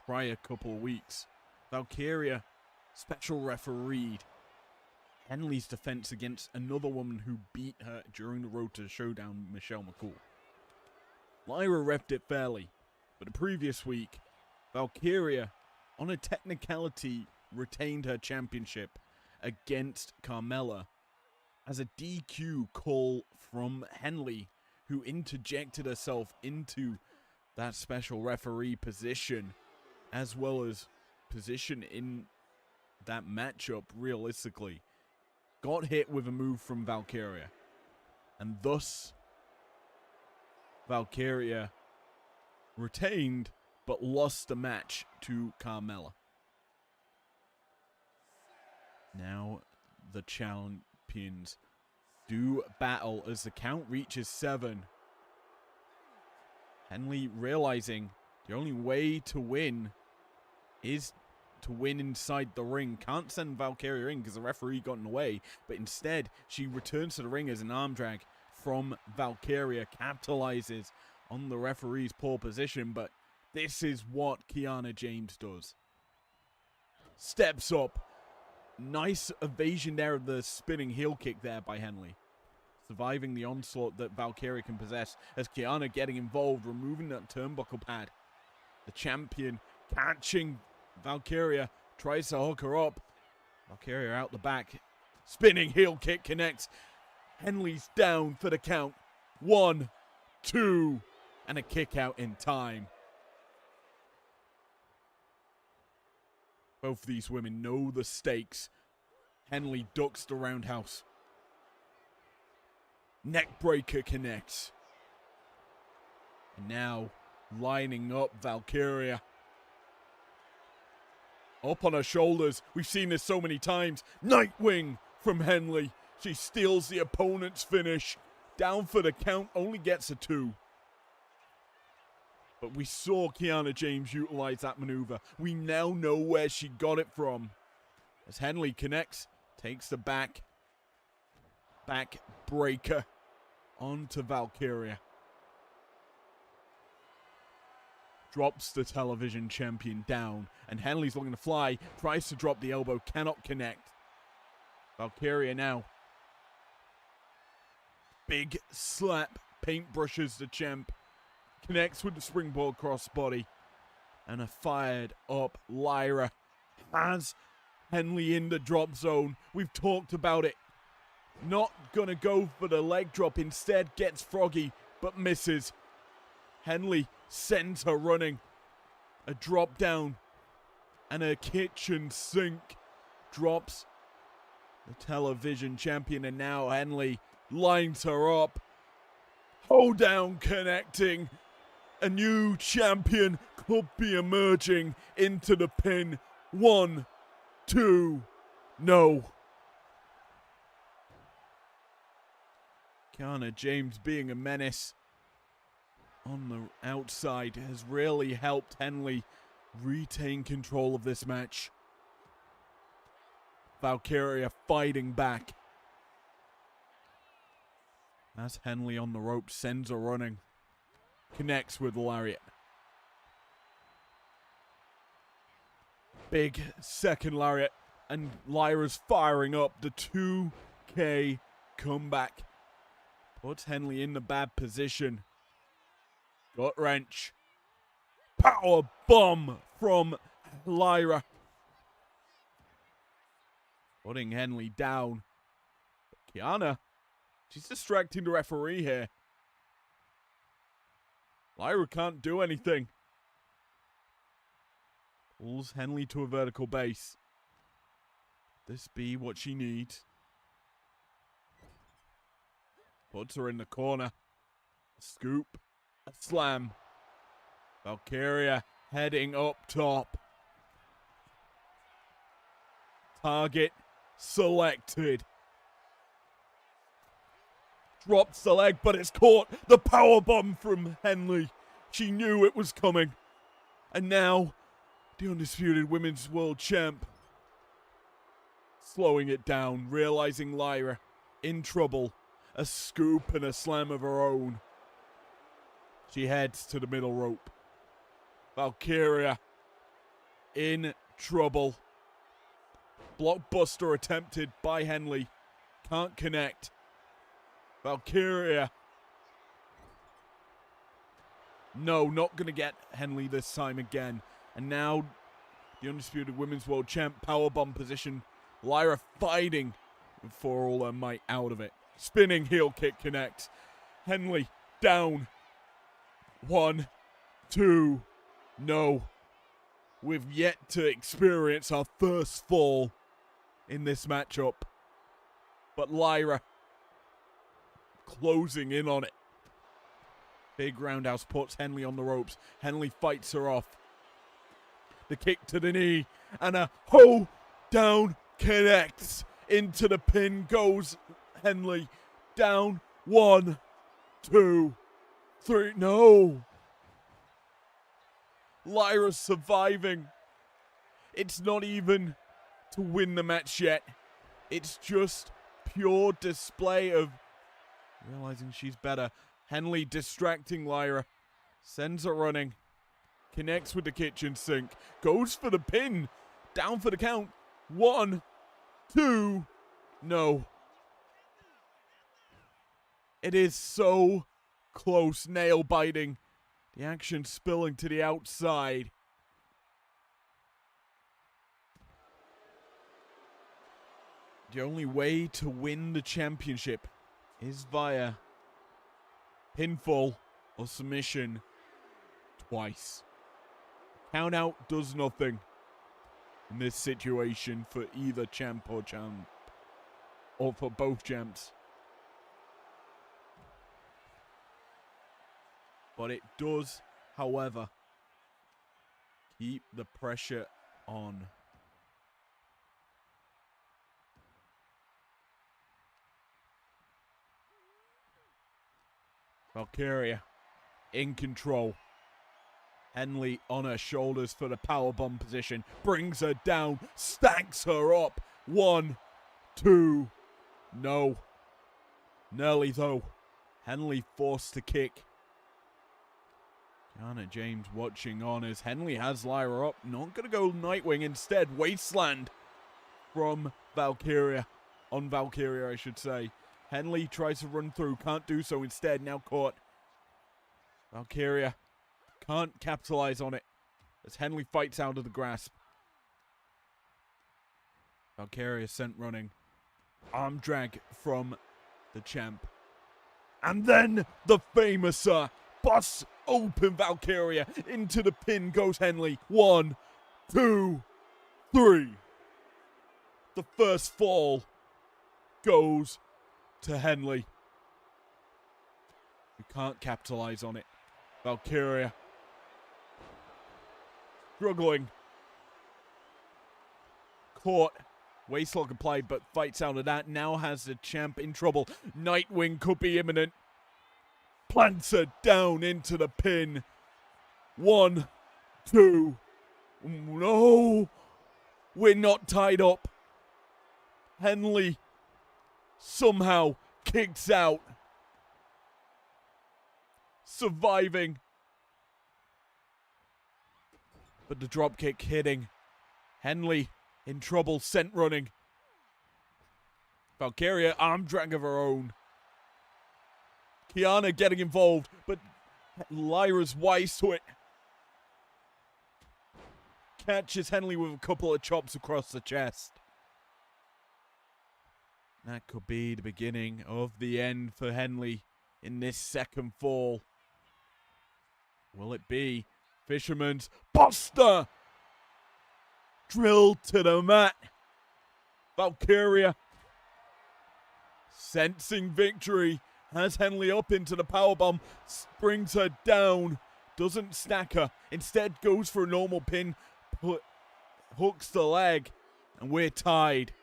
prior couple of weeks. Valkyria special refereed Henley's defense against another woman who beat her during the road to the showdown, Michelle McCool. Lyra reffed it fairly, but the previous week, Valkyria, on a technicality, retained her championship against Carmella as a DQ call from Henley, who interjected herself into that special referee position, as well as position in that matchup realistically. Got hit with a move from Valkyria, and thus Valkyria retained but lost the match to Carmella. Now the champions do battle as the count reaches 7. Henley realizing the only way to win is to win inside the ring. Can't send Valkyria in because the referee got in the way, but instead she returns to the ring as an arm drag from Valkyria, capitalizes on the referee's poor position, but this is what Kiana James does. Steps up, Nice evasion there of the spinning heel kick there by Henley. Surviving the onslaught that Valkyria can possess as Kiana getting involved, removing that turnbuckle pad. The champion catching Valkyria, tries to hook her up. Valkyria out the back. Spinning heel kick connects. Henley's down for the count. 1, 2, and a kick out in time. Both these women know the stakes. Henley ducks the roundhouse. Neckbreaker connects. And now lining up Valkyria. Up on her shoulders. We've seen this so many times. Nightwing from Henley. She steals the opponent's finish. Down for the count. Only gets a 2. But we saw Kiana James utilize that maneuver. We now know where she got it from. As Henley connects. Takes the back breaker onto Valkyria. Drops the television champion down. And Henley's looking to fly. Tries to drop the elbow. Cannot connect. Valkyria now. Big slap. Paintbrushes the champ. Connects with the springboard crossbody. And a fired up Lyra has Henley in the drop zone. We've talked about it. Not gonna go for the leg drop. Instead gets froggy, but misses. Henley sends her running. A drop down. And a kitchen sink. Drops the television champion. And now Henley lines her up. Hold down connecting. A new champion could be emerging into the pin. 1, 2, no. Kiana James being a menace on the outside has really helped Henley retain control of this match. Valkyria fighting back. As Henley on the rope sends her running. Connects with Lariat. Big second Lariat. And Lyra's firing up the 2K comeback. Puts Henley in the bad position. Gut wrench. Power bomb from Lyra. Putting Henley down. But Kiana, she's distracting the referee here. Lyra can't do anything. Pulls Henley to a vertical base. This be what she needs. Puts her in the corner. A scoop. A slam. Valkyria heading up top. Target selected. Drops the leg, but it's caught. The powerbomb from Henley. She knew it was coming. And now, the undisputed women's world champ. Slowing it down, realizing Lyra in trouble. A scoop and a slam of her own. She heads to the middle rope. Valkyria in trouble. Blockbuster attempted by Henley. Can't connect. Valkyria. No, not going to get Henley this time again. And now, the undisputed women's world champ powerbomb position. Lyra fighting for all her might out of it. Spinning heel kick connects. Henley down. 1, 2, no. We've yet to experience our first fall in this matchup. But Lyra closing in on it. Big roundhouse puts Henley on the ropes. Henley fights her off. The kick to the knee. And a hold down connects. Into the pin goes Henley. Down. 1, 2, 3. No. Lyra surviving. It's not even to win the match yet. It's just pure display of realizing she's better. Henley distracting Lyra. Sends her running. Connects with the kitchen sink. Goes for the pin. Down for the count. 1, 2. No. It is so close, nail biting. The action spilling to the outside. The only way to win the championship is via pinfall or submission twice. Count out does nothing in this situation for either champ, or for both champs. But it does, however, keep the pressure on. Valkyria in control. Henley on her shoulders for the powerbomb position. Brings her down. Stacks her up. 1, 2. No. Nearly though. Henley forced to kick. Kiana James watching on as Henley has Lyra up. Not going to go Nightwing. Instead, Wasteland from Valkyria. On Valkyria, I should say. Henley tries to run through. Can't do so. Instead, now caught. Valkyria can't capitalize on it as Henley fights out of the grasp. Valkyria sent running. Arm drag from the champ. And then the famous busts open Valkyria. Into the pin goes Henley. 1, 2, 3. The first fall goes to Henley. You can't capitalize on it. Valkyria struggling. Caught. Waistlock applied, but fights out of that. Now has the champ in trouble. Nightwing could be imminent. Plants her down into the pin. 1, 2. No. We're not tied up. Henley somehow kicks out. Surviving. But the dropkick hitting. Henley in trouble, sent running. Valkyria arm drag of her own. Kiana getting involved, but Lyra's wise to it. Catches Henley with a couple of chops across the chest. That could be the beginning of the end for Henley in this second fall. Will it be? Fisherman's Buster! Drilled to the mat. Valkyria, sensing victory, has Henley up into the powerbomb, brings her down, doesn't stack her, instead goes for a normal pin, hooks the leg, and we're tied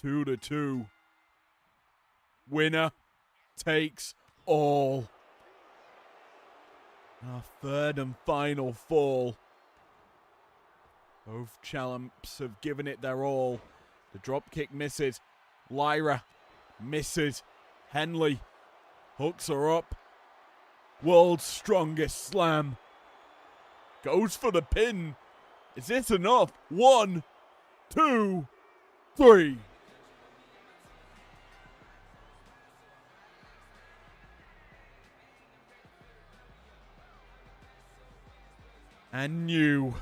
2-2. Winner takes all. Our third and final fall. Both champs have given it their all. The dropkick misses. Lyra misses. Henley hooks her up. World's strongest slam. Goes for the pin. Is this enough? 1, 2, 3. And new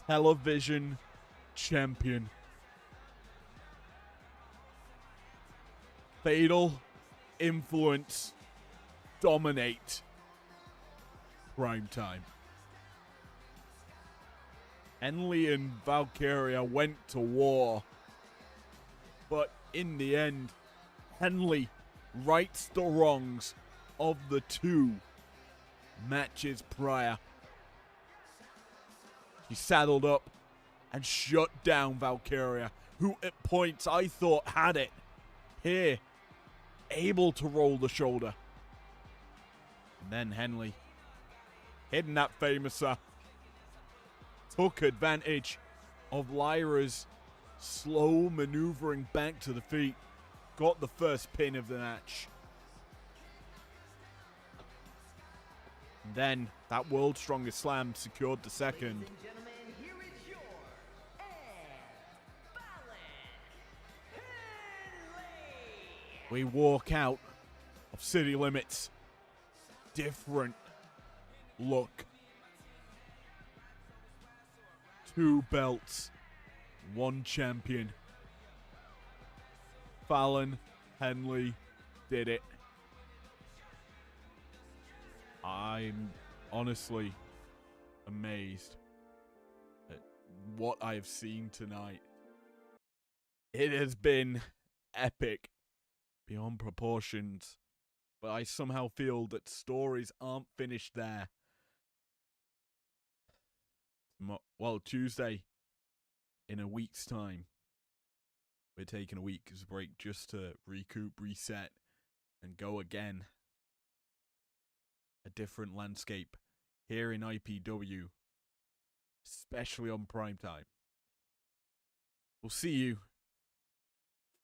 television champion. Fatal Influence dominate Primetime. Henley and Valkyria went to war, but in the end, Henley rights the wrongs of the 2 matches prior. He saddled up and shut down Valkyria, who at points I thought had it. Here, able to roll the shoulder. And then Henley, hitting that famous, took advantage of Lyra's slow maneuvering back to the feet. Got the first pin of the match. And then that world's strongest slam secured the second. Ladies and gentlemen, here is your Ed Fallon. we walk out of City Limits. Different look. 2 belts. 1 champion. Fallon Henley did it. I'm honestly amazed at what I have seen tonight. It has been epic beyond proportions, but I somehow feel that stories aren't finished there. Well, Tuesday, in a week's time, we're taking a week's break just to recoup, reset, and go again. A different landscape here in IPW, especially on Primetime. We'll see you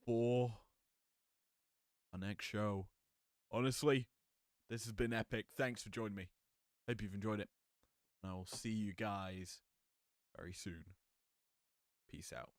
for our next show. Honestly, this has been epic. Thanks for joining me. Hope you've enjoyed it. And I will see you guys very soon. Peace out.